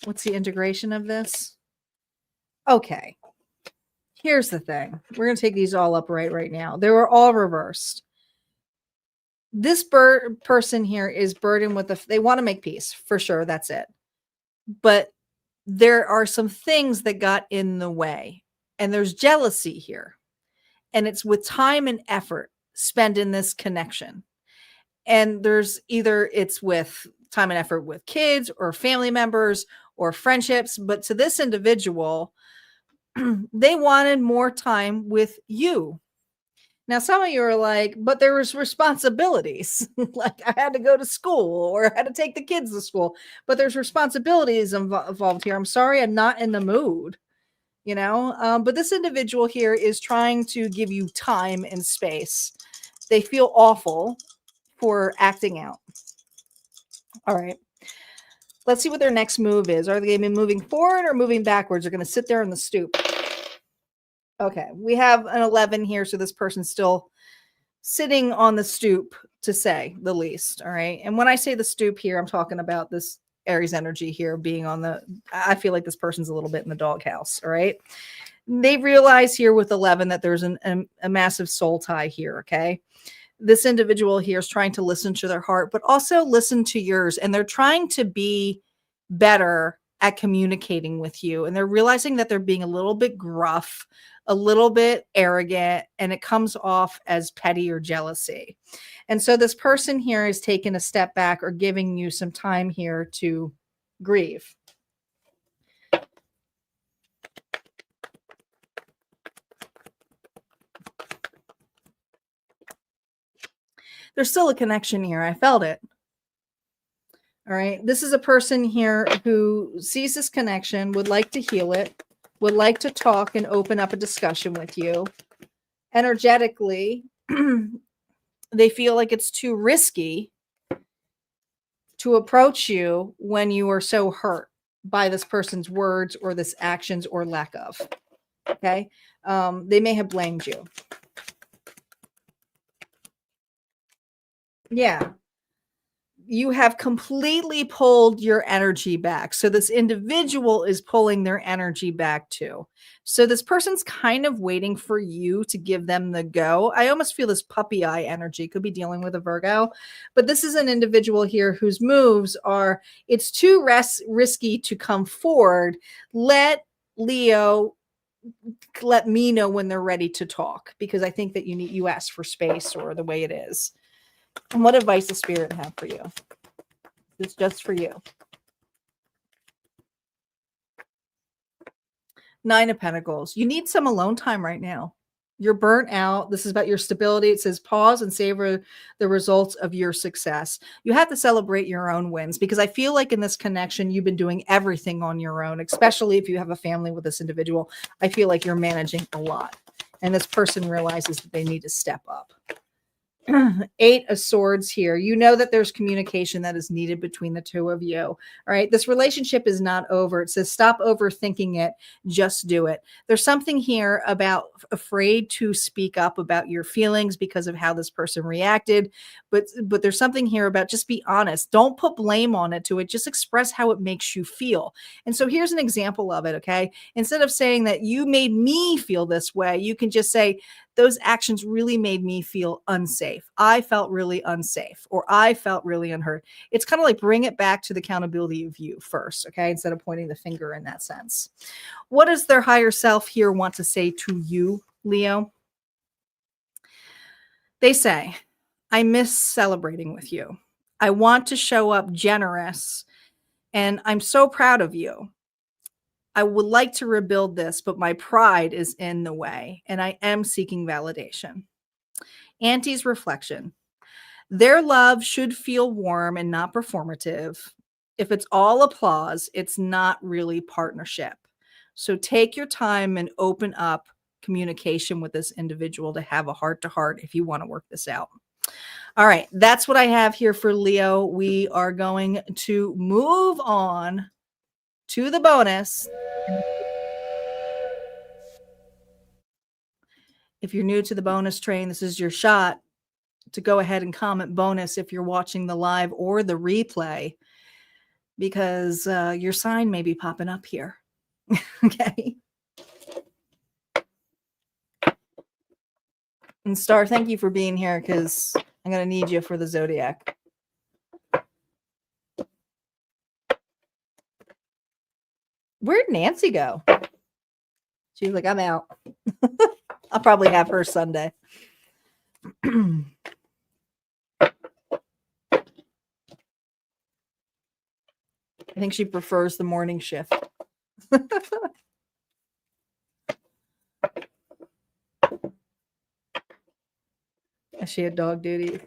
What's the integration of this? Okay. Here's the thing. We're going to take these all up right now. They were all reversed. This person here is burdened with they want to make peace for sure. That's it. But there are some things that got in the way and there's jealousy here. And it's with time and effort spent in this connection. And there's either it's with time and effort with kids or family members or friendships. But to this individual, they wanted more time with you. Now, some of you are like, but there was responsibilities. Like I had to go to school or I had to take the kids to school, but there's responsibilities involved here. I'm sorry, I'm not in the mood, but this individual here is trying to give you time and space. They feel awful for acting out. All right. Let's see what their next move is. Are they going to be moving forward or moving backwards? They're going to sit there on the stoop. Okay, we have an 11 here, so this person's still sitting on the stoop, to say the least. All right, and when I say the stoop here, I'm talking about this Aries energy here being on I feel like this person's a little bit in the doghouse. All right, they realize here with 11 that there's a massive soul tie here. Okay, this individual here is trying to listen to their heart, but also listen to yours, and they're trying to be better at communicating with you, and they're realizing that they're being a little bit gruff, a little bit arrogant, and it comes off as petty or jealousy. And so this person here is taking a step back or giving you some time here to grieve. There's still a connection here. I felt it. All right. This is a person here who sees this connection, would like to heal it, would like to talk and open up a discussion with you. Energetically, they feel like it's too risky to approach you when you are so hurt by this person's words or this actions or lack of. Okay. They may have blamed you. Yeah. You have completely pulled your energy back. So this individual is pulling their energy back too. So this person's kind of waiting for you to give them the go. I almost feel this puppy eye energy. Could be dealing with a Virgo, but this is an individual here whose moves are, it's too risky to come forward. Let Leo let me know when they're ready to talk, because I think that you ask for space, or the way it is. And what advice does Spirit have for you? It's just for you. 9 of Pentacles. You need some alone time right now. You're burnt out. This is about your stability. It says pause and savor the results of your success. You have to celebrate your own wins, because I feel like in this connection, you've been doing everything on your own, especially if you have a family with this individual. I feel like you're managing a lot, and this person realizes that they need to step up. 8 of Swords here. You know that there's communication that is needed between the two of you. All right. This relationship is not over. It says stop overthinking it. Just do it. There's something here about afraid to speak up about your feelings because of how this person reacted. But there's something here about just be honest. Don't put blame on it to it. Just express how it makes you feel. And so here's an example of it. Okay. Instead of saying that you made me feel this way, you can just say, those actions really made me feel unsafe. I felt really unsafe, or I felt really unheard. It's kind of like bring it back to the accountability of you first, okay? Instead of pointing the finger in that sense. What does their higher self here want to say to you, Leo? They say, I miss celebrating with you. I want to show up generous, and I'm so proud of you. I would like to rebuild this, but my pride is in the way, and I am seeking validation. Auntie's reflection. Their love should feel warm and not performative. If it's all applause, it's not really partnership. So take your time and open up communication with this individual to have a heart-to-heart if you want to work this out. All right, that's what I have here for Leo. We are going to move on to the bonus. If you're new to the bonus train, this is your shot to go ahead and comment bonus if you're watching the live or the replay, because your sign may be popping up here. Okay. And Star, thank you for being here, because I'm going to need you for the Zodiac. Where'd Nancy go? She's like, I'm out. I'll probably have her Sunday. I think she prefers the morning shift. She had dog duty.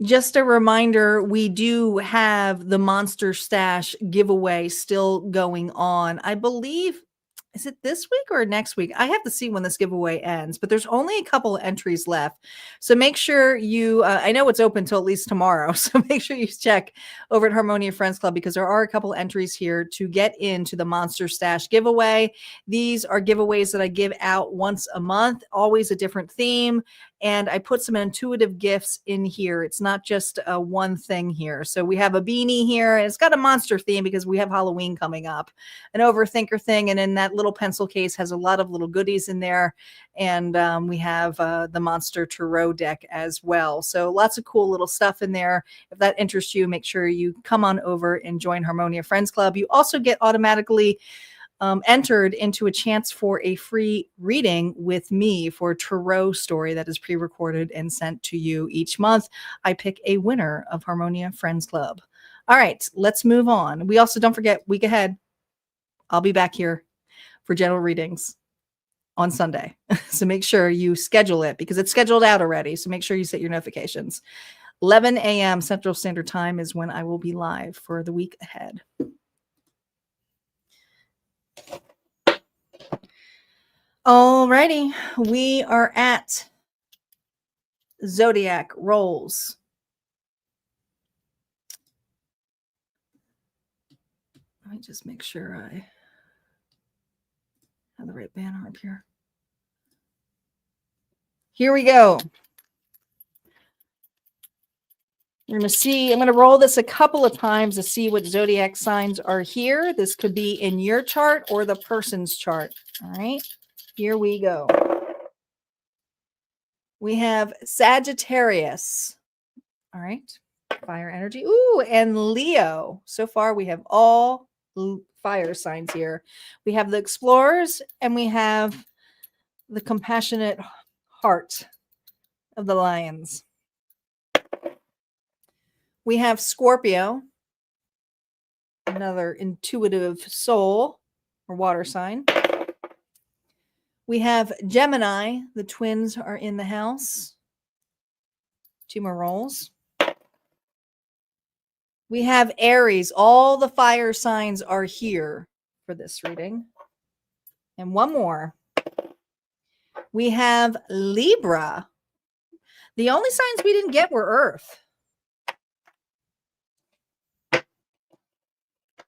Just a reminder, we do have the Monster Stash giveaway still going on. I believe, is it this week or next week? I have to see when this giveaway ends, but there's only a couple of entries left. So make sure you, I know it's open till at least tomorrow. So make sure you check over at Harmonia Friends Club, because there are a couple entries here to get into the Monster Stash giveaway. These are giveaways that I give out once a month, always a different theme. And I put some intuitive gifts in here. It's not just one thing here. So we have a beanie here, and it's got a monster theme because we have Halloween coming up, an overthinker thing. And in that little pencil case has a lot of little goodies in there. And we have the Monster Tarot deck as well. So lots of cool little stuff in there. If that interests you, make sure you come on over and join Harmonia Friends Club. You also get automatically entered into a chance for a free reading with me for a tarot story that is pre-recorded and sent to you each month. I pick a winner of Harmonia Friends Club. All right, let's move on. We also, don't forget, week ahead, I'll be back here for general readings on Sunday. So make sure you schedule it because it's scheduled out already. So make sure you set your notifications. 11 a.m. Central Standard Time is when I will be live for the week ahead. Alrighty, we are at Zodiac rolls. Let me just make sure I have the right banner up here. Here we go. You're going to see, I'm going to roll this a couple of times to see what zodiac signs are here. This could be in your chart or the person's chart. All right, here we go. We have Sagittarius. All right, fire energy. Ooh, and Leo. So far, we have all fire signs here. We have the explorers and we have the compassionate heart of the lions. We have Scorpio, another intuitive soul or water sign. We have Gemini. The twins are in the house. 2 more rolls. We have Aries. All the fire signs are here for this reading. And 1 more. We have Libra. The only signs we didn't get were Earth.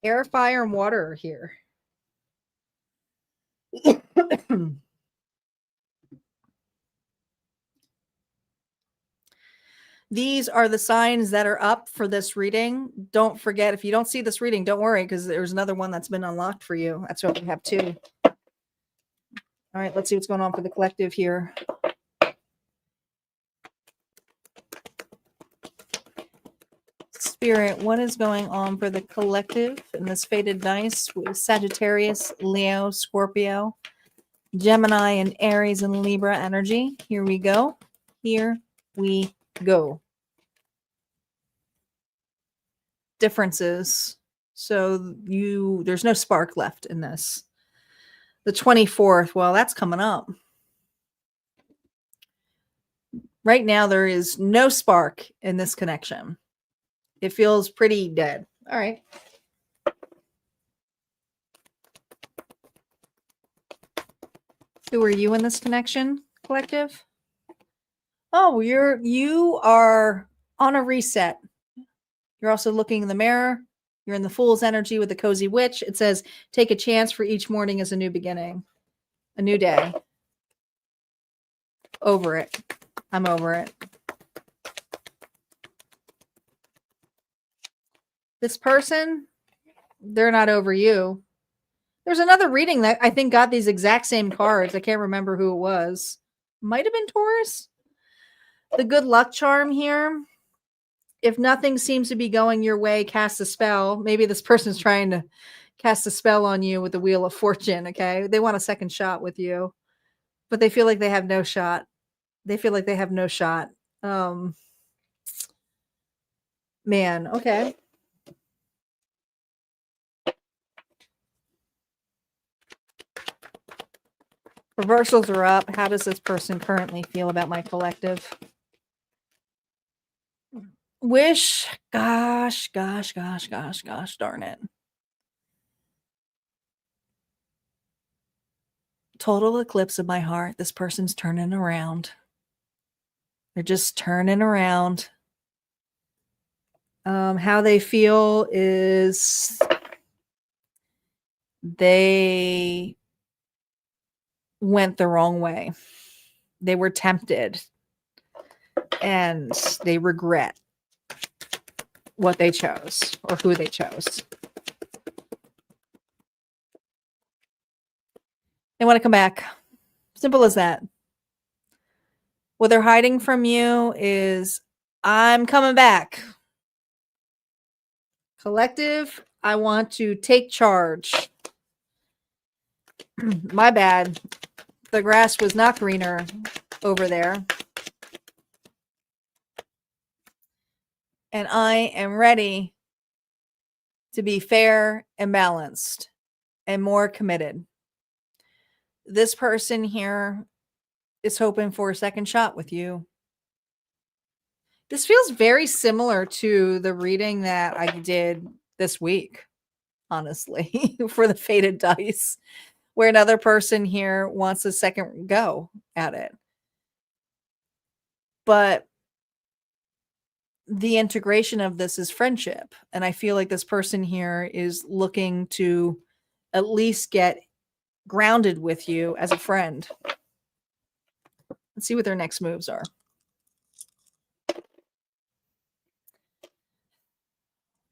Air, fire, and water are here. These are the signs that are up for this reading. Don't forget, if you don't see this reading, don't worry, because there's another one that's been unlocked for you. That's what we have too. All right, let's see what's going on for the collective here. Spirit, what is going on for the collective in this faded dice with Sagittarius, Leo, Scorpio, Gemini, and Aries and Libra energy? Here we go. Here we go. Differences. So there's no spark left in this. The 24th, well, that's coming up. Right now, there is no spark in this connection. It feels pretty dead. All right. Who are you in this connection, collective? Oh, you are on a reset. You're also looking in the mirror. You're in the Fool's energy with the Cozy Witch. It says, take a chance, for each morning is a new beginning, a new day. Over it. I'm over it. This person, they're not over you. There's another reading that I think got these exact same cards. I can't remember who it was. Might have been Taurus. The good luck charm here. If nothing seems to be going your way, cast a spell. Maybe this person's trying to cast a spell on you with the Wheel of Fortune, okay? They want a second shot with you, but they feel like they have no shot. They feel like they have no shot. Man, okay. Reversals are up. How does this person currently feel about my collective? Wish, gosh, darn it. Total eclipse of my heart. This person's turning around. They're just turning around. How they feel is they went the wrong way. They were tempted and they regret what they chose or who they chose. They want to come back. Simple as that. What they're hiding from you is, I'm coming back. Collective, I want to take charge. My bad. The grass was not greener over there. And I am ready to be fair and balanced and more committed. This person here is hoping for a second shot with you. This feels very similar to the reading that I did this week, honestly, for the Fated Dice, where another person here wants a second go at it. But the integration of this is friendship. And I feel like this person here is looking to at least get grounded with you as a friend. Let's see what their next moves are.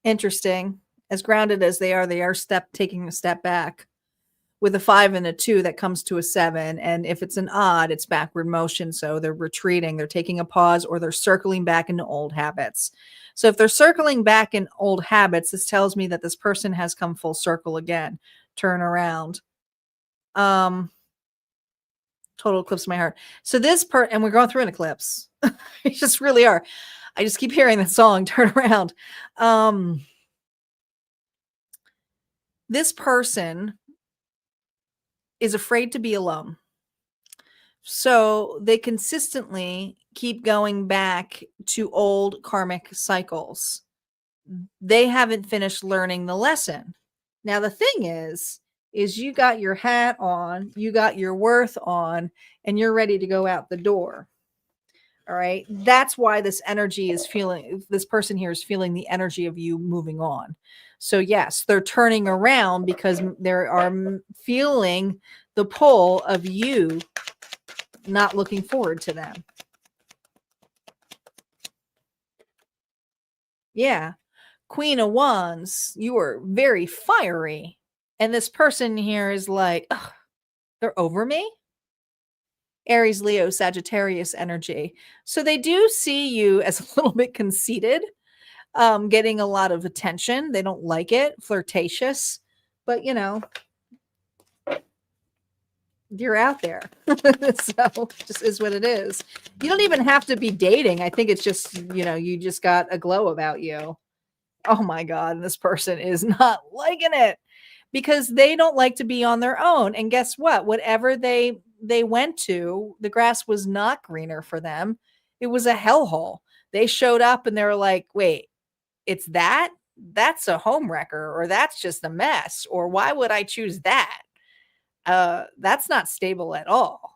Interesting. As grounded as they are taking a step back. With a 5 and a 2, that comes to a 7. And if it's an odd, it's backward motion. So they're retreating, they're taking a pause, or they're circling back into old habits. So if they're circling back in old habits, this tells me that this person has come full circle again. Turn around. Total eclipse of my heart. So and we're going through an eclipse. We just really are. I just keep hearing that song, Turn Around. This person is afraid to be alone. So they consistently keep going back to old karmic cycles. They haven't finished learning the lesson. Now, the thing is you got your hat on, you got your worth on, and you're ready to go out the door. All right. That's why this person here is feeling the energy of you moving on. So yes, they're turning around because they are feeling the pull of you not looking forward to them. Yeah. Queen of Wands, you are very fiery. And this person here is like, they're over me. Aries, Leo, Sagittarius energy. So they do see you as a little bit conceited, getting a lot of attention. They don't like it, flirtatious, but you're out there. So just is what it is. You don't even have to be dating. I think it's just, you just got a glow about you. Oh my God. This person is not liking it because they don't like to be on their own. And guess what? Whatever they went to, the grass was not greener for them. It was a hellhole. They showed up and they were like, wait, it's that's a home wrecker, or that's just a mess, or why would I choose that? That's not stable at all.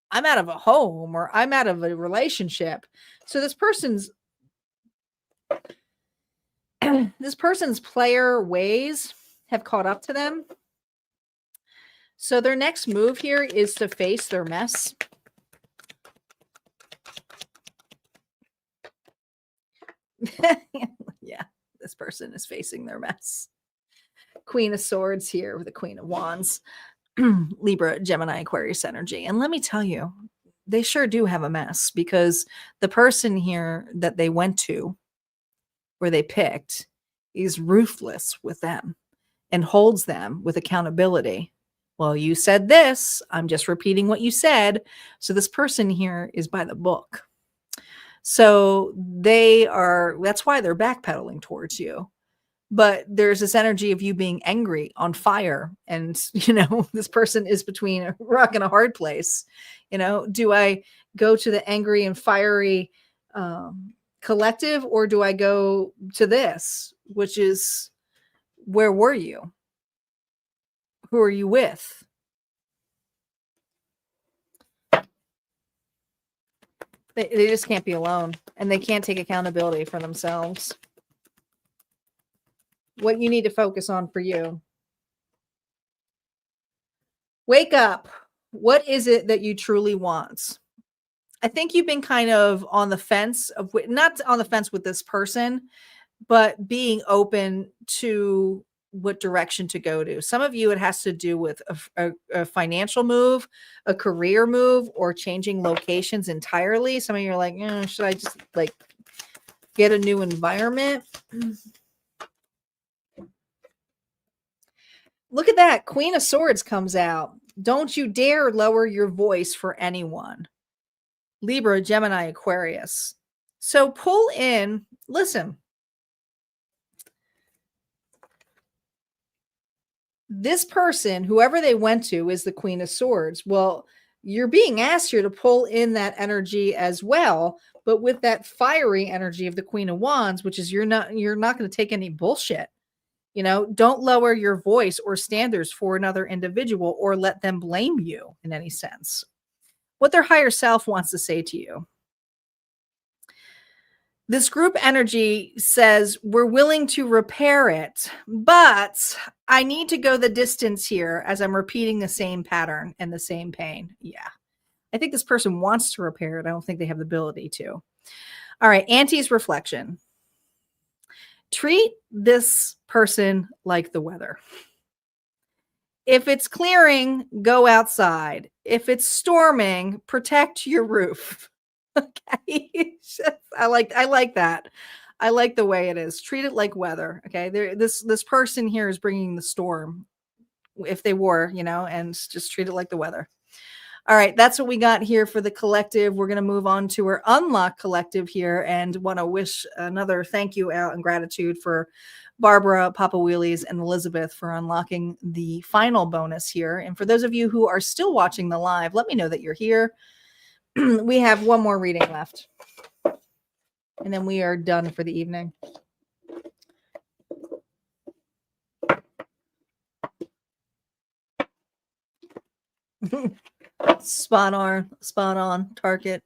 I'm out of a home, or I'm out of a relationship. So this person's player ways have caught up to them. So their next move here is to face their mess. Yeah, this person is facing their mess. Queen of Swords here with the Queen of Wands. Libra, Gemini, Aquarius energy. And let me tell you, they sure do have a mess, because the person here that they went to, where they picked, is ruthless with them and holds them with accountability. Well, you said this, I'm just repeating what you said. So this person here is by the book. So that's why they're backpedaling towards you. But there's this energy of you being angry, on fire. And, this person is between a rock and a hard place. Do I go to the angry and fiery collective, or do I go to this, which is, where were you? Who are you with? They just can't be alone, and they can't take accountability for themselves. What you need to focus on for you. Wake up. What is it that you truly want? I think you've been kind of on the fence not on the fence with this person, but being open to what direction to go to. Some of you, it has to do with a financial move, a career move, or changing locations entirely. Some of you are like, should I just get a new environment? Look at that. Queen of Swords comes out. Don't you dare lower your voice for anyone. Libra, Gemini, Aquarius. So pull in, listen. This person, whoever they went to, is the Queen of Swords. Well, you're being asked here to pull in that energy as well, but with that fiery energy of the Queen of Wands, which is you're not going to take any bullshit. You know, don't lower your voice or standards for another individual or let them blame you in any sense. What their higher self wants to say to you. This group energy says we're willing to repair it, but I need to go the distance here as I'm repeating the same pattern and the same pain. Yeah. I think this person wants to repair it. I don't think they have the ability to. All right. Auntie's reflection. Treat this person like the weather. If it's clearing, go outside. If it's storming, protect your roof. Okay. I like that. I like the way it is. Treat it like weather. Okay. This person here is bringing the storm if they were, you know, and just treat it like the weather. All right. That's what we got here for the collective. We're going to move on to our unlock collective here and want to wish another thank you out and gratitude for Barbara, Papa Wheelies, and Elizabeth for unlocking the final bonus here. And for those of you who are still watching the live, let me know that you're here. We have one more reading left. And then we are done for the evening. Spot on target.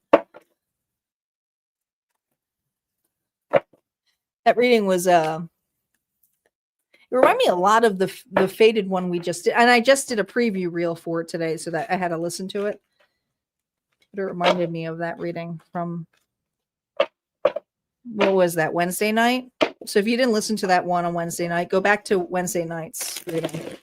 That reading was it reminded me a lot of the faded one we just did, and I just did a preview reel for it today, so that I had to listen to it. But it reminded me of that reading from, what was that, Wednesday night? So if you didn't listen to that one on Wednesday night, go back to Wednesday night's reading.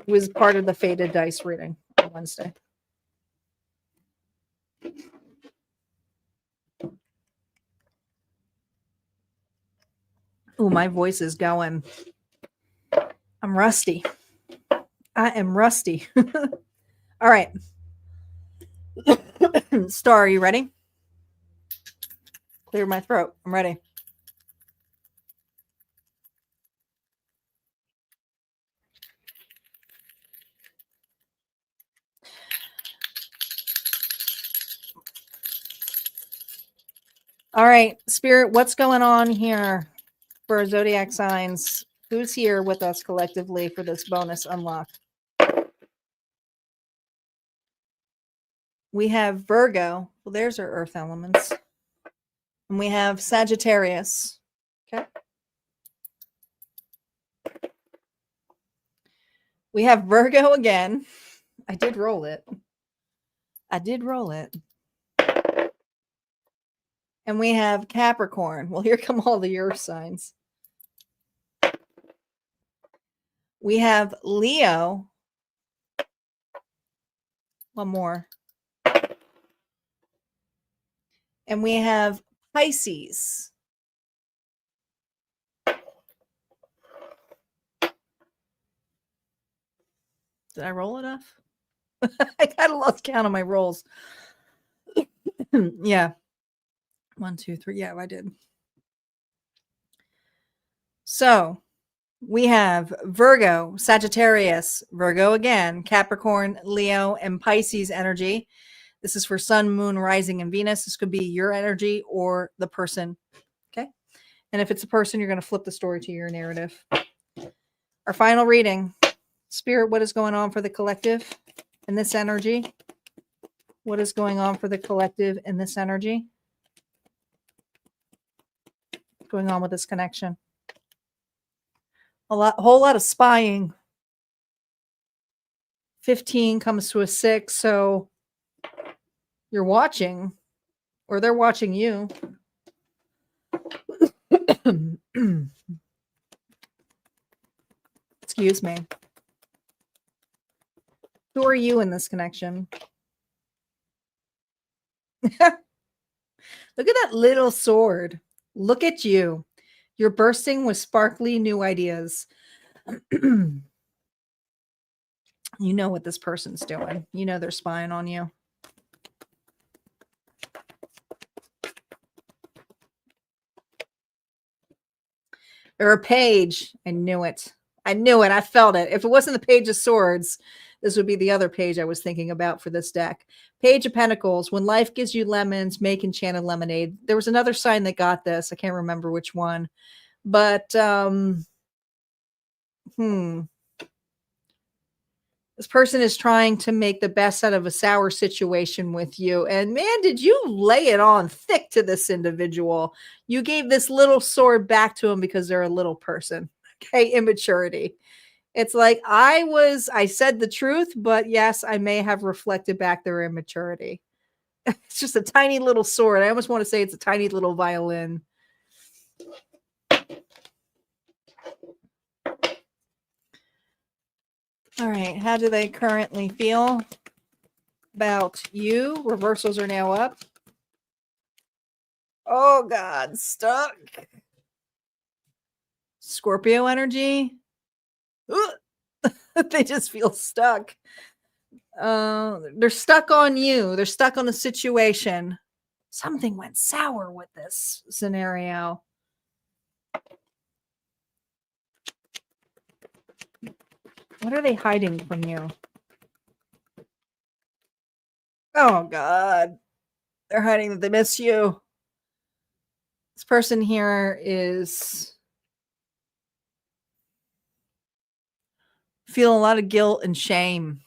It was part of the faded dice reading on Wednesday. Oh, my voice is going. I'm rusty. I am rusty. All right. Star, are you ready? Clear my throat. I'm ready. All right, Spirit, what's going on here for our zodiac signs? Who's here with us collectively for this bonus unlock? We have Virgo. Well, there's our earth elements. And we have Sagittarius. Okay. We have Virgo again. I did roll it. And we have Capricorn. Well, here come all the earth signs. We have Leo. One more. And we have Pisces. Did I roll enough? I kind of lost count of my rolls. Yeah. 1, 2, 3. Yeah, I did. So we have Virgo, Sagittarius, Virgo again, Capricorn, Leo, and Pisces energy. This is for Sun, Moon, Rising, and Venus. This could be your energy or the person. Okay. And if it's a person, you're going to flip the story to your narrative. Our final reading. Spirit, what is going on for the collective in this energy? What is going on for the collective in this energy? What's going on with this connection? A whole lot of spying. 15 comes to a 6, so you're watching, or they're watching you. Excuse me. Who are you in this connection? Look at that little sword. Look at you. You're bursting with sparkly new ideas. You know what this person's doing. You know they're spying on you. They're a page. I knew it. I knew it. I felt it. If it wasn't the Page of Swords, this would be the other page I was thinking about for this deck. Page of Pentacles. When life gives you lemons, make enchanted lemonade. There was another sign that got this. I can't remember which one. But this person is trying to make the best out of a sour situation with you. And man, did you lay it on thick to this individual. You gave this little sword back to them because they're a little person. Okay, immaturity. It's like I said the truth, but yes, I may have reflected back their immaturity. It's just a tiny little sword. I almost want to say it's a tiny little violin. All right, how do they currently feel about you? Reversals are now up. Oh, God, stuck. Scorpio energy. They just feel stuck. They're stuck on you. They're stuck on the situation. Something went sour with this scenario. What are they hiding from you? Oh, God. They're hiding that they miss you. This person here is feeling a lot of guilt and shame.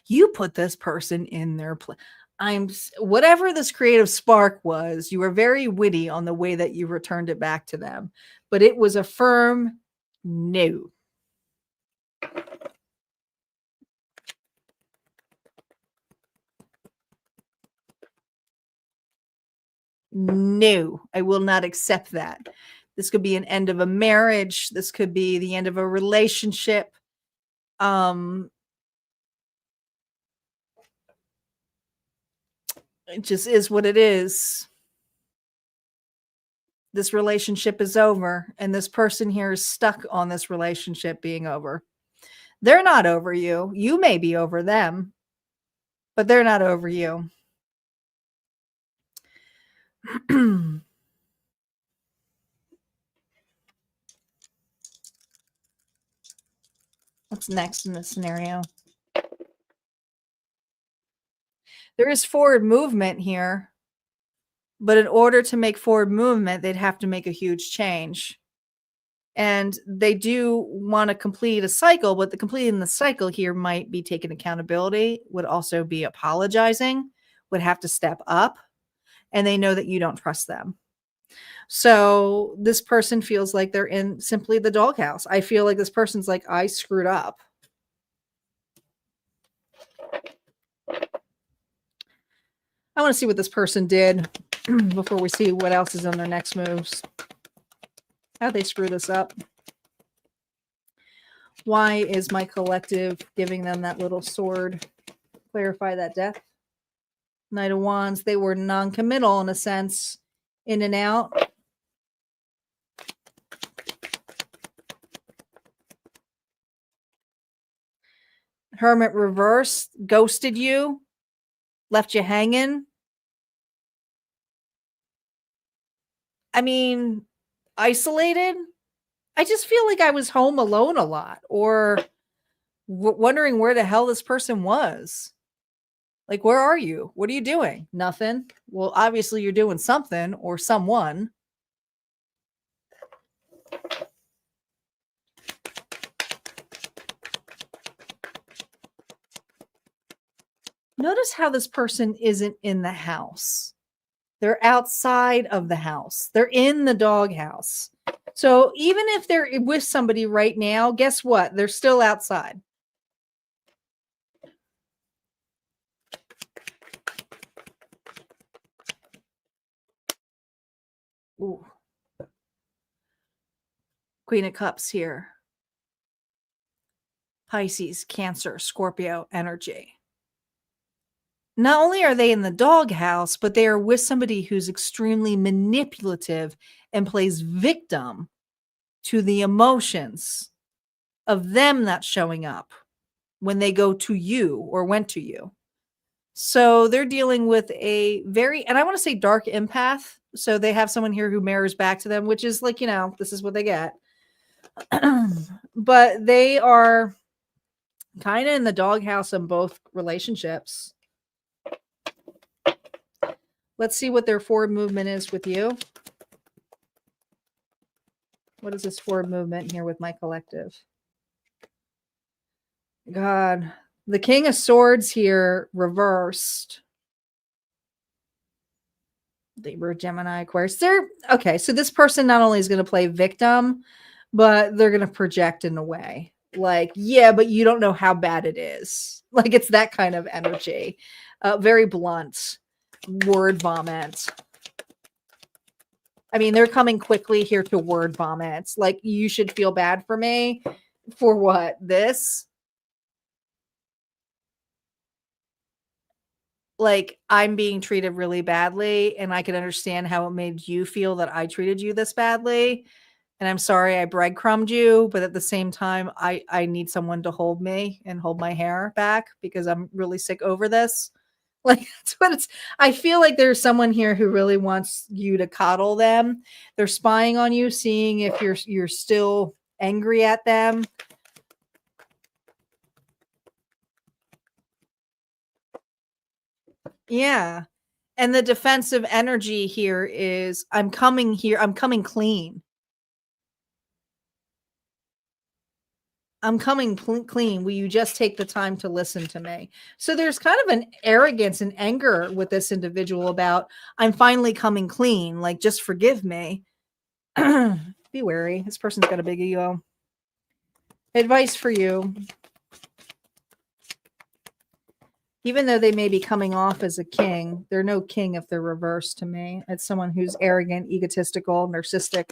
You put this person in their place. Whatever this creative spark was, you were very witty on the way that you returned it back to them, but it was a firm no. No, I will not accept that. This could be an end of a marriage. This could be the end of a relationship. It just is what it is. This relationship is over, and this person here is stuck on this relationship being over. They're not over you. You may be over them, but they're not over you. What's next in this scenario? There is forward movement here, but in order to make forward movement, they'd have to make a huge change. And they do want to complete a cycle, but the completing the cycle here might be taking accountability, would also be apologizing, would have to step up, and they know that you don't trust them. So this person feels like they're in simply the doghouse. I feel like this person's like, I screwed up. I want to see what this person did before we see what else is on their next moves. How'd they screw this up? Why is my collective giving them that little sword? Clarify that death. Knight of Wands. They were non-committal in a sense. In and out. Hermit reversed. Ghosted you. Left you hanging. I mean, isolated. I just feel like I was home alone a lot, or wondering where the hell this person was. Like, where are you? What are you doing? Nothing. Well, obviously you're doing something or someone. Notice how this person isn't in the house. They're outside of the house. They're in the doghouse. So even if they're with somebody right now, guess what? They're still outside. Ooh. Queen of Cups here. Pisces, Cancer, Scorpio energy. not only are they in the doghouse, but they are with somebody who's extremely manipulative and plays victim to the emotions of them not showing up when they go to you or went to you. So they're dealing with a very, and I want to say dark empath. So they have someone here who mirrors back to them, which is like, this is what they get. But they are kind of in the doghouse in both relationships. Let's see what their forward movement is with you. What is this forward movement here with my collective? God, the King of Swords here reversed. Libra, Gemini, Aquarius. Okay. So this person not only is going to play victim, but they're going to project in a way like, yeah, but you don't know how bad it is. Like it's that kind of energy. Very blunt word vomit. I mean, they're coming quickly here to word vomits. Like you should feel bad for me for what? This? Like I'm being treated really badly and I can understand how it made you feel that I treated you this badly. And I'm sorry I breadcrumbed you, but at the same time, I need someone to hold me and hold my hair back because I'm really sick over this. Like that's what it's. I feel like there's someone here who really wants you to coddle them. They're spying on you, seeing if you're still angry at them. Yeah. And the defensive energy here is I'm coming clean. I'm coming clean. Will you just take the time to listen to me? So there's kind of an arrogance and anger with this individual about I'm finally coming clean. Like, just forgive me. Be wary. This person's got a big ego. Advice for you. Even though they may be coming off as a king, they're no king if they're reversed to me. It's someone who's arrogant, egotistical, narcissistic.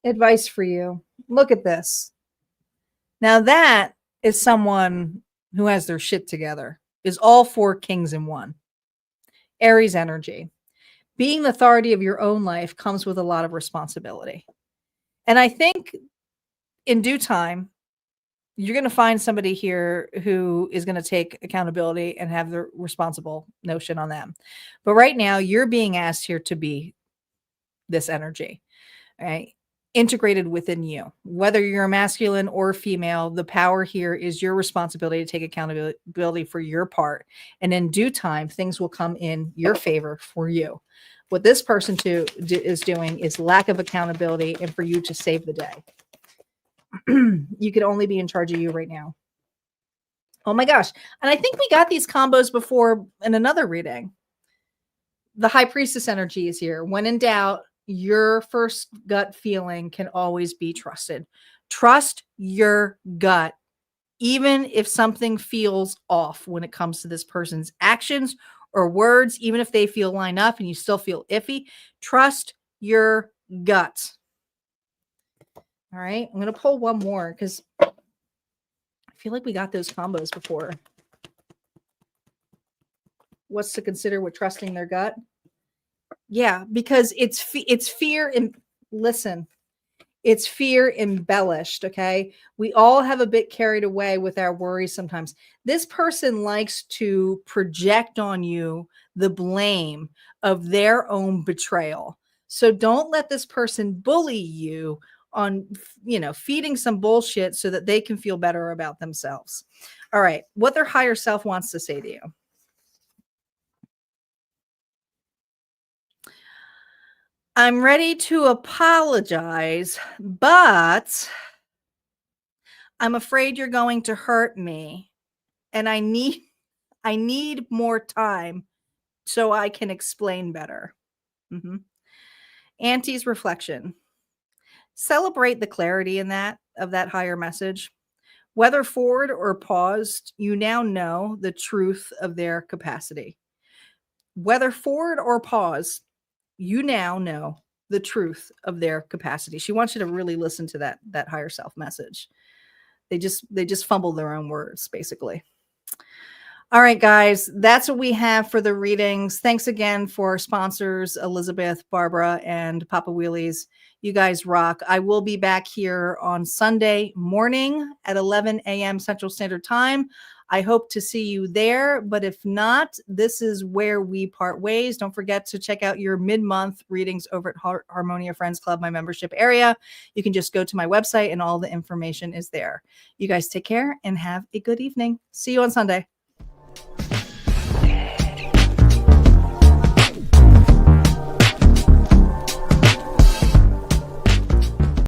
Advice for you. Look at this. Now that is someone who has their shit together, is all four kings in one. Aries energy. Being the authority of your own life comes with a lot of responsibility. And I think in due time, you're going to find somebody here who is going to take accountability and have the responsible notion on them. But right now, you're being asked here to be this energy, right? Integrated within you. Whether you're a masculine or female, the power here is your responsibility to take accountability for your part. And in due time, things will come in your favor for you. What this person is doing is lack of accountability and for you to save the day. You could only be in charge of you right now. Oh my gosh. And I think we got these combos before in another reading. The High Priestess energy is here. When in doubt, your first gut feeling can always be trusted. Trust your gut, even if something feels off when it comes to this person's actions or words, even if they feel line up and you still feel iffy. Trust your gut. All right, I'm going to pull one more because I feel like we got those combos before. What's to consider with trusting their gut? Yeah, because it's fear and listen, it's fear embellished, okay? We all have a bit carried away with our worries sometimes. This person likes to project on you the blame of their own betrayal. So don't let this person bully you on, feeding some bullshit so that they can feel better about themselves. All right, what their higher self wants to say to you. I'm ready to apologize, but I'm afraid you're going to hurt me, and I need more time so I can explain better. Mm-hmm. Auntie's reflection. Celebrate the clarity in that higher message. Whether forward or paused, you now know the truth of their capacity. Whether forward or pause, you now know the truth of their capacity. She wants you to really listen to that higher self message. They just fumble their own words, basically. All right, guys, that's what we have for the readings. Thanks again for our sponsors, Elizabeth, Barbara, and Papa Wheelies. You guys rock. I will be back here on Sunday morning at 11 a.m. Central Standard Time. I hope to see you there, but if not, this is where we part ways. Don't forget to check out your mid-month readings over at Harmonia Friends Club, my membership area. You can just go to my website and all the information is there. You guys take care and have a good evening. See you on Sunday.